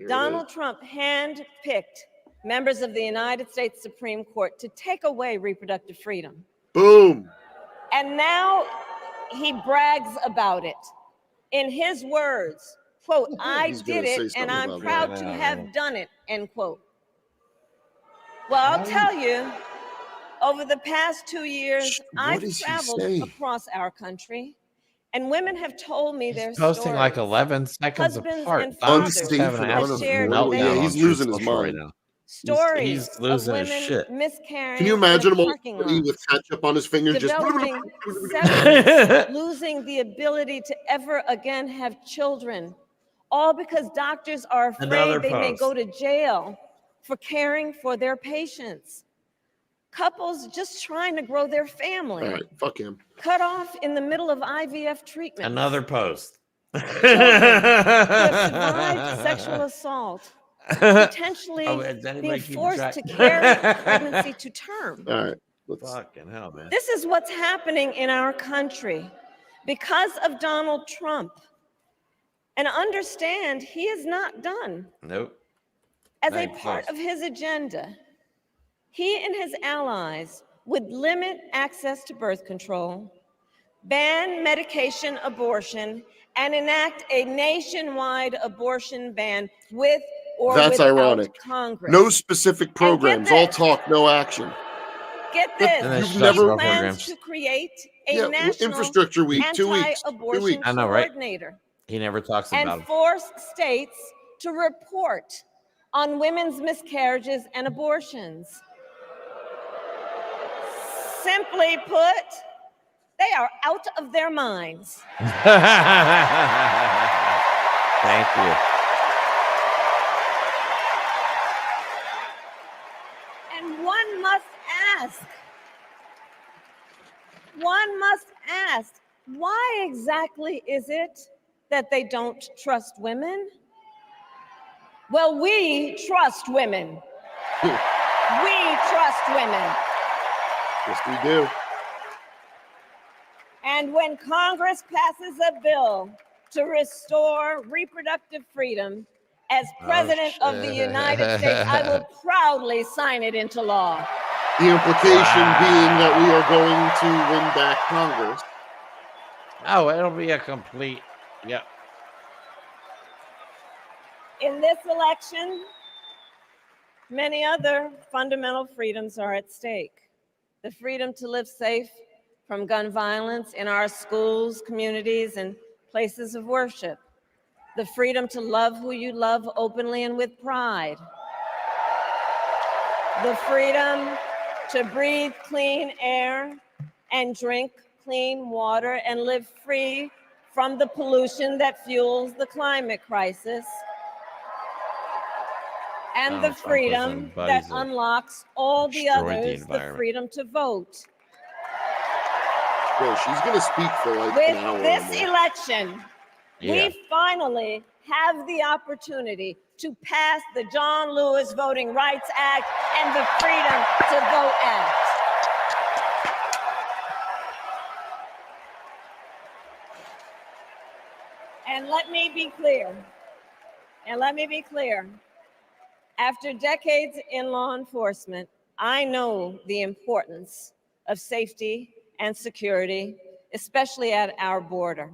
X: Donald Trump handpicked members of the United States Supreme Court to take away reproductive freedom.
G: Boom.
X: And now he brags about it. In his words, quote, I
G: He's
X: did
G: gonna
X: it
G: say
X: and
G: something
X: I'm
G: about
X: proud
G: that.
X: to have done it, end quote. Well, I'll tell you, over the past 2 years, I've
G: is he
X: traveled
G: saying?
X: across our country, and women have told me their
F: Posting
X: stories.
F: like 11 seconds
X: Husbands
F: apart.
X: and
F: Doctors
X: fathers
F: having an
X: have
F: absolute
X: shared
F: meltdown
X: they-
G: Yeah,
F: on
G: he's
F: Truth
G: losing his
F: Social right
G: mind.
F: now.
X: Stories
F: He's losing
X: of
F: his
X: women
F: shit.
X: miscarrying
G: Can you imagine
X: in
G: him all
X: parking
G: sweaty
X: lots,
G: with ketchup on his fingers? Just
X: developing sepsis, losing the ability to ever again have children, all because doctors are
F: Another
X: afraid they may
F: post.
X: go to jail for caring for their patients. Couples just trying to grow their family,
G: all right, fuck him.
X: cut off in the middle of IVF treatment.
F: Another post.
X: Children who have survived sexual assault, potentially
F: Oh, is anybody
X: being
F: keeping
X: forced
F: track?
X: to carry pregnancy to term.
G: All right, let's.
F: Fucking hell, man.
X: This is what's happening in our country because of Donald Trump. And understand, he is not done.
F: Nope.
X: As
F: Not
X: a
F: even
X: part
F: close.
X: of his agenda, he and his allies would limit access to birth control, ban medication abortion, and enact a nationwide abortion ban with or
G: That's
X: without
G: ironic.
X: Congress.
G: No specific programs, all talk, no action.
X: Get this.
F: And then
G: You've
F: shut
G: never-
F: your
X: Plans
F: programs.
X: to create a
G: Yeah,
X: national
G: infrastructure week, 2 weeks. 2
X: anti-abortion
G: weeks.
F: I know, right?
X: coordinator
F: He never talks about
X: and
F: him.
X: force states to report on women's miscarriages and abortions. Simply put, they are out of their minds.
F: Thank you.
X: And one must ask, why exactly is it that they don't trust women? Well, we trust women. We trust women.
G: Yes, we do.
X: And when Congress passes a bill to restore reproductive freedom, as President of the United States, I will proudly sign it into law.
G: The implication being that we are going to win back Congress.
F: Oh, it'll be a complete. Yep.
X: In this election, many other fundamental freedoms are at stake. The freedom to live safe from gun violence in our schools, communities, and places of worship. The freedom to love who you love openly and with pride. The freedom to breathe clean air and drink clean water and live free from the pollution that fuels the climate crisis. And the
F: Donald Trump was
X: freedom
F: in
X: that
F: buddies that
X: unlocks all the
F: destroyed the
X: others, the
F: environment.
X: freedom to vote.
G: Bro, she's going to speak for like
X: With
G: an hour.
X: this
G: or more.
X: election,
F: Yeah.
X: we finally have the opportunity to pass the John Lewis Voting Rights Act and the Freedom to Vote Act. And let me be clear. After decades in law enforcement, I know the importance of safety and security, especially at our border.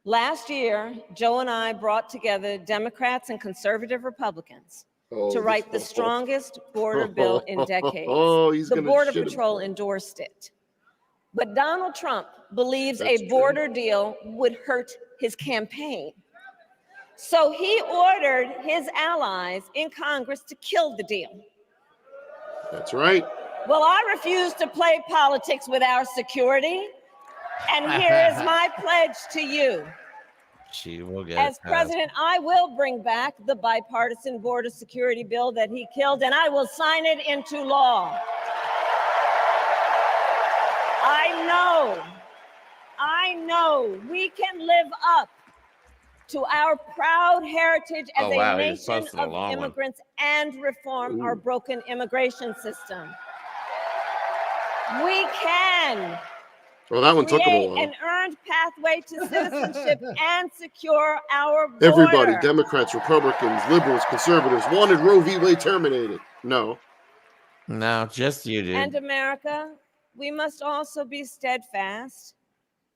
X: Last year, Joe and I brought together Democrats and conservative Republicans to write the strongest border bill in decades. The Border Patrol endorsed it. But Donald Trump believes a border deal would hurt his campaign. So he ordered his allies in Congress to kill the deal.
G: That's right.
X: Well, I refuse to play politics with our security. And here is my pledge to you.
F: She will get
X: As president, I will bring back the bipartisan border security bill that he killed, and I will sign it into law. I know we can live up to our proud heritage as a nation of immigrants and reform our broken immigration system. We can
G: Well, that one took them a
X: create
G: while.
X: an earned pathway to citizenship and secure our border.
G: Everybody, Democrats, Republicans, liberals, conservatives, wanted Roe v. Wade terminated. No.
F: No, just you, dude.
X: And America, we must also be steadfast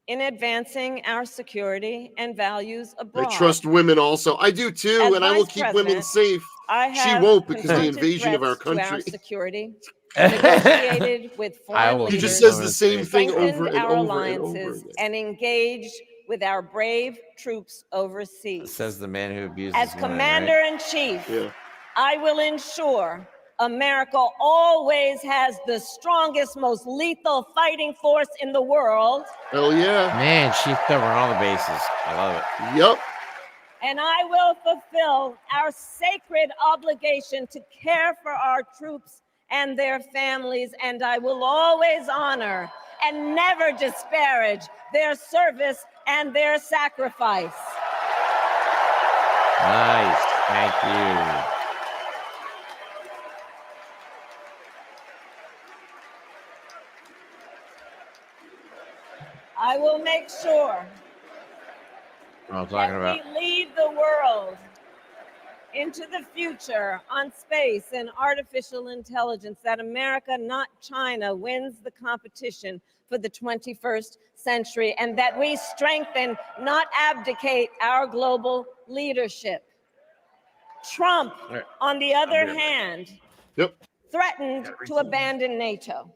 X: in advancing our security and values abroad.
G: I trust women also. I do too,
X: As
G: and I will
X: Vice
G: keep women
X: President,
G: safe.
X: I
G: She
X: have
G: won't because of the
X: confronted
G: invasion of our
X: threats to
G: country.
X: our security, negotiated with foreign
G: He
X: leaders,
G: just says the same thing
X: strengthened
G: over and
X: our
G: over and
X: alliances,
G: over again.
X: and engaged with our brave troops overseas.
F: Says the man who abuses
X: As
F: women,
X: Commander-in-Chief,
G: Yeah.
X: I will ensure America always has the strongest, most lethal fighting force in the world.
G: Hell yeah.
F: Man, she's covering all the bases. I love it.
G: Yep.
X: And I will fulfill our sacred obligation to care for our troops and their families, and I will always honor and never disparage their service and their sacrifice.
F: Nice. Thank you.
X: I will make sure
F: I'm talking about.
X: we lead the world into the future on space and artificial intelligence, that America, not China, wins the competition for the 21st century, and that we strengthen, not abdicate, our global leadership. Trump, on the other hand, threatened to abandon NATO.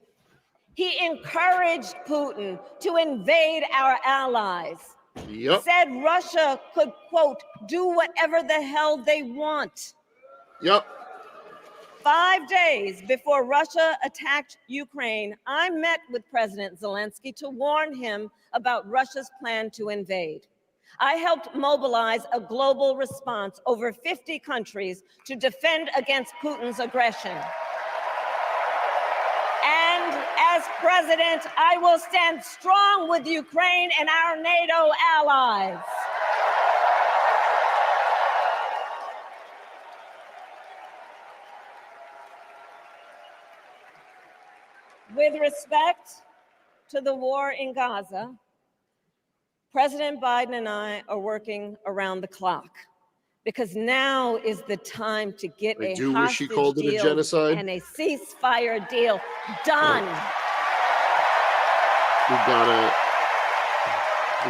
X: He encouraged Putin to invade our allies.
G: Yep.
X: Said Russia could, quote, do whatever the hell they want.
G: Yep.
X: 5 days before Russia attacked Ukraine, I met with President Zelensky to warn him about Russia's plan to invade. I helped mobilize a global response, over 50 countries, to defend against Putin's aggression. And as president, I will stand strong with Ukraine and our NATO allies. With respect to the war in Gaza, President Biden and I are working around the clock, because now is the time to get
G: I
X: a
G: do wish he
X: hostage
G: called it a
X: deal
G: genocide.
X: and a ceasefire deal done.
G: We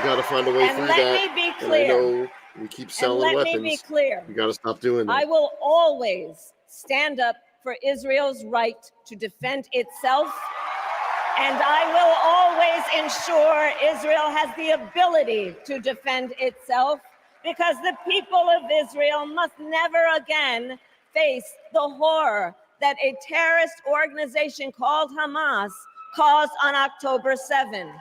G: gotta find a way
X: And
G: through
X: let
G: that.
X: me be
G: And I
X: clear.
G: know we keep selling
X: let
G: weapons.
X: me be clear.
G: We gotta stop doing that.
X: I will always stand up for Israel's right to defend itself, and I will always ensure Israel has the ability to defend itself, because the people of Israel must never again face the horror that a terrorist organization called Hamas caused on October 7,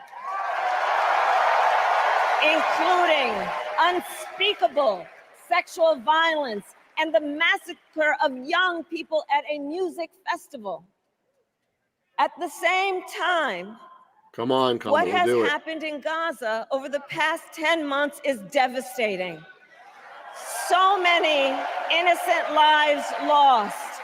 X: including unspeakable sexual violence and the massacre of young people at a music festival. At the same time,
G: Come on,
X: what has
G: do it.
X: happened in Gaza over the past 10 months is devastating. So many innocent lives lost.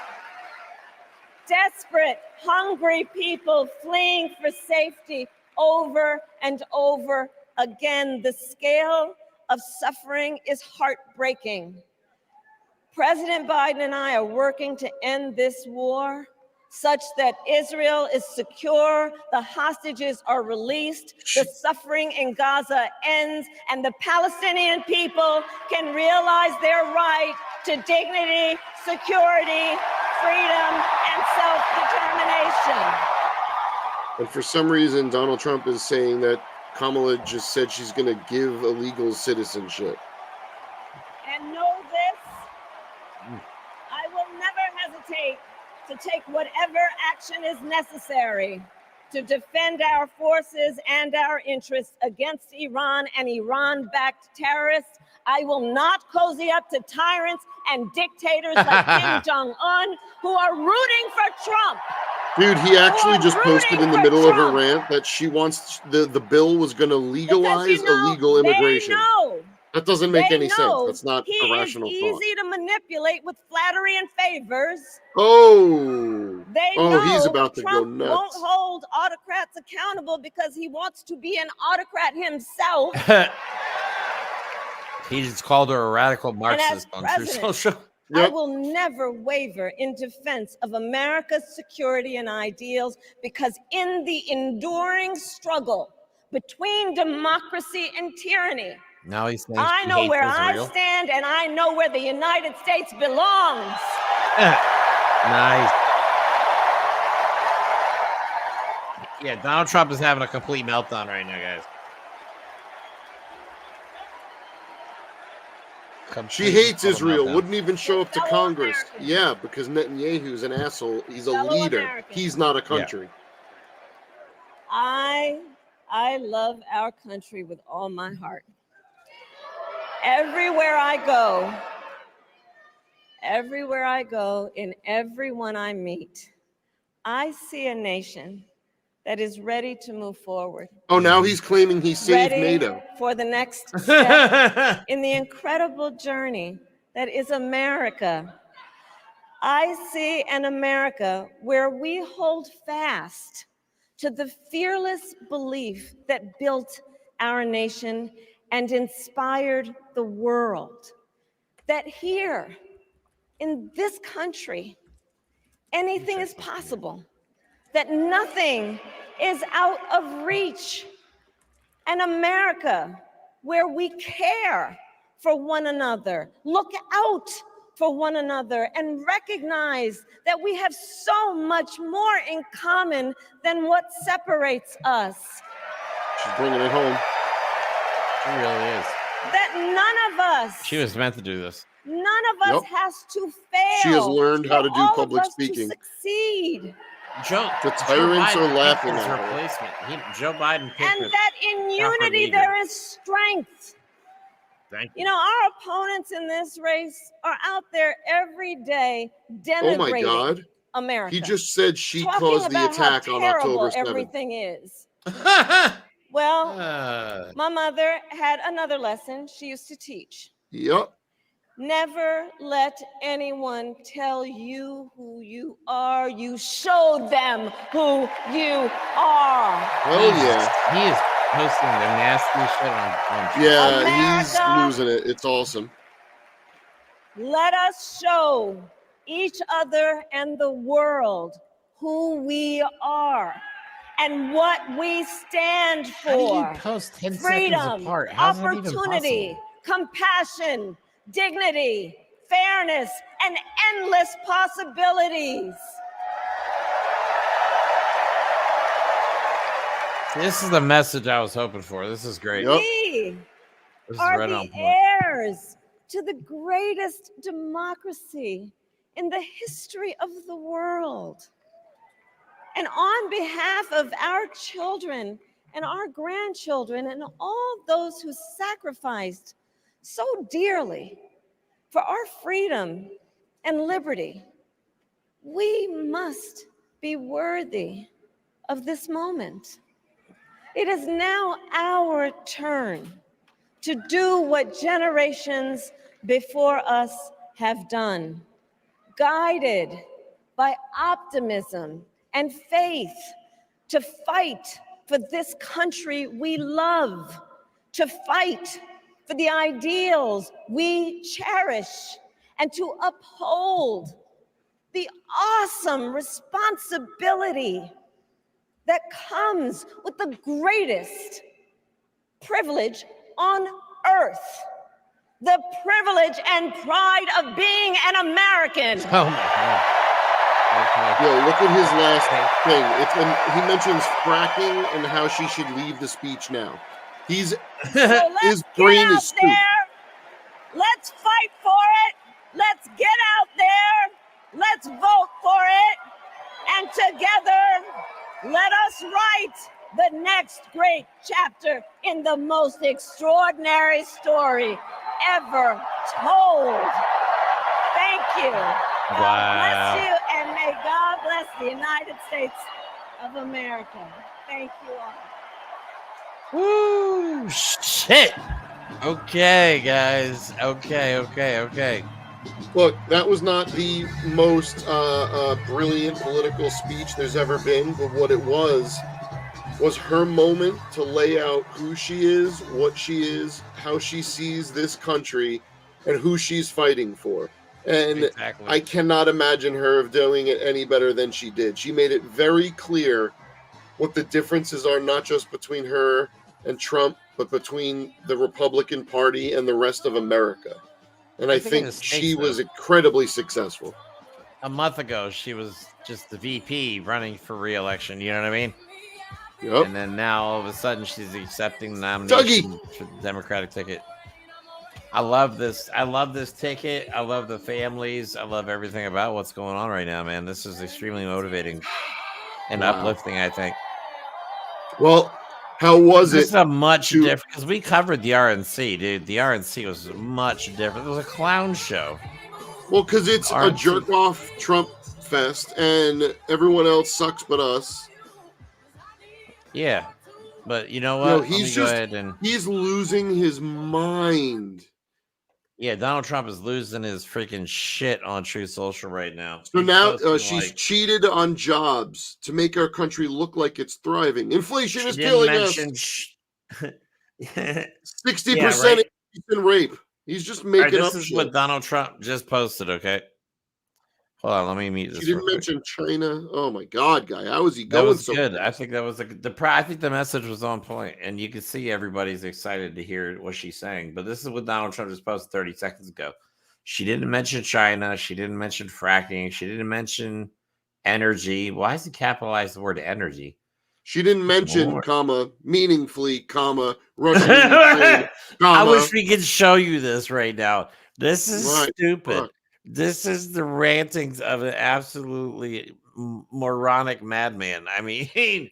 X: Desperate, hungry people fleeing for safety over and over again. The scale of suffering is heartbreaking. President Biden and I are working to end this war such that Israel is secure, the hostages are released, the suffering in Gaza ends, and the Palestinian people can realize their right to dignity, security, freedom, and self-determination.
G: And for some reason, Donald Trump is saying that Kamala just said she's going to give illegals citizenship.
X: And know this, I will never hesitate to take whatever action is necessary to defend our forces and our interests against Iran and Iran-backed terrorists. I will not cozy up to tyrants and dictators like Kim Jong-un who are rooting for Trump.
G: Dude, he actually just posted in the middle of her rant that she wants the bill was going to legalize illegal immigration. That doesn't make any sense. That's not a rational thought.
X: He is easy to manipulate with flattery and favors.
G: He's about to
X: Trump
G: go nuts.
X: won't hold autocrats accountable because he wants to be an autocrat himself.
F: He just called her a radical
X: And as
F: Marxist on True
X: president,
F: Social.
X: I will never waver in defense of America's security and ideals, because in the enduring struggle between democracy and tyranny,
F: Now he's saying
X: I
F: she
X: know
F: hates
X: where
F: Israel.
X: I stand, and I know where the United States belongs.
F: Nice. Yeah, Donald Trump is having a complete meltdown right now, guys.
G: She hates Israel, wouldn't even show up to Congress. Yeah, because Netanyahu's an asshole. He's a leader. He's not a country.
X: I love our country with all my heart. Everywhere I go, in everyone I meet, I see a nation that is ready to move forward.
G: Oh, now he's claiming he saved
X: Ready
G: NATO.
X: for the next step in the incredible journey that is America. I see an America where we hold fast to the fearless belief that built our nation and inspired the world. That here, in this country, anything is possible. That nothing is out of reach. An America where we care for one another, look out for one another, and recognize that we have so much more in common than what separates us.
G: She's bringing it home.
F: She really is.
X: That none of us,
F: She was meant to do this.
X: none of us has to fail.
G: She has learned how
X: for
G: to do
X: all of
G: public
X: us to
G: speaking.
X: succeed.
G: The tyrants are laughing
F: his
G: at her.
F: replacement. Joe Biden picked
X: And
F: her
X: that in
F: proper
X: unity
F: leader.
X: there is strength.
F: Thank
X: You know, our opponents in this race are out there every day
G: Oh my
X: denigrating
G: God.
X: America.
G: He just said she
X: talking
G: caused the
X: about
G: attack
X: how
G: on
X: terrible
G: October 7th.
X: everything is. Well, my mother had another lesson she used to teach.
G: Yep.
X: Never let anyone tell you who you are. You show them who you are.
G: Hell yeah.
F: He is posting the nasty shit on
G: Yeah, he's
X: America.
G: losing it. It's awesome.
X: Let us show each other and the world who we are and what we stand
F: How do you
X: for.
F: post 10 seconds
X: Freedom,
F: apart? How's that even
X: opportunity, compassion, dignity, fairness, and endless possibilities.
F: This is the message I was hoping for. This is great.
X: We
F: This is
X: are
F: right on
X: the
F: point.
X: heirs to the greatest democracy in the history of the world. And on behalf of our children and our grandchildren and all those who sacrificed so dearly for our freedom and liberty, we must be worthy of this moment. It is now our turn to do what generations before us have done, guided by optimism and faith, to fight for this country we love, to fight for the ideals we cherish, and to uphold the awesome responsibility that comes with the greatest privilege on earth, the privilege and pride of being an American.
F: Oh my God. Okay.
G: Yo, look at his last thing. It's when he mentions fracking and how she should leave the speech now. His brain is stupid.
X: Let's fight for it. Let's get out there. Let's vote for it. And together, let us write the next great chapter in the most extraordinary story ever told. Thank you. God bless you, and may God bless the United States of America. Thank you all.
F: Woo! Shit! Okay, guys. Okay.
G: Look, that was not the most brilliant political speech there's ever been, but what it was her moment to lay out who she is, what she is, how she sees this country, and who she's fighting for. And exactly. I cannot imagine her doing it any better than she did. She made it very clear what the differences are, not just between her and Trump, but between the Republican Party and the rest of America. And I think she was incredibly successful.
F: A month ago, she was just the VP running for re-election. You know what I mean?
G: Yep.
F: And then now, all of a sudden, she's accepting the nomination for the Democratic ticket. I love this. I love this ticket. I love the families. I love everything about what's going on right now, man. This is extremely motivating and uplifting, I think.
G: Well, how was
F: This
G: it?
F: is a much different, because we covered the RNC, dude. The RNC was much different. It was a clown show.
G: Well, because it's a jerk-off Trump fest, and everyone else sucks but us.
F: Yeah, but you know what?
G: He's losing his mind.
F: Yeah, Donald Trump is losing his freaking shit on Truth Social right now.
G: So now she's cheated on jobs to make our country look like it's thriving. Inflation is killing us. 60% in rape. He's just making up
F: This is
G: shit.
F: what Donald Trump just posted, okay? Hold on, let me mute this.
G: She didn't mention China. Oh my God, guy, how is he
F: That
G: going
F: was
G: so
F: good.
G: fast?
F: I think that was I think the message was on point, and you can see everybody's excited to hear what she's saying. But this is what Donald Trump just posted 30 seconds ago. She didn't mention China. She didn't mention fracking. She didn't mention energy. Why does he capitalize the word energy?
G: She didn't mention, comma, meaningfully, comma, Russia, Ukraine, comma.
F: I wish we could show you this right now. This is stupid. This is the rantings of an absolutely moronic madman. I mean,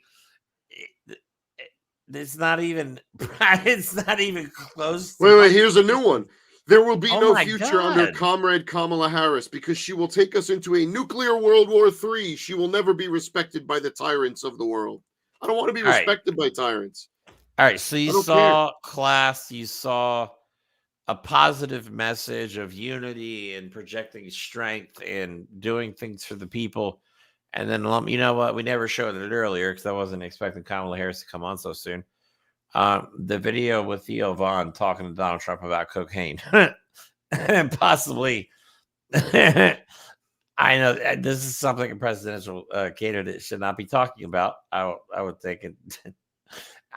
F: it's not even close.
G: Wait, here's a new one. There will be no future
F: God.
G: under Comrade Kamala Harris because she will take us into a nuclear World War III. She will never be respected by the tyrants of the world. I don't want to be respected by tyrants.
F: All right, so you saw class, you saw a positive message of unity and projecting strength and doing things for the people. And then, you know what? We never showed it earlier because I wasn't expecting Kamala Harris to come on so soon. The video with Theo talking to Donald Trump about cocaine and possibly, I know this is something a presidential candidate should not be talking about. I would think it.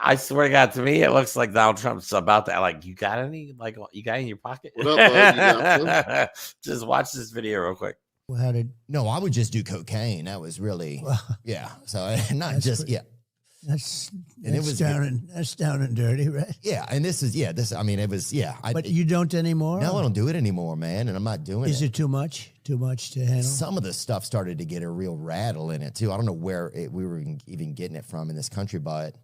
F: I swear to God, to me, it looks like Donald Trump's about to you got any? You got in your pocket?
G: What up, bud? You got
F: Just watch this video real quick.
K: No, I would just do cocaine. That was really, So not just,
Q: That's down and dirty, right?
K: Yeah, and this is, I mean, it was,
Q: But you don't anymore?
K: No, I don't do it anymore, man, and I'm not doing it.
Q: Is it too much? Too much to handle?
K: Some of the stuff started to get a real rattle in it, too. I don't know where we were even getting it from in this country, but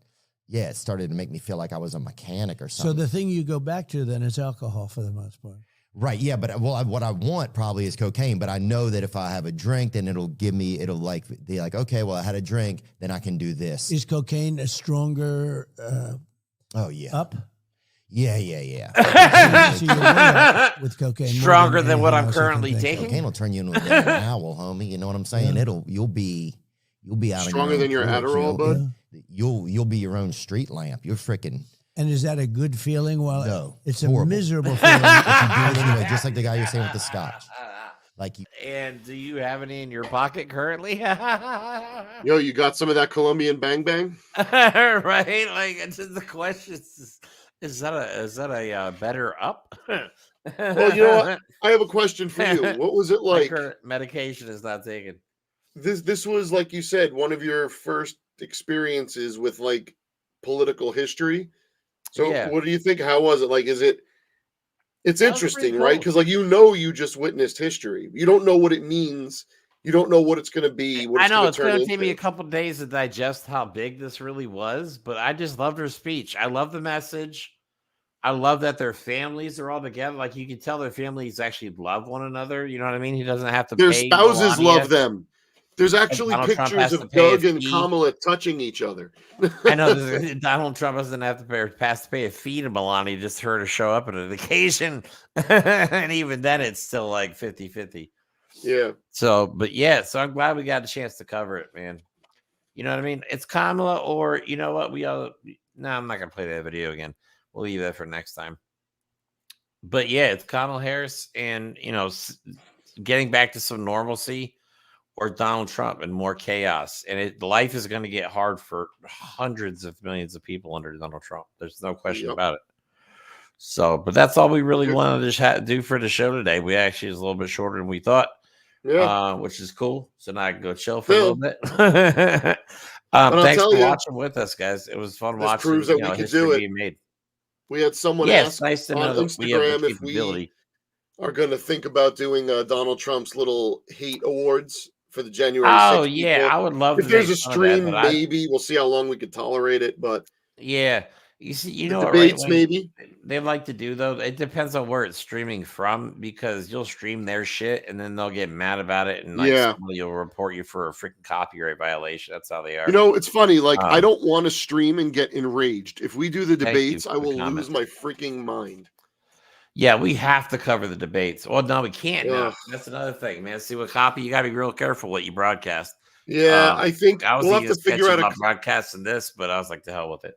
K: it started to make me feel like I was a mechanic or something.
Q: So the thing you go back to then is alcohol for the most part.
K: Right, yeah, but what I want probably is cocaine, but I know that if I have a drink, then it'll be like, okay, well, I had a drink, then I can do this.
Q: Is cocaine a stronger up?
K: Yeah.
Q: So you're with cocaine.
F: Stronger than what I'm currently taking?
K: Cocaine will turn you into an owl, homie. You know what I'm saying?
Q: Yeah.
K: You'll be out
G: stronger than your Adderall, bud?
K: You'll be your own street lamp. You're freaking...
Q: And is that a good feeling?
K: No,
Q: it's
K: horrible.
Q: a miserable feeling.
K: If you do it anyway, just like the guy you're saying with the scotch. Like you.
F: And do you have any in your pocket currently?
G: Yo, you got some of that Colombian bang bang?
F: Right? Like, it's just the question is that a better up?
G: Well, you know what? I have a question for you. What was it
F: My
G: like?
F: current medication is not taken.
G: This was, like you said, one of your first experiences with like political history. So
F: Yeah.
G: what do you think? How was it? Like, it's
F: That was pretty
G: interesting, right?
F: cool.
G: Because like you just witnessed history. You don't know what it means. You don't know what it's going to be. What
F: I
G: it's
F: know
G: going
F: it's
G: to turn
F: going to take me a
G: into.
F: couple days to digest how big this really was, but I just loved her speech. I love the message. I love that their families are all together. Like, you can tell their families actually love one another. You know what I mean? He doesn't have to
G: Their
F: pay
G: spouses
F: Melania.
G: love them. There's
F: And
G: actually
F: Donald Trump
G: pictures
F: has to
G: of
F: pay a
G: Doug and
F: fee.
G: Kamala touching each other.
F: I know Donald Trump doesn't have to pay a fee to Melania just for her to show up at an occasion. And even then, it's still like 50-50.
G: Yeah.
F: So, but yeah, so I'm glad we got a chance to cover it, man. You know what I mean? It's Kamala, or you know what? No, I'm not going to play that video again. We'll leave that for next time. But yeah, it's Kamala Harris and, getting back to some normalcy, or Donald Trump and more chaos. And life is going to get hard for hundreds of millions of people under Donald Trump. There's no question about it. So, but that's all we really wanted to do for the show today. We actually is a little bit shorter than we thought, which is cool. So now I can go chill for a little bit. Thanks for watching with us, guys. It was fun watching.
G: Proves that we can do it.
F: Being made.
G: We had someone
F: it's
G: ask
F: nice to
G: on
F: know that
G: Instagram
F: we have the
G: if
F: capability.
G: we are going to think about doing Donald Trump's little hate awards for the January 6th.
F: Oh yeah,
G: people.
F: I would love.
G: If
F: to
G: there's
F: make
G: a
F: fun of that,
G: stream,
F: but
G: maybe we'll see how long we can tolerate it. But
F: yeah, you see,
G: the
F: know,
G: debates
F: right?
G: maybe
F: they like to do though. It depends on where it's streaming from, because you'll stream their shit and then they'll get mad about it, and like somebody will report you for a freaking copyright violation. That's how they are.
G: You know, it's funny. Like, I don't want to stream and get enraged. If we do the
F: Thank you
G: debates,
F: for
G: I
F: the
G: will
F: comment.
G: lose my freaking mind.
F: Yeah, we have to cover the debates. Well, no, we can't now.
G: Ugh.
F: That's another thing, man. See, with copy, you got to be real careful what you broadcast.
G: Yeah, I think
F: I was
G: we'll have
F: even
G: to figure
F: sketchy
G: out
F: about broadcasting this, but I was like, the hell with it.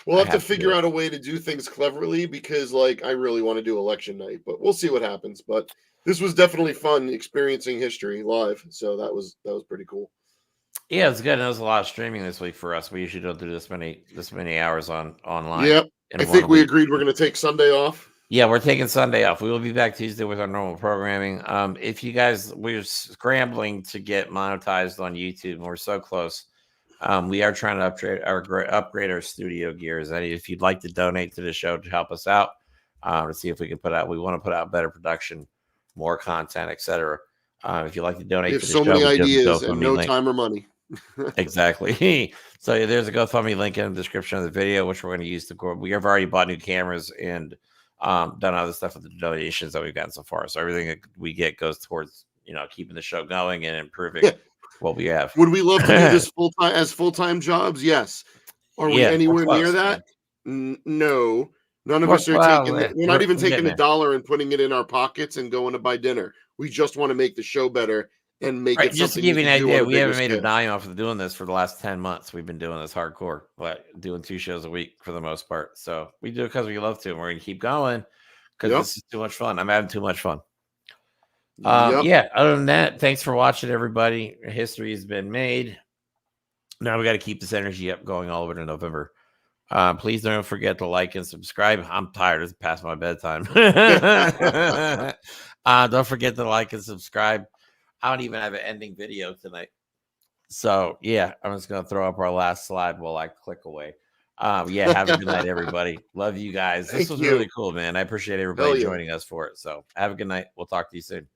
G: We'll
F: I
G: have to
F: do
G: figure
F: it.
G: out a way to do things cleverly, because like I really want to do election night, but we'll see what happens. But this was definitely fun experiencing history live. So that was pretty cool.
F: Yeah, it's good. And there was a lot of streaming this week for us. We usually don't do this many hours online.
G: Yep.
F: in
G: I
F: one
G: think we
F: week.
G: agreed we're going to take Sunday off.
F: Yeah, we're taking Sunday off. We will be back Tuesday with our normal programming. If you guys, we're scrambling to get monetized on YouTube, and we're so close. We are trying to upgrade our studio gears. If you'd like to donate to the show to help us out, to see if we can we want to put out better production, more content, etc. If you'd like to donate
G: We have
F: to the
G: so
F: show,
G: many
F: we do have a
G: ideas and no
F: link.
G: time or money.
F: Exactly. So there's a GoFundMe link in the description of the video, which we're going to use to go. We have already bought new cameras and done other stuff with the donations that we've gotten so far. So everything that we get goes towards, keeping the show going and improving what we have.
G: Would we love to do this full-time jobs? Yes. Are we anywhere near that? No. None of us are taking it. We're not even taking $1 and putting it in our pockets and going to buy dinner. We just want to make the show better and make it
F: Just to
G: something
F: give you
G: can
F: an
G: do
F: idea,
G: on a
F: we
G: bigger
F: haven't made a
G: scale.
F: dime off of doing this for the last 10 months. We've been doing this hardcore, but doing 2 shows a week for the most part. So we do it because we love to, and we're going to keep going because this is too much fun. I'm having too much fun. Yeah, other than that, thanks for watching, everybody. History has been made. Now we got to keep this energy up going all over to November. Please don't forget to like and subscribe. I'm tired. It's past my bedtime. Don't forget to like and subscribe. I don't even have an ending video tonight. So, yeah, I'm just going to throw up our last slide while I click away. Yeah, have a good night, everybody. Love you guys. This was really cool, man. I appreciate everybody joining us for it. So, have a good night. We'll talk to you soon.